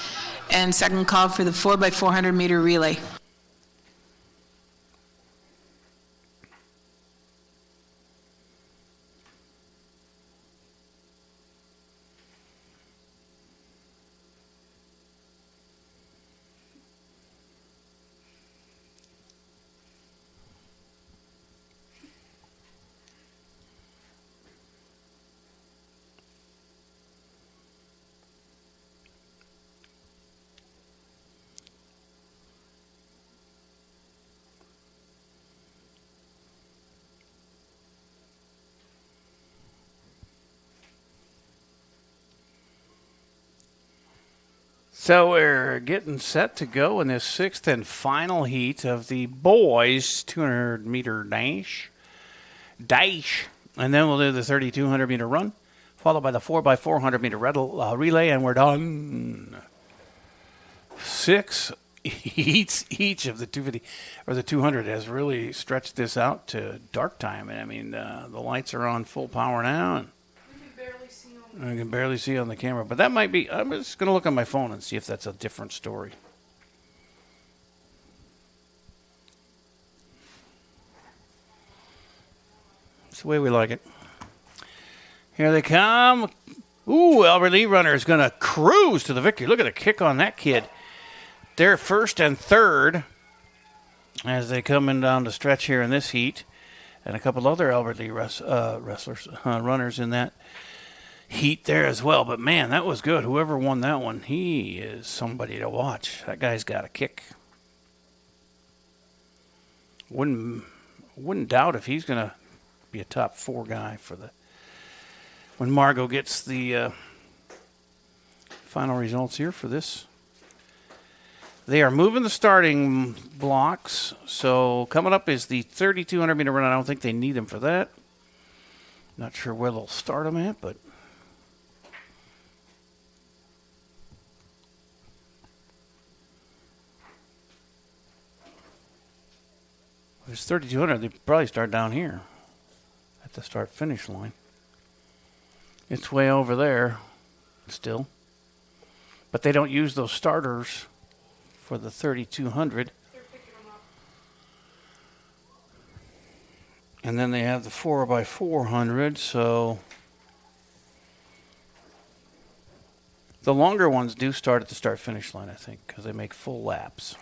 And second call for the 4x400-meter relay. So we're getting set to go in this 6th and final heat of the boys 200-meter dash. And then we'll do the 3,200-meter run, followed by the 4x400-meter relay, and we're done. 6 heats each of the 250 or the 200 has really stretched this out to dark time. And I mean, the lights are on full power now, and I can barely see on the camera. But that might be, I'm just going to look on my phone and see if that's a different story. It's the way we like it. Here they come. Ooh, Albert Lee runner is going to cruise to the victory. Look at the kick on that kid. They're first and third as they come in down the stretch here in this heat. And a couple other Albert Lee runners in that heat there as well. But, man, that was good. Whoever won that one, he is somebody to watch. That guy's got a kick. Wouldn't doubt if he's going to be a top 4 guy for when Margot gets the final results here for this. They are moving the starting blocks. So coming up is the 3,200 meter run. I don't think they need them for that. Not sure where they'll start them at, but there's 3,200. They probably start down here at the start-finish line. It's way over there still. But they don't use those starters for the 3,200. And then they have the 4x400, so the longer ones do start at the start-finish line, I think, because they make full laps.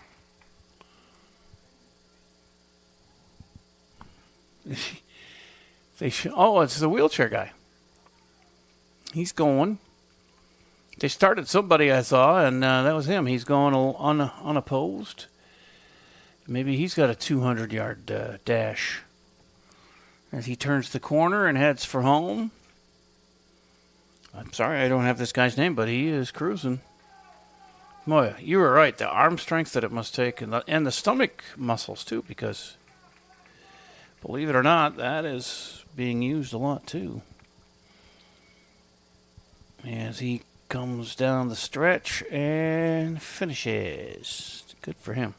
It's the wheelchair guy. He's going. They started somebody I saw, and that was him. He's going unopposed. Maybe he's got a 200-yard dash as he turns the corner and heads for home. I'm sorry I don't have this guy's name, but he is cruising. Boy, you were right. The arm strength that it must take, and the stomach muscles, too, because believe it or not, that is being used a lot, too. As he comes down the stretch and finishes. Good for him.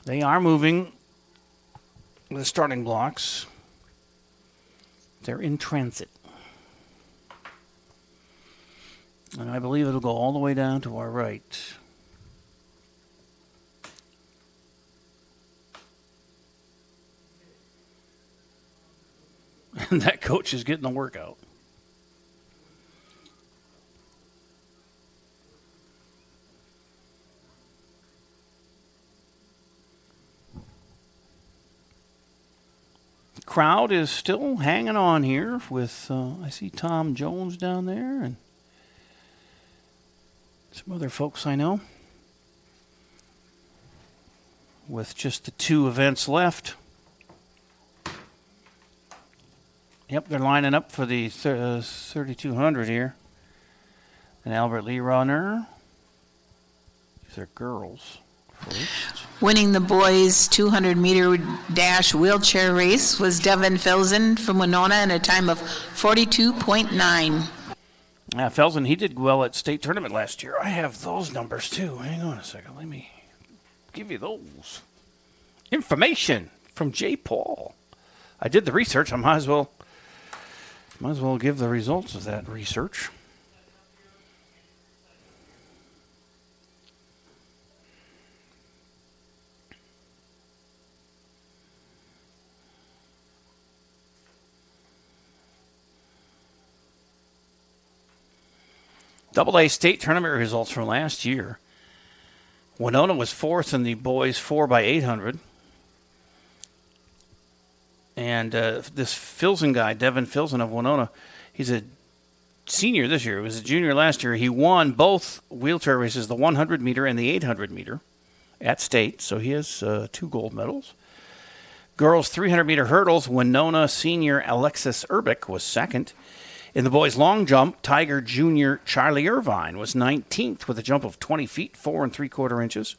They are moving the starting blocks. They're in transit. And I believe it'll go all the way down to our right. And that coach is getting the workout. The crowd is still hanging on here with, I see Tom Jones down there and some other folks I know. With just the 2 events left. Yep, they're lining up for the 3,200 here. An Albert Lee runner. These are girls first. Winning the boys' 200-meter dash wheelchair race was Devin Filzen from Winona in a time of 42.9. Felsen, he did well at state tournament last year. I have those numbers, too. Hang on a second. Let me give you those. Information from J. Paul. I did the research. I might as well give the results of that research. AA state tournament results from last year. Winona was 4th in the boys 4x800. And this Filzen guy, Devin Filzen of Winona, he's a senior this year. He was a junior last year. He won both wheelchair races, the 100-meter and the 800-meter at state. So he has 2 gold medals. Girls 300-meter hurdles, Winona senior Alexis Urbick was 2nd. In the boys' long jump, Tiger Jr. Charlie Irvine was 19th with a jump of 20 feet, 4 3/4 inches.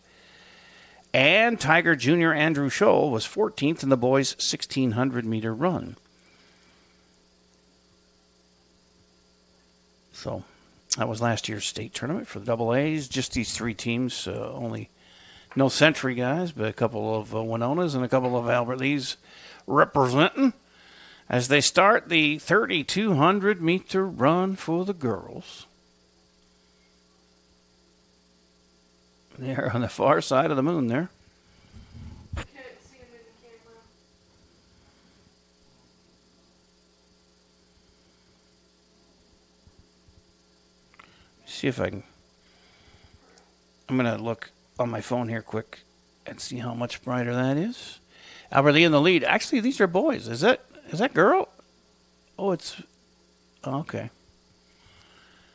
And Tiger Jr. Andrew Scholl was 14th in the boys' 1,600-meter run. So that was last year's state tournament for the AA's. Just these 3 teams, only no Century guys, but a couple of Winonas and a couple of Albert Lees representing as they start the 3,200-meter run for the girls. They're on the far side of the moon there. Can't see him in the camera. See if I can. I'm going to look on my phone here quick and see how much brighter that is. Albert Lee in the lead. Actually, these are boys. Is that girl? Oh, it's okay.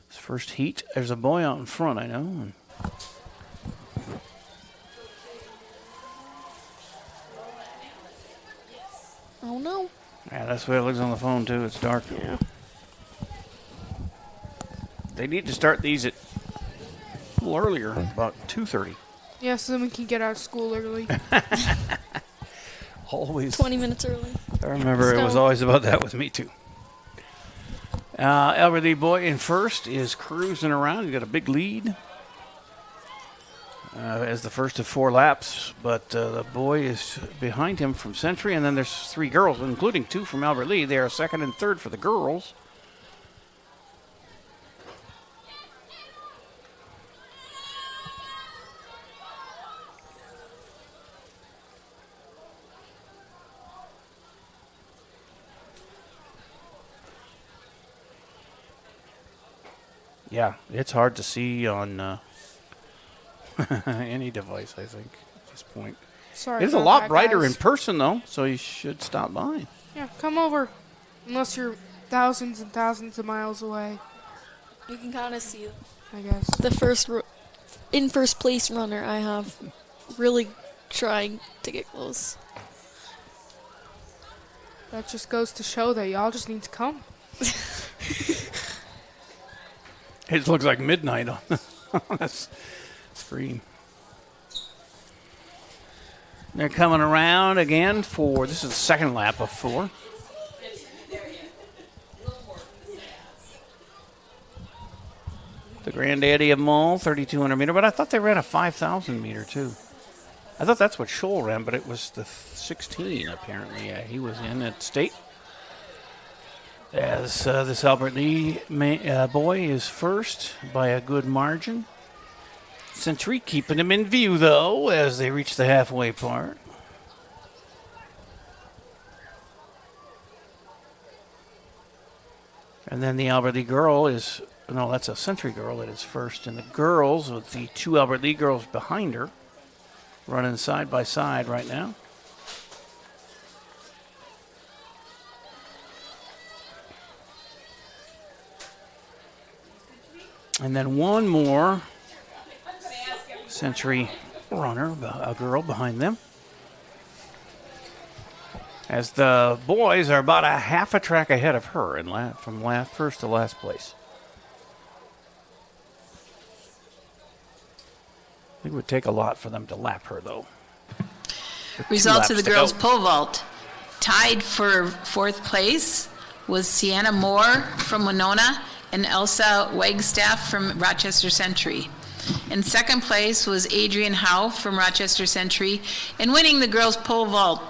It's first heat. There's a boy out in front, I know. And Oh no. yeah, that's the way it looks on the phone too. It's dark. Yeah. They need to start these at a little earlier, about 2:30. Yeah, so then we can get out of school early. Always. 20 minutes early. I remember it was always about that with me too. Albert Lee boy in first is cruising around. He's got a big lead as the first of 4 laps, but the boy is behind him from Century, and then there's 3 girls, including 2 from Albert Lee. They are second and third for the girls. Yeah, it's hard to see on any device, I think, at this point. Sorry. It is a about lot that, brighter guys. in person, though, so you should stop by. Yeah, come over. Unless you're thousands and thousands of miles away, You can kind of see I guess. the first place runner I have really trying to get close. That just goes to show that y'all just need to come. It looks like midnight on the screen. They're coming around again for, this is the second lap of 4. The granddaddy of them all, 3,200 meter, but I thought they ran a 5,000 meter too. I thought that's what Scholl ran, but it was the 16 apparently. Yeah, he was in at state. As this Albert Lee boy is first by a good margin. Century keeping him in view, though, as they reach the halfway part. And then the Albert Lee girl is, no, that's a Century girl that is first. And the girls, with the 2 Albert Lee girls behind her, running side by side right now. And then one more Century runner, a girl behind them. As the boys are about a half a track ahead of her from first to last place. I think it would take a lot for them to lap her, though. Results of the girls' pole vault. Tied for 4th place was Sienna Moore from Winona and Elsa Wagstaff from Rochester Century. In 2nd place was Adrian Howe from Rochester Century, and winning the girls' pole vault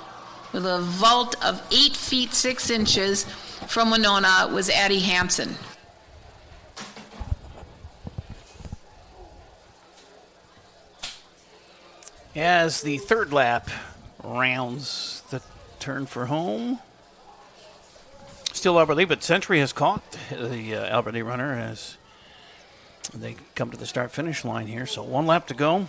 with a vault of 8 feet 6 inches from Winona was Addie Hansen. As the 3rd lap rounds the turn for home. Still Albert Lee, but Century has caught the Albert Lee runner as they come to the start-finish line here. So 1 lap to go.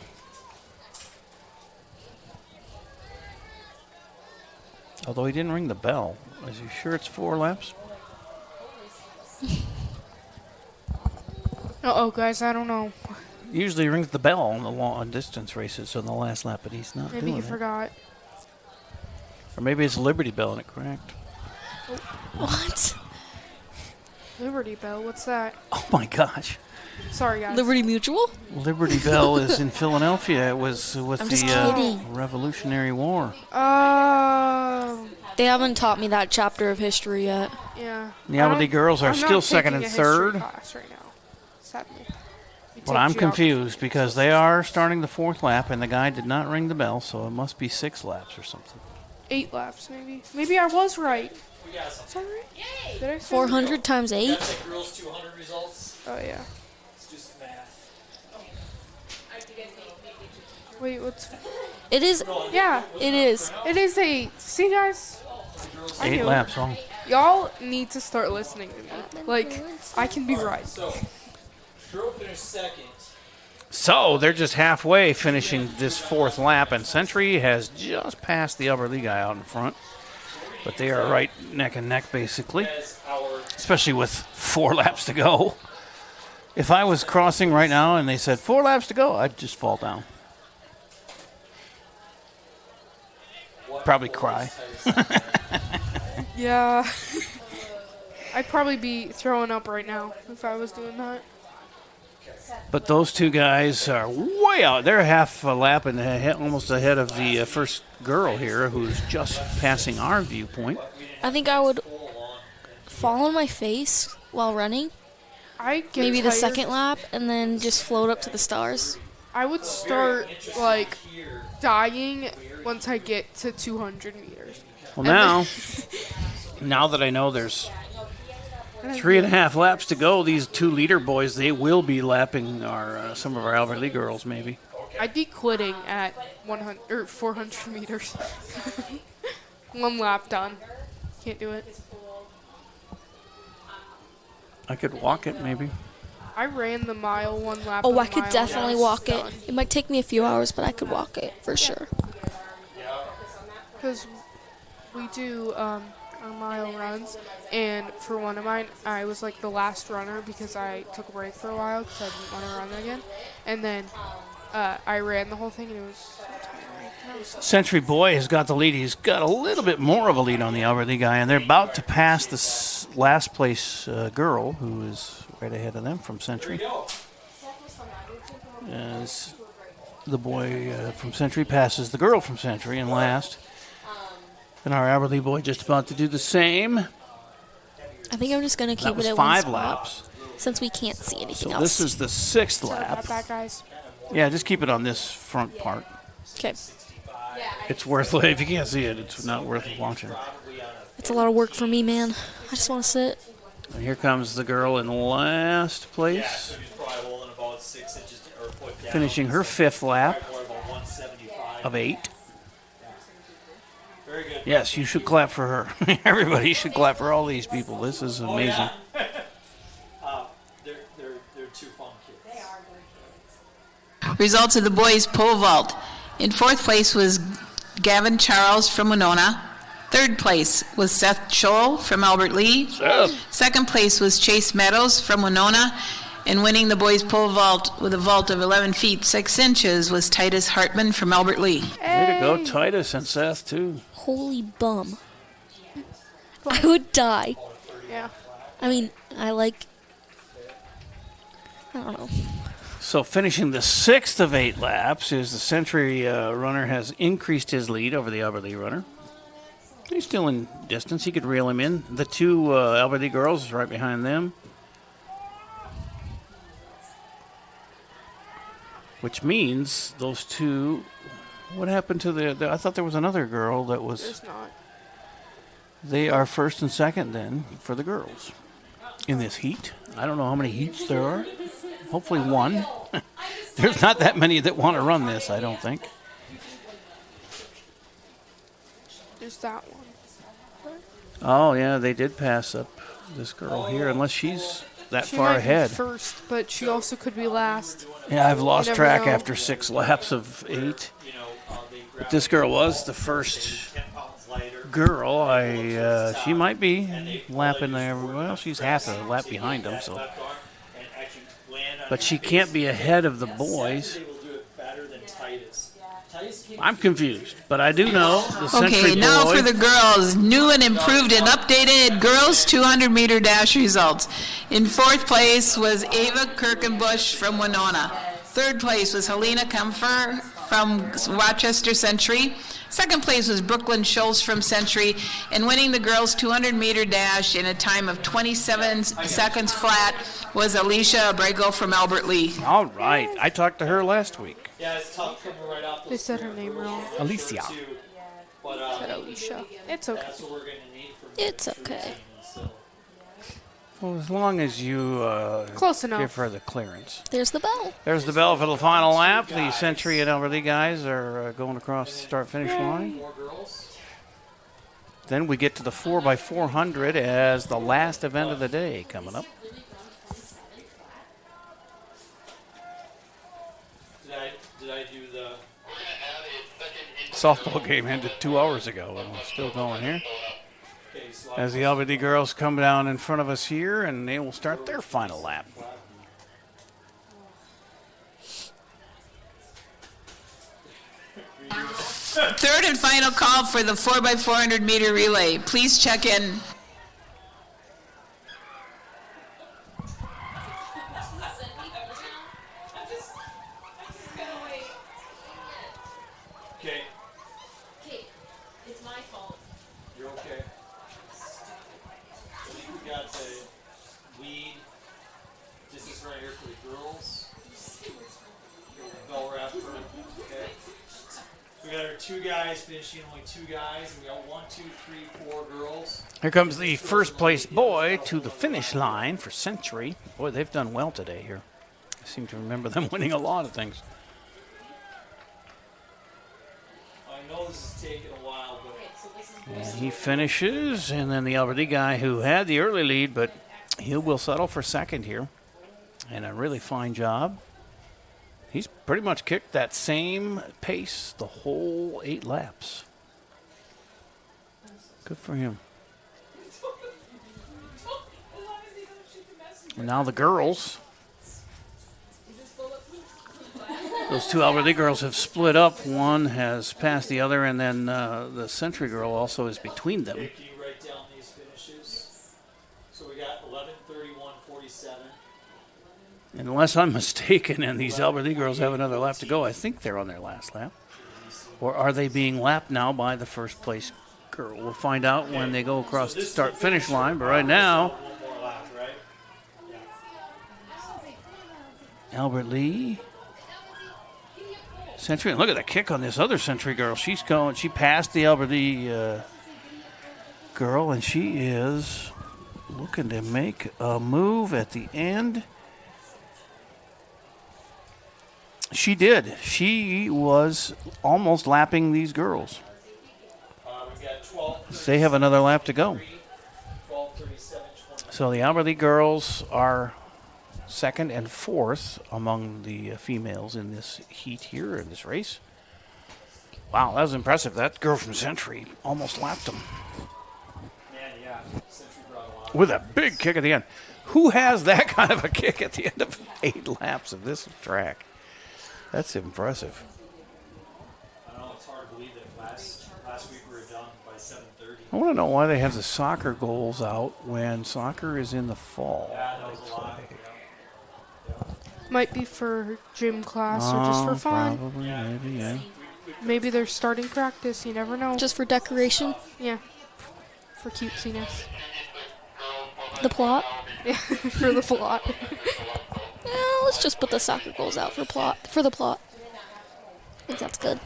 Although he didn't ring the bell. Is he sure it's 4 laps? Uh-oh, guys, I don't know. Usually he rings the bell on the long distance races on the last lap, but he's not Maybe doing he it. forgot. Or maybe it's Liberty Bell and it cracked. What? Liberty Bell, what's that? Oh my gosh. Sorry, guys. Liberty Mutual? Liberty Bell is in Philadelphia. It was with I'm just the kidding. Revolutionary War. Oh. They haven't taught me that chapter of history yet. Yeah. The Albert Lee girls are I'm still not second taking and a history third. class right now. Sadly. We Well, take I'm geography. confused because they are starting the 4th lap and the guy did not ring the bell, so it must be 6 laps or something. 8 laps, maybe. Maybe I was right. We got Is something. that right? Did I say 400 times 8? That's the girls 200 results. Oh, yeah. It's just math. Wait, what's... It is. Yeah. It is. It is 8. See, guys? I 8 knew. laps long. Y'all need to start listening to me. Like, I can be right. So, Girl finished second. So they're just halfway finishing this fourth lap, and Century has just passed the Albertley guy out in front. But they are right neck and neck, basically, especially with 4 laps to go. If I was crossing right now and they said 4 laps to go, I'd just fall down. Probably cry. Yeah. I'd probably be throwing up right now if I was doing that. But those two guys are way out. They're half a lap and almost ahead of the first girl here, who's just passing our viewpoint. I think I would fall on my face while running. I get Maybe the tired. second lap and then just float up to the stars. I would start like dying once I get to 200 meters. Well, now that I know there's 3.5 laps to go, these 2 leader boys, they will be lapping our some of our Albertley girls, maybe. I'd be quitting at 100 or 400 meters. 1 lap done. Can't do it. I could walk it, maybe. I ran the mile 1 lap. Oh, of the I could mile, definitely and I was walk it. done. It might take me a few hours, but I could walk it for sure. Because we do our mile runs, and for one of mine, I was like the last runner because I took a break for a while because I didn't want to run again. And then I ran the whole thing, and it was so tiring. I was so Century Boy has got the lead. He's got a little bit more of a lead on the Albertley guy, and they're about to pass the last place girl, who is right ahead of them from Century. As the boy from Century passes the girl from Century in last. And our Albertley boy just about to do the same. I think I'm just going to keep That was it at 1 5 spot, laps. since we can't see anything So else. this is the 6th sorry lap. about that, guys. Yeah, just keep it on this front part. Okay. It's worth it. If you can't see it, it's not worth watching. It's a lot of work for me, man. I just want to sit. And here comes the girl in last place, finishing her 5th lap of 8. Yes, you should clap for her. Everybody should clap for all these people. This is amazing. They're 2 fun kids. Results of the boys' pole vault. In 4th place was Gavin Charles from Winona. 3rd place was Seth Scholl from Albert Lee. 2nd place was Chase Meadows from Winona. And winning the boys' pole vault with a vault of 11 feet 6 inches was Titus Hartman from Albert Lee. Way to go, Titus and Seth, too. Holy bum. I would die. Yeah. I mean, I don't know. So finishing the 6th of 8 laps is the Century runner has increased his lead over the Albertley runner. He's still in distance. He could reel him in. The 2 Albertley girls right behind them. Which means those 2... What happened to the I thought there was another girl that was... There's not. They are 1st and 2nd then for the girls in this heat. I don't know how many heats there are. Hopefully 1. There's not that many that want to run this, I don't think. There's that one. Oh, yeah, they did pass up this girl here, unless she's that She far might ahead. be first, but she also could be last. Yeah, I've lost You never track know. after 6 laps of 8. But this girl was the first girl. She might be lapping there. Well, she's half a lap behind them, so. But she can't be ahead of the boys. I'm confused, but I do know the Century Okay, now boy. for the girls. New and improved and updated girls 200-meter dash results. In 4th place was Ava Kirkenbush from Winona. 3rd place was Helena Kempfer from Rochester Century. 2nd place was Brooklyn Schultz from Century. And winning the girls 200-meter dash in a time of 27 seconds flat was Alicia Abrego from Albert Lee. All right. I talked to her last week. Yeah, it's tough coming right off those They said her name wrong. Alicia. But, Said Alicia. It's okay. that's what we're going to need for It's okay. so. Well, as long as you Close enough. give her the clearance. There's the bell. There's the bell for the final lap. The Century and Albertley guys are going across the start-finish line. Then we get to the 4x400 as the last event of the day coming up. softball game ended 2 hours ago, and we're still going here. As the Albert Lee girls come down in front of us here, and they will start their final lap. Third and final call for the 4x400 meter relay. Please check in. Okay, Okay, it's my fault. you're okay. I think we got the lead distance right here for the girls. Bell Raptor. Okay. We got our 2 guys finishing, only 2 guys, and we got 1, 2, 3, 4 girls. Here comes the first place boy to the finish line for Century. Boy, they've done well today here. I seem to remember them winning a lot of things. I know this is taking a while, but And he finishes, and then the Albert Lee guy who had the early lead, but he will settle for second here. And a really fine job. He's pretty much kicked that same pace the whole 8 laps. Good for him. And now the girls. Those 2 Albert Lee girls have split up. One has passed the other, and then the Century girl also is between them. can you write down these finishes? So we got 11, 31, 47. Unless I'm mistaken, and these Albert Lee girls have another lap to go, I think they're on their last lap. Or are they being lapped now by the first place girl? We'll find out when they go across the start-finish line, but right now, One more lap, right? Albert Lee. Century, and look at the kick on this other Century girl. She's going, she passed the Albert Lee girl, and she is looking to make a move at the end. She did. She was almost lapping these girls. We've got 12, They have another lap to go. 12, 37, 20. So the Albert Lee girls are second and fourth among the females in this heat here, in this race. Wow, that was impressive. That girl from Century almost lapped them Man, yeah. Century brought a lot. with a big kick at the end. Who has that kind of a kick at the end of 8 laps of this track? That's impressive. I know it's hard to believe that last week we were done by 7:30. I want to know why they have the soccer goals out when soccer is in the fall. Yeah, that was a lot. Might be for gym class or just for fun. Probably, maybe, yeah. Maybe they're starting practice. You never know. Just for decoration. Yeah. For cutesiness. The plot. Yeah, for the plot. Let's just put the soccer goals out for the plot. I think that's good.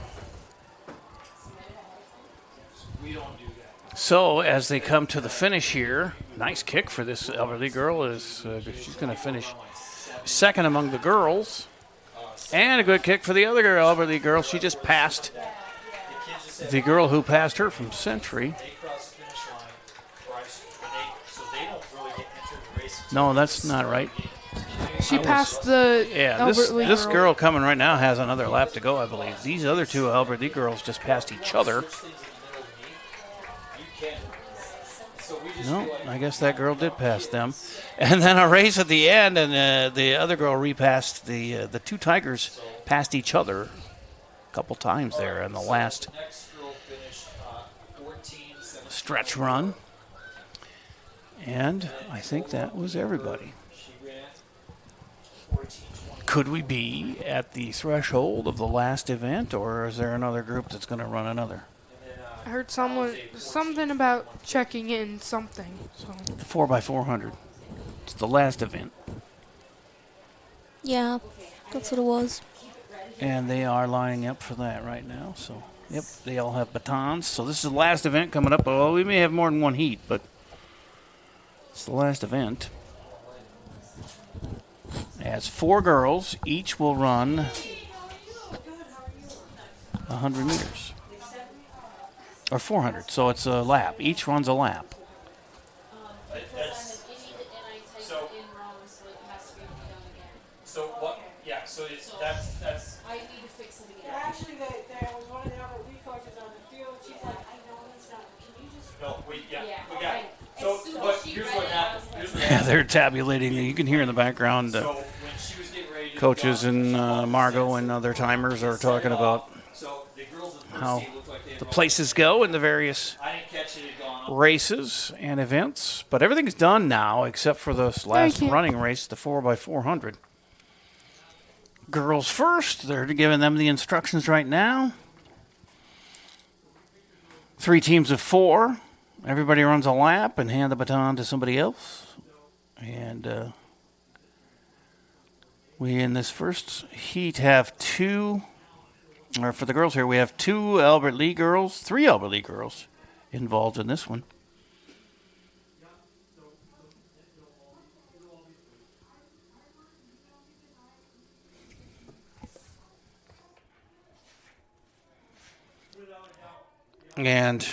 We don't do that. So as they come to the finish here, nice kick for this Albert Lee girl. She's going to finish second among the girls. And a good kick for the other girl, Albert Lee girl. She just passed the girl who passed her from Century. They cross the finish line, Bryce, so they don't really get entered the race. No, that's not right. She passed the Yeah, Albert Lee this girl coming right now has another lap to go, I believe. These other 2 Albert Lee girls just passed each other. No, I guess that girl did pass them. And then a race at the end, and the other girl repassed the 2 Tigers passed each other a couple times there in the last stretch run. And I think that was everybody. Could we be at the threshold of the last event, or is there another group that's going to run another? I heard something about checking in something. So. The 4x400. It's the last event. Yeah, that's what it was. And they are lining up for that right now. So, yep, they all have batons. So this is the last event coming up. Well, we may have more than one heat, but it's the last event. As 4 girls, each will run 100 meters. Or 400, so it's a lap. Each runs a lap. So what? Yeah. So that's. I need to fix it again. Actually, there was one of the other lead coaches on the field. She's like, I know that's not. Can you just? No, we got okay. it. So, but here's what happened. Yeah, they're tabulating. You can hear in the background So when she was getting ready to coaches and Margot and other timers are talking about so the girls at how Percy looked like they had the gone- places go in the various I didn't catch it had gone up. races and events. But everything's done now except for this last you. running race, the 4x400. Girls first. They're giving them the instructions right now. 3 teams of 4. Everybody runs a lap and hand the baton to somebody else. And we, in this first heat, have 2, or for the girls here, we have 2 Albert Lee girls, 3 Albert Lee girls involved in this one. And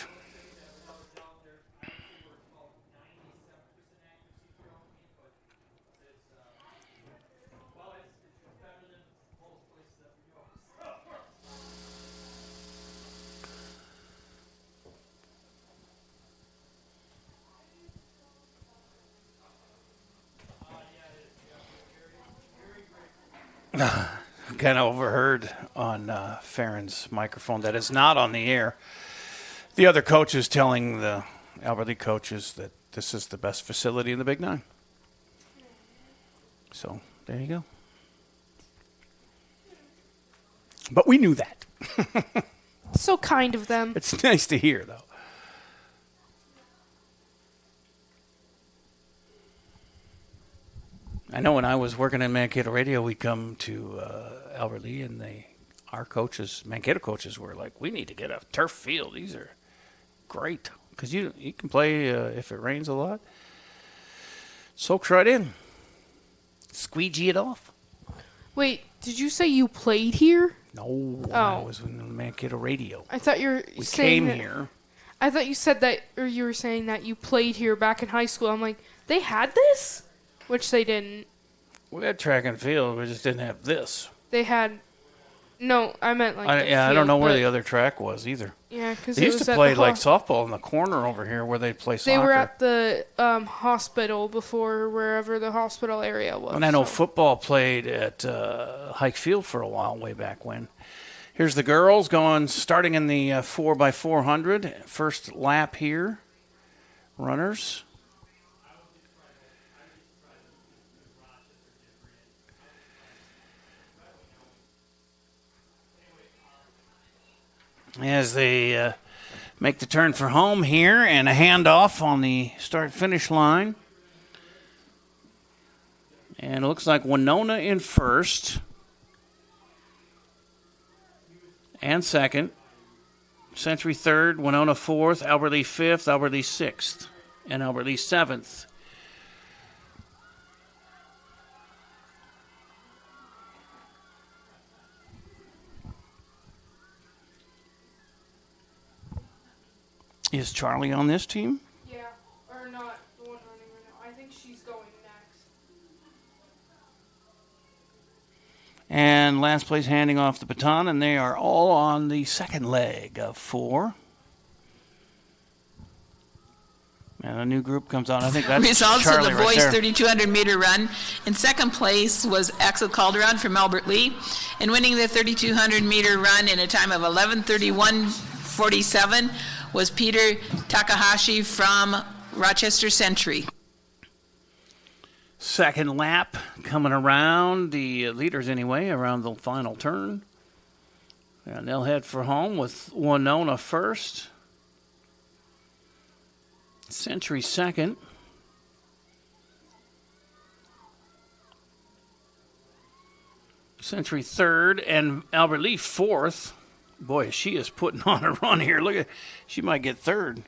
kind of overheard on Farron's microphone that is not on the air. The other coaches telling the Albert Lee coaches that this is the best facility in the Big 9. So there you go. But we knew that. So kind of them. It's nice to hear, though. I know when I was working in Mankato Radio, we'd come to Albert Lee, and our coaches, Mankato coaches, were like, we need to get a turf field. These are great. Because you can play if it rains a lot. Soaks right in. Squeegee it off. Wait, did you say you played here? No, I was in Mankato Radio. I thought you were We saying came that, here. I thought you said that, or you were saying that you played here back in high school. I'm like, they had this? Which they didn't. We had track and field. We just didn't have this. They had. No, I meant like. I don't know where the other track was either. Yeah, because they used to play like softball in the corner over here where they'd play soccer. They were at the hospital before, wherever the hospital area was. And I know football played at Hike Field for a while, way back when. Here's the girls starting in the 4x400. First lap here. Runners. As they make the turn for home here, and a handoff on the start-finish line. And it looks like Winona in first and second. Century third, Winona fourth, Albert Lee fifth, Albert Lee sixth, and Albert Lee seventh. Is Charlie on this team? Yeah, or not the one running right now. I think she's going next. And last place handing off the baton, and they are all on the second leg of 4. And a new group comes on. I think that's Results Charlie of the right boys' there. 3,200-meter run. In second place was Axel Calderon from Albert Lee, and winning the 3,200-meter run in a time of 11:31:47 was Peter Takahashi from Rochester Century. Second lap coming around, the leaders anyway, around the final turn. And they'll head for home with Winona first. Century second. Century third, and Albert Lee fourth. Boy, she is putting on a run here. Look at, she might get third.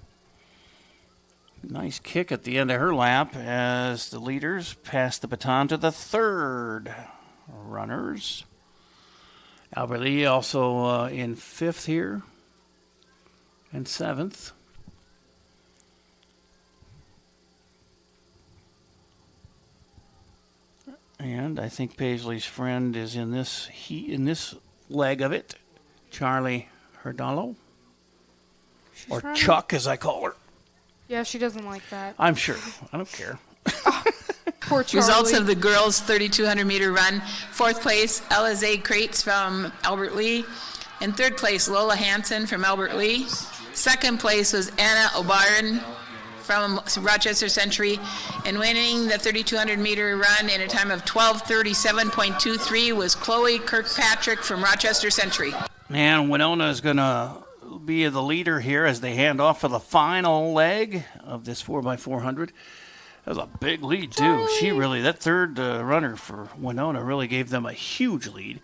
Nice kick at the end of her lap as the leaders pass the baton to the third runners. Albert Lee also in fifth here and seventh. And I think Paisley's friend is in this leg of it, Charlie Herdalo, or running. Chuck as I call her. Yeah, she doesn't like that. I'm sure. I don't care. Poor Charlie. Results of the girls' 3,200 meter run. Fourth place, Eliza Crates from Albert Lee. In third place, Lola Hansen from Albert Lee. Second place was Anna O'Brien from Rochester Century. And winning the 3,200 meter run in a time of 12:37.23 was Chloe Kirkpatrick from Rochester Century. And Winona is going to be the leader here as they hand off for the final leg of this 4x400. That was a big lead, too. That third runner for Winona really gave them a huge lead.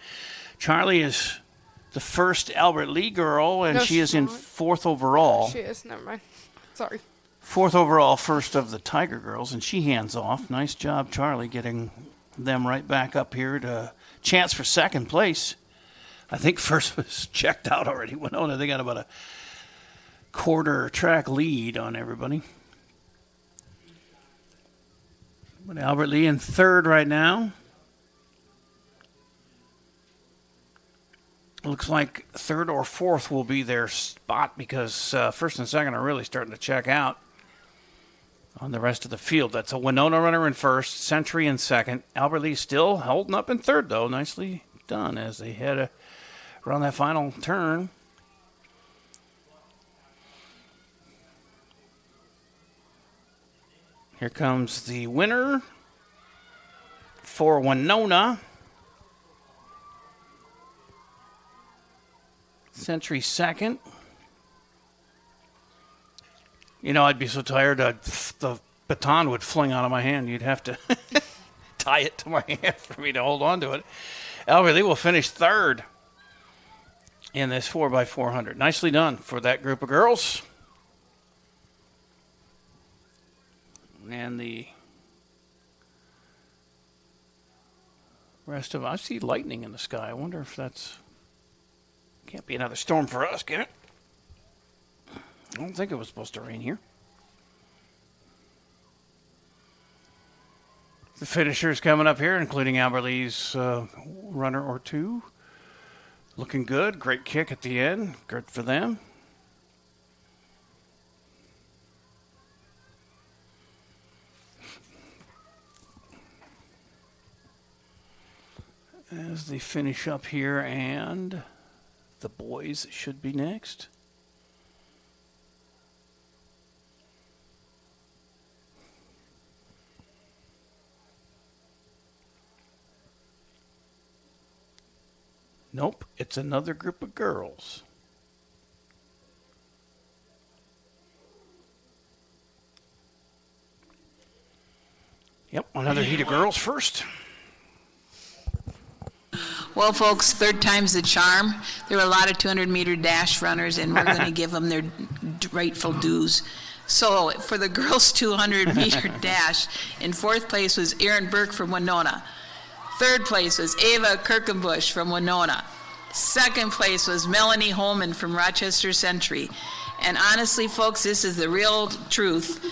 Charlie is the first Albert Lee girl, and she is in fourth overall. She is. Never mind. Sorry. Fourth overall, first of the Tiger girls, and she hands off. Nice job, Charlie, getting them right back up here to chance for second place. I think first was checked out already. Winona, they got about a quarter track lead on everybody. But Albert Lee in third right now. Looks like third or fourth will be their spot because first and second are really starting to check out on the rest of the field. That's a Winona runner in first, Century in second. Albert Lee still holding up in third, though. Nicely done as they head around that final turn. Here comes the winner for Winona. Century second. You know, I'd be so tired the baton would fling out of my hand. You'd have to tie it to my hand for me to hold on to it. Albert Lee will finish third in this 4x400. Nicely done for that group of girls. And the rest of I see lightning in the sky. I wonder if that's can't be another storm for us, can it? I don't think it was supposed to rain here. The finishers coming up here, including Albert Lee's runner or two. Looking good. Great kick at the end. Good for them. As they finish up here, and the boys should be next. Nope, it's another group of girls. Yep, another heat of girls first. Well, folks, third time's the charm. There were a lot of 200-meter dash runners, and we're going to give them their rightful dues. So for the girls' 200-meter dash, in fourth place was Erin Burke from Winona. Third place was Ava Kirkenbush from Winona. Second place was Melanie Holman from Rochester Century. And honestly, folks, this is the real truth.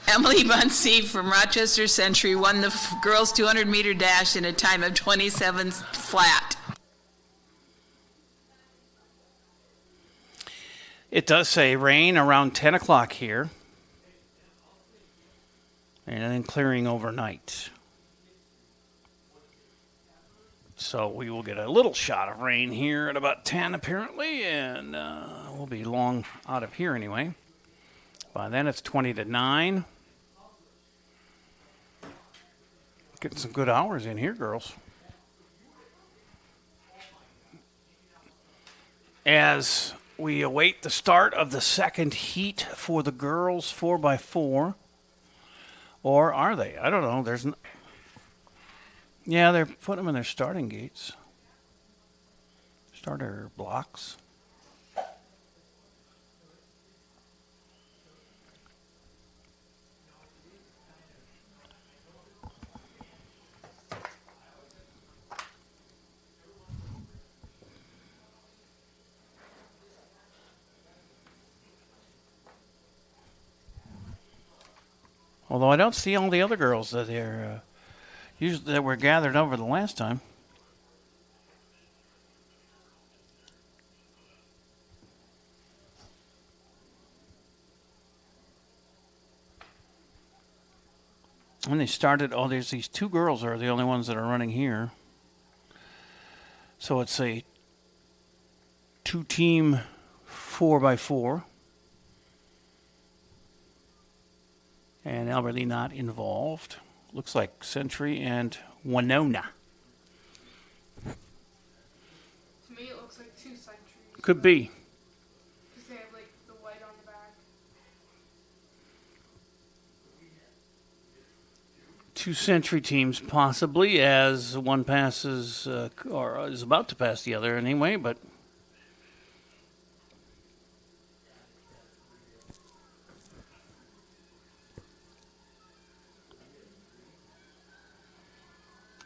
Emily Bunsey from Rochester Century won the girls' 200-meter dash in a time of 27 flat. It does say rain around 10 o'clock here. And then clearing overnight. So we will get a little shot of rain here at about 10 apparently, and we'll be long out of here anyway. By then it's 20 to 9. Getting some good hours in here, girls. As we await the start of the second heat for the girls 4x4. Or are they? I don't know. Yeah, they're putting them in their starting gates. Starter blocks. Although I don't see all the other girls that they're Usually that were gathered over the last time. And they started, there's these two girls are the only ones that are running here. So it's a 2-team 4x4. And Albert Lee not involved. Looks like Century and Winona. To me, it looks like 2 Centuries. Could be. Because they have like the white on the back. 2 Century teams possibly, as one passes or is about to pass the other anyway, but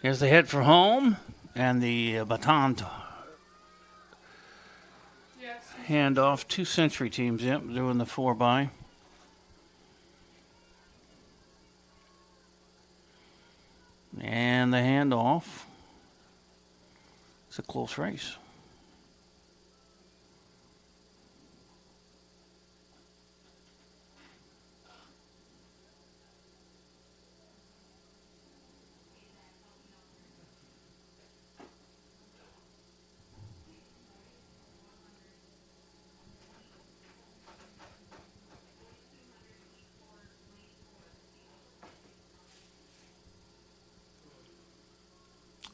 as they head for home, and the baton hand off. 2 Century teams, yep, doing the 4x. And the handoff. It's a close race.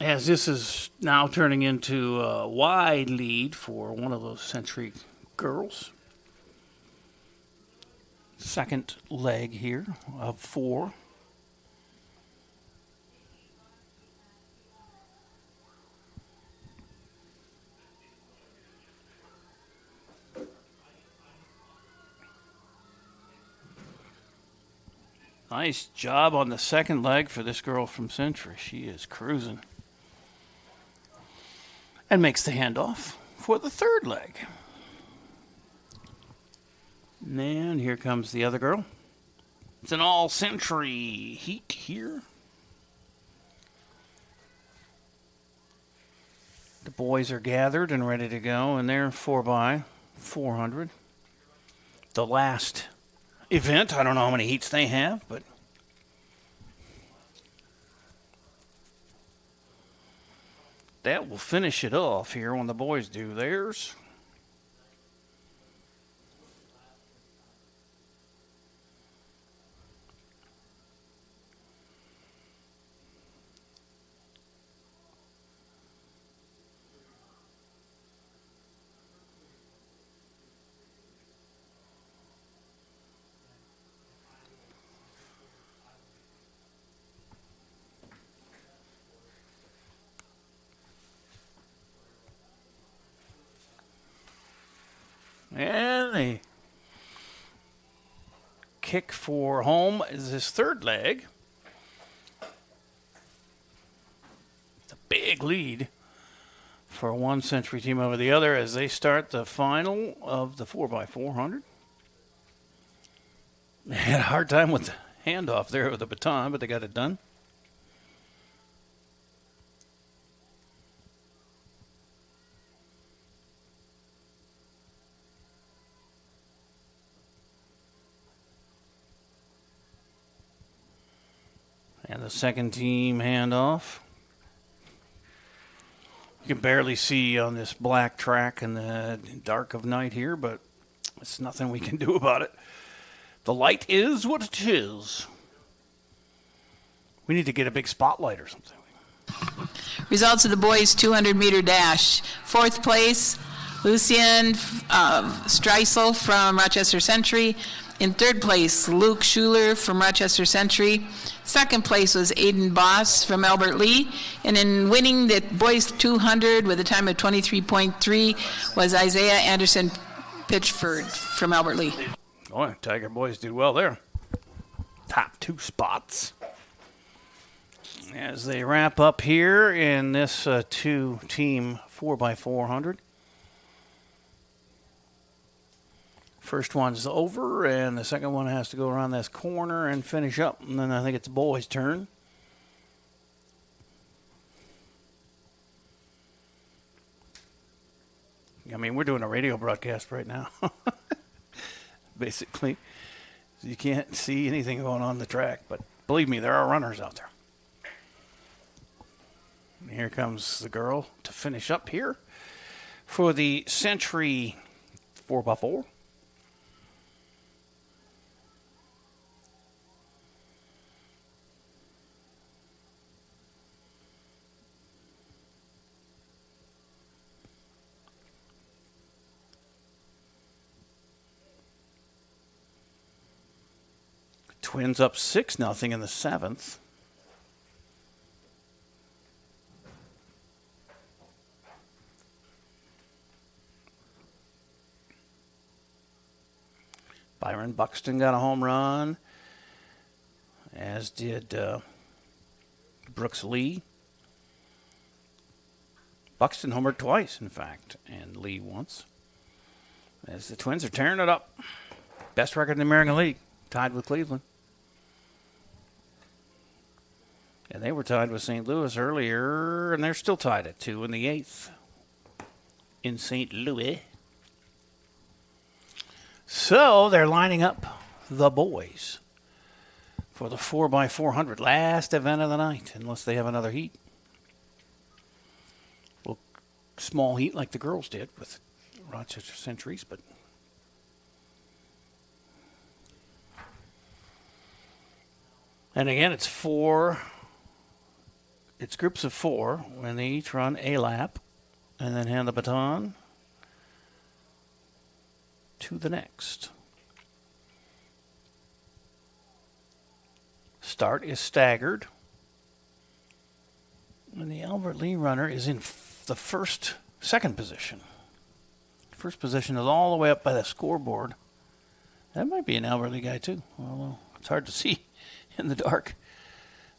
As this is now turning into a wide lead for one of those Century girls. Second leg here of 4. Nice job on the second leg for this girl from Century. She is cruising. And makes the handoff for the third leg. And here comes the other girl. It's an all-Century heat here. The boys are gathered and ready to go, and they're 4x400. The last event. I don't know how many heats they have, but that will finish it off here when the boys do theirs. And the kick for home is his third leg. It's a big lead for one Century team over the other as they start the final of the 4x400. They had a hard time with the handoff there with the baton, but they got it done. And the second team handoff. You can barely see on this black track in the dark of night here, but it's nothing we can do about it. The light is what it is. We need to get a big spotlight or something. Results of the boys' 200-meter dash. Fourth place, Lucian Streisel from Rochester Century. In third place, Luke Schuler from Rochester Century. Second place was Aiden Boss from Albert Lee. And in winning the boys 200 with a time of 23.3 was Isaiah Anderson Pitchford from Albert Lee. Oh, Tiger boys did well there. Top 2 spots. As they wrap up here in this 2-team 4x400. First one's over, and the second one has to go around this corner and finish up. And then I think it's the boys' turn. I mean, we're doing a radio broadcast right now. Basically, you can't see anything going on the track, but believe me, there are runners out there. And here comes the girl to finish up here for the Century 4x4. Twins up 6-0 in the 7th. Byron Buxton got a home run, as did Brooks Lee. Buxton homered twice, in fact, and Lee once. As the Twins are tearing it up. Best record in the American League, tied with Cleveland. And they were tied with St. Louis earlier, and they're still tied at 2 in the 8th in St. Louis. So they're lining up the boys for the 4x400, last event of the night, unless they have another heat. Well, small heat like the girls did with Rochester Centuries, but and again, it's groups of 4, and they each run a lap and then hand the baton to the next. Start is staggered. And the Albert Lee runner is in the second position. First position is all the way up by the scoreboard. That might be an Albert Lee guy too. Although it's hard to see in the dark.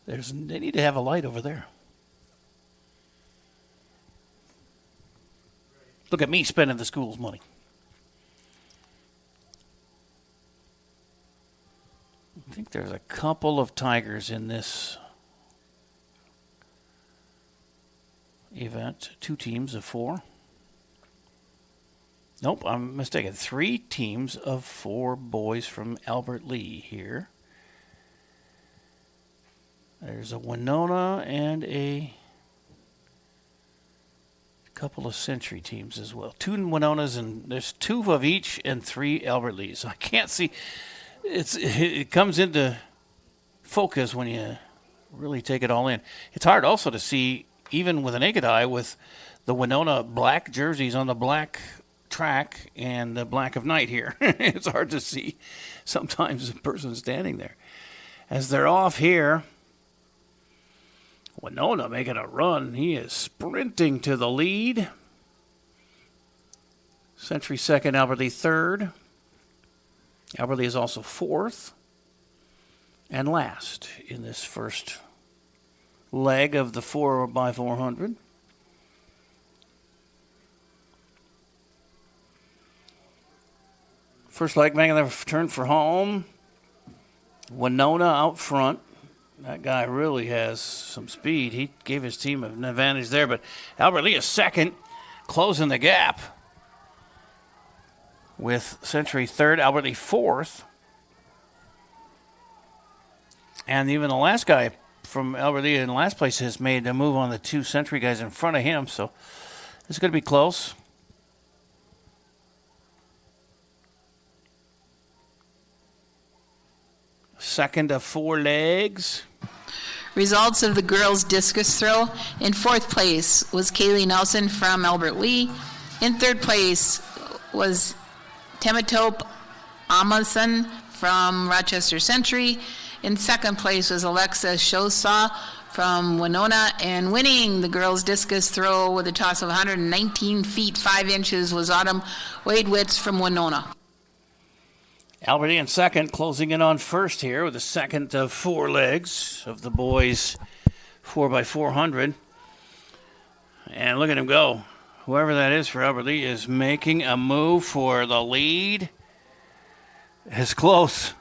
They need to have a light over there. Look at me spending the school's money. I think there's a couple of Tigers in this event. 2 teams of 4. Nope, I'm mistaken. 3 teams of 4 boys from Albert Lee here. There's a Winona and a couple of Century teams as well. 2 Winonas, and there's 2 of each and 3 Albert Lees. I can't see. It comes into focus when you really take it all in. It's hard also to see, even with a naked eye, with the Winona black jerseys on the black track and the black of night here. It's hard to see sometimes a person standing there. As they're off here, Winona making a run. He is sprinting to the lead. Century second, Albert Lee third. Albert Lee is also 4th and last in this first leg of the 4x400. First leg making their turn for home. Winona out front. That guy really has some speed. He gave his team an advantage there, but Albert Lee is second, closing the gap with Century third, Albert Lee 4th. And even the last guy from Albert Lee in last place has made a move on the 2 Century guys in front of him, so it's going to be close. Second of 4 legs. Results of the girls' discus throw. In 4th place was Kaylee Nelson from Albert Lee. In 3rd place was Temitope Amason from Rochester Century. In 2nd place was Alexa Shosaw from Winona. And winning the girls' discus throw with a toss of 119 feet 5 inches was Autumn Wadewitz from Winona. Albert Lee in second, closing in on first here with the second of 4 legs of the boys' 4x400. And look at him go. Whoever that is for Albert Lee is making a move for the lead. It's close.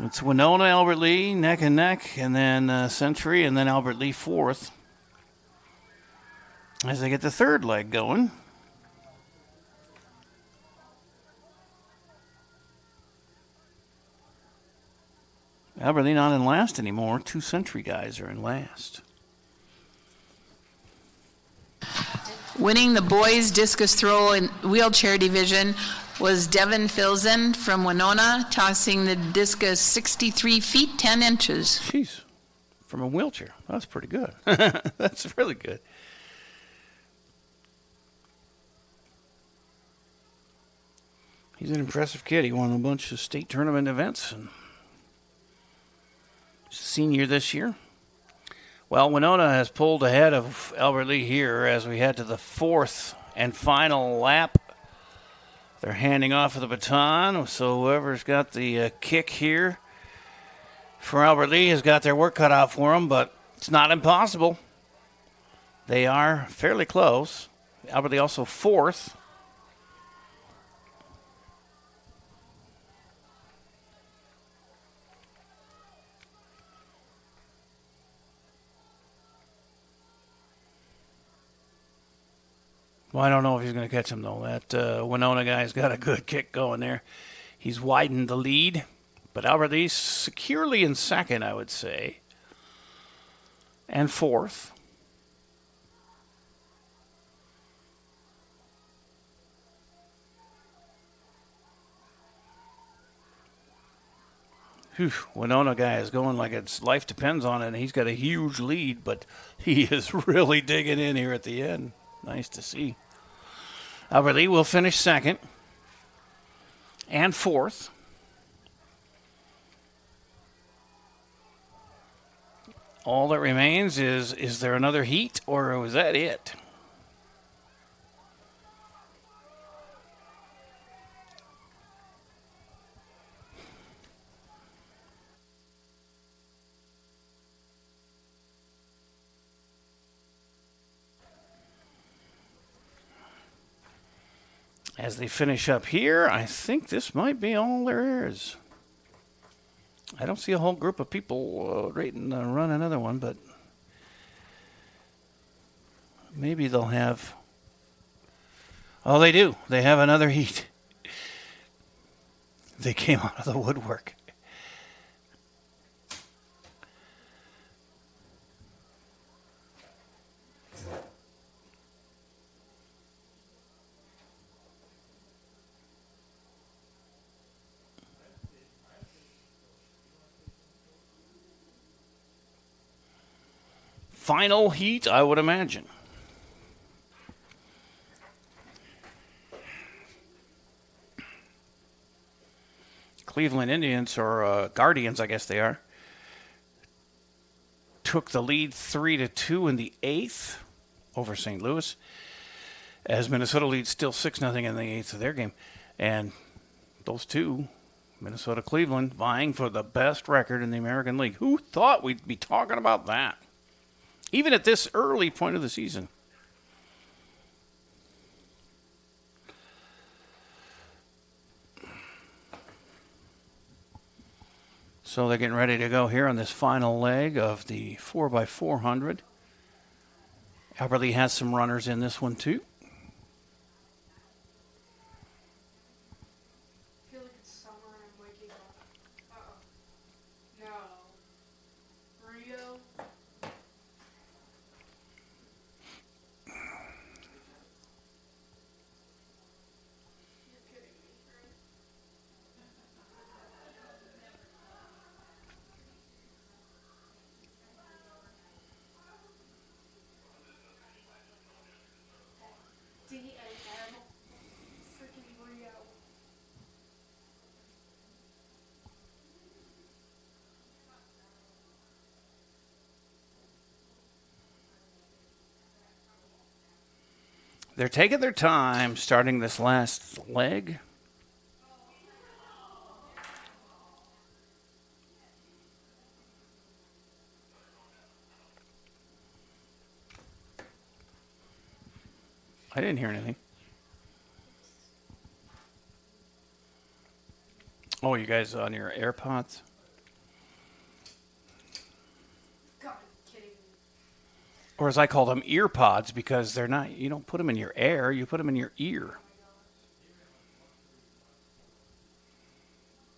It's Winona, Albert Lee, neck and neck, and then Century, and then Albert Lee 4th. As they get the 3rd leg going. Albert Lee not in last anymore. 2 Century guys are in last. Winning the boys discus throw in wheelchair division was Devin Filzen from Winona, tossing the discus 63 feet 10 inches. Jeez, from a wheelchair. That's pretty good. That's really good. He's an impressive kid. He won a bunch of state tournament events and senior this year. Well, Winona has pulled ahead of Albert Lee here as we head to the 4th and final lap. They're handing off of the baton, so whoever's got the kick here for Albert Lee has got their work cut out for them, but it's not impossible. They are fairly close. Albert Lee also 4th. Well, I don't know if he's going to catch him, though. That Winona guy's got a good kick going there. He's widened the lead, but Albert Lee's securely in 2nd, I would say, and 4th. Whew, Winona guy is going like its life depends on it, and he's got a huge lead, but he is really digging in here at the end. Nice to see. Albert Lee will finish 2nd and 4th. All that remains is there another heat, or was that it? As they finish up here, I think this might be all there is. I don't see a whole group of people waiting to run another one, but maybe they'll have... Oh, they do. They have another heat. They came out of the woodwork. Final heat, I would imagine. Cleveland Indians, or Guardians, I guess they are, took the lead 3-2 in the 8th over St. Louis, as Minnesota leads still 6-0 in the 8th of their game. And those two, Minnesota-Cleveland, vying for the best record in the American League. Who thought we'd be talking about that? Even at this early point of the season. So they're getting ready to go here on this final leg of the 4x400. Albert Lee has some runners in this one too. I feel like it's summer and I'm waking up. No. Rio. They're taking their time starting this last leg. I didn't hear anything. Oh, you guys on your AirPods? Or as I call them, ear pods, because they're not, you don't put them in your air, you put them in your ear.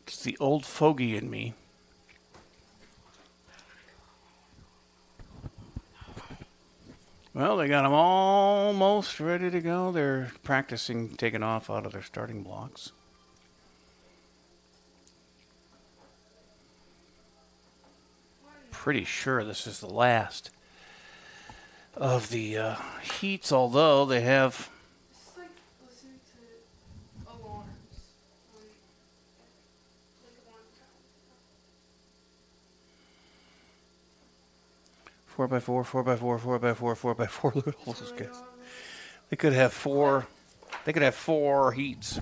It's the old fogey in me. Well, they got them almost ready to go. They're practicing taking off out of their starting blocks. Pretty sure this is the last of the heats, although they have... It's like listening to alarms. 4x4, 4x4, 4x4, 4x4. Look at all those guys. They could have four. They could have 4 heats.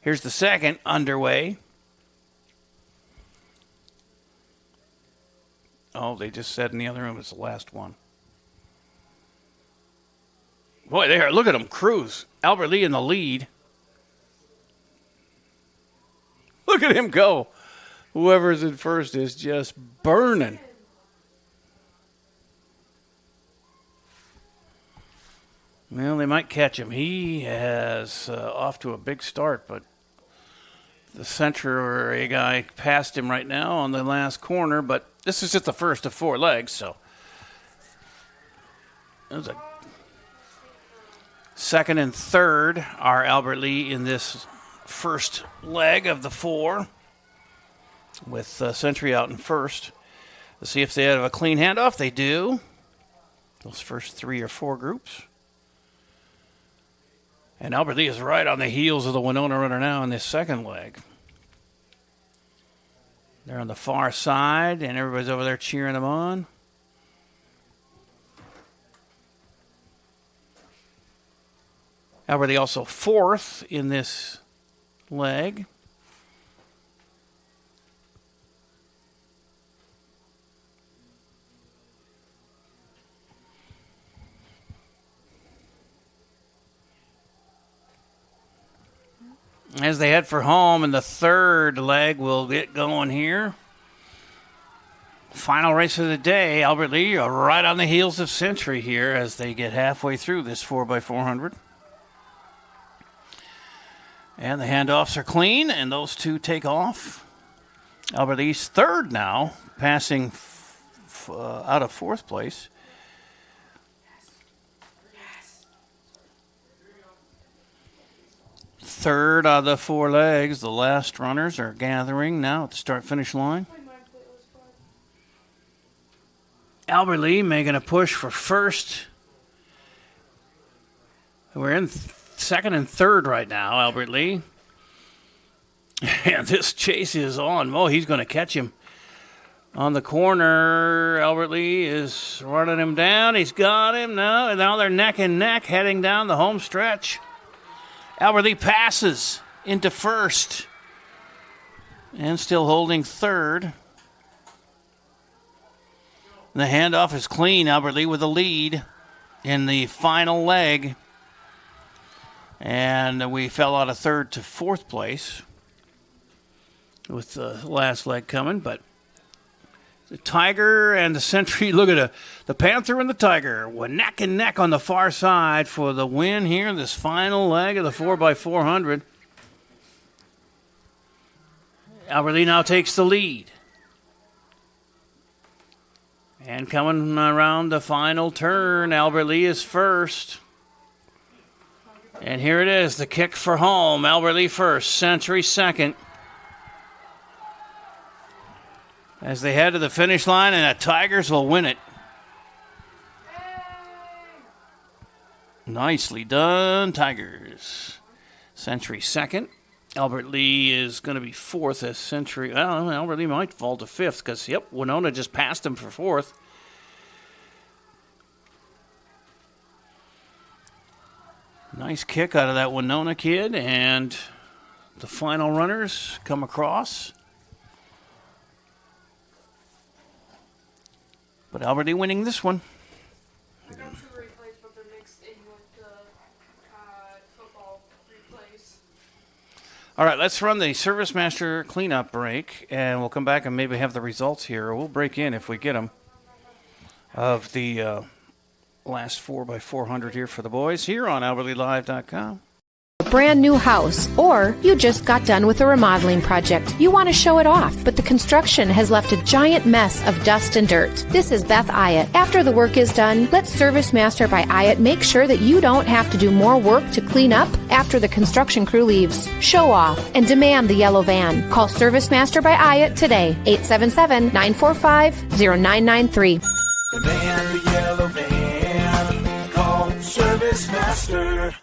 Here's the second underway. Oh, they just said in the other room it's the last one. Boy, they are. Look at them cruise. Albert Lee in the lead. Look at him go. Whoever's in first is just burning. Well, they might catch him. He has off to a big start, but the Century guy passed him right now on the last corner, but this is just the first of 4 legs, so it was a second and third are Albert Lee in this first leg of the 4, with Century out in first. Let's see if they have a clean handoff. They do. Those first 3 or 4 groups. And Albert Lee is right on the heels of the Winona runner now in this second leg. They're on the far side, and everybody's over there cheering them on. Albert Lee also 4th in this leg. As they head for home, and the third leg will get going here. Final race of the day. Albert Lee are right on the heels of Century here as they get halfway through this 4x400. And the handoffs are clean, and those two take off. Albert Lee's third now, passing out of 4th place. Third of the 4 legs, the last runners are gathering now at the start-finish line. Albert Lee making a push for first. We're in second and third right now, Albert Lee. And this chase is on. Oh, he's going to catch him. On the corner, Albert Lee is running him down. He's got him now. And now they're neck and neck heading down the home stretch. Albert Lee passes into first and still holding third. The handoff is clean. Albert Lee with the lead in the final leg. And we fell out of 3rd to 4th place with the last leg coming. But the Tiger and the Century, look at the Panther and the Tiger were neck and neck on the far side for the win here in this final leg of the 4x400. Albert Lee now takes the lead. And coming around the final turn, Albert Lee is first. And here it is, the kick for home. Albert Lee first, Century second. As they head to the finish line, and the Tigers will win it. Nicely done, Tigers. Century second. Albert Lee is going to be 4th as Century. Well, Albert Lee might fall to 5th because, Winona just passed him for 4th. Nice kick out of that Winona kid, and the final runners come across. But Albert Lee winning this one. I got 2 replays, but they're mixed in with the football replays. All right, let's run the Service Master cleanup break, and we'll come back and maybe have the results here, or we'll break in if we get them, of the last 4x400 here for the boys here on AlbertLeeLive.com. brand new house, or you just got done with a remodeling project. You want to show it off, but the construction has left a giant mess of dust and dirt. This is Beth Ayatt. After the work is done, let Service Master by Ayatt make sure that you don't have to do more work to clean up after the construction crew leaves. Show off and demand the yellow van. Call Service Master by Ayatt today, 877-945-0993. The man, the yellow van, call Service Master.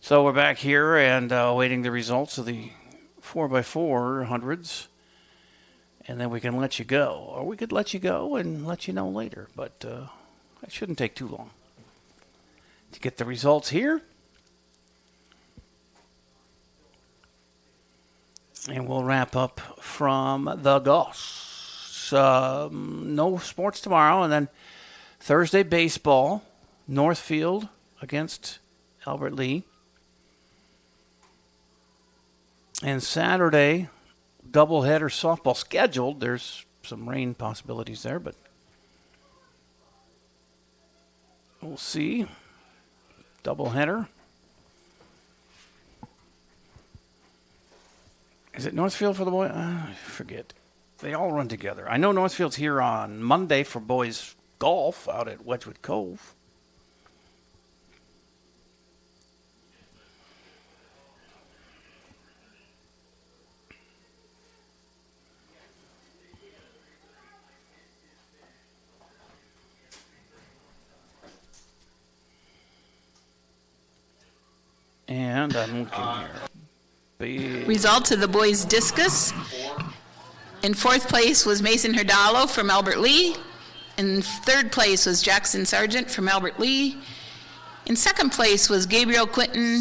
So we're back here and awaiting the results of the 4x400s. And then we can let you go. Or we could let you go and let you know later. But it shouldn't take too long to get the results here. And we'll wrap up from the Goss. No sports tomorrow, and then Thursday baseball, Northfield against Albert Lee. And Saturday, doubleheader softball scheduled. There's some rain possibilities there, but we'll see. Doubleheader. Is it Northfield for the boys? I forget. They all run together. I know Northfield's here on Monday for boys golf out at Wedgwood Cove. And I'm looking here. Results of the boys' discus. In fourth place was Mason Herdalo from Albert Lee. In third place was Jackson Sargent from Albert Lee. In second place was Gabriel Quinton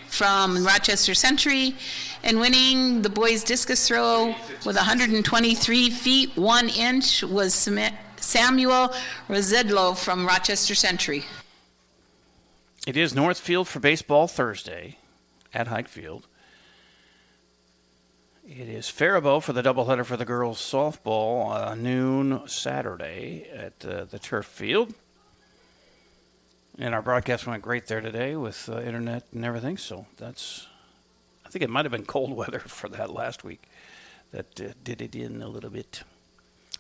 from Rochester Century. And winning the boys' discus throw with 123 feet 1 inch was Samuel Rosedlo from Rochester Century. It is Northfield for baseball Thursday at Hike Field. It is Faribault for the doubleheader for the girls' softball noon Saturday at the turf field. And our broadcast went great there today with internet and everything. So I think it might have been cold weather for that last week that did it in a little bit.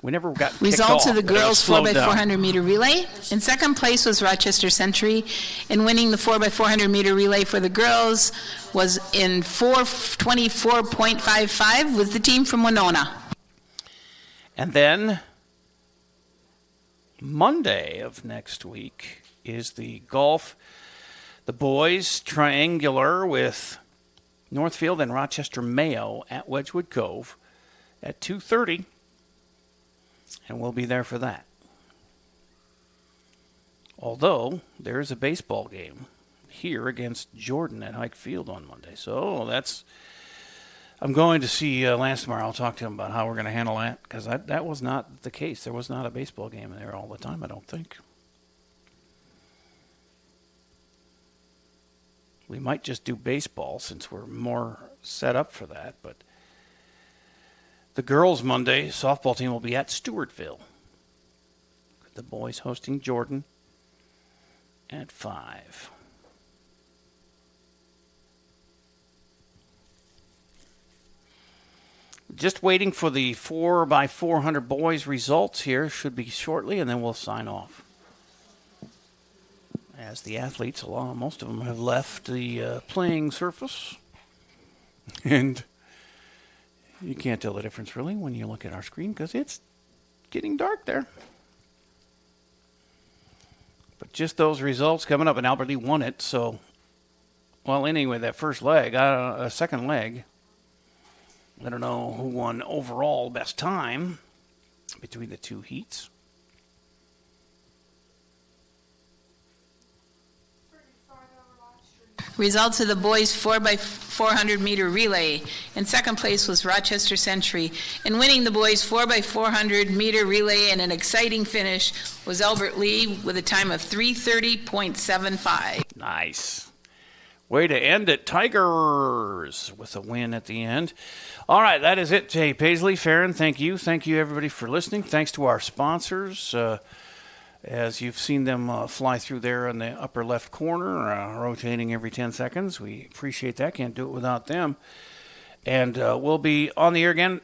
We never got Results off, of the girls 4x400 meter relay. In second place was Rochester Century, and winning the 4x400 meter relay for the girls was in 4:24.55 was the team from Winona. And then Monday of next week is the golf, the boys triangular with Northfield and Rochester Mayo at Wedgwood Cove at 2:30. And we'll be there for that. Although there is a baseball game here against Jordan at Hike Field on Monday. So I'm going to see Lance tomorrow. I'll talk to him about how we're going to handle that, because that was not the case. There was not a baseball game there all the time, I don't think. We might just do baseball since we're more set up for that, but the girls' Monday softball team will be at Stewartville. The boys hosting Jordan at 5. Just waiting for the 4x400 boys results here. Should be shortly, and then we'll sign off. As the athletes, most of them have left the playing surface. And you can't tell the difference, really, when you look at our screen, because it's getting dark there. But just those results coming up, and Albert Lee won it. So, well, anyway, that first leg, second leg, I don't know who won overall best time between the two heats. Results of the boys 4x400 meter relay. In second place was Rochester Century. And winning the boys 4x400 meter relay and an exciting finish was Albert Lee with a time of 3:30.75. Nice. Way to end it. Tigers with a win at the end. All right, that is it. Jay Paisley, Farron, thank you. Thank you, everybody, for listening. Thanks to our sponsors. as you've seen them fly through there in the upper left corner, rotating every 10 seconds. We appreciate that. Can't do it without them. And we'll be on the air again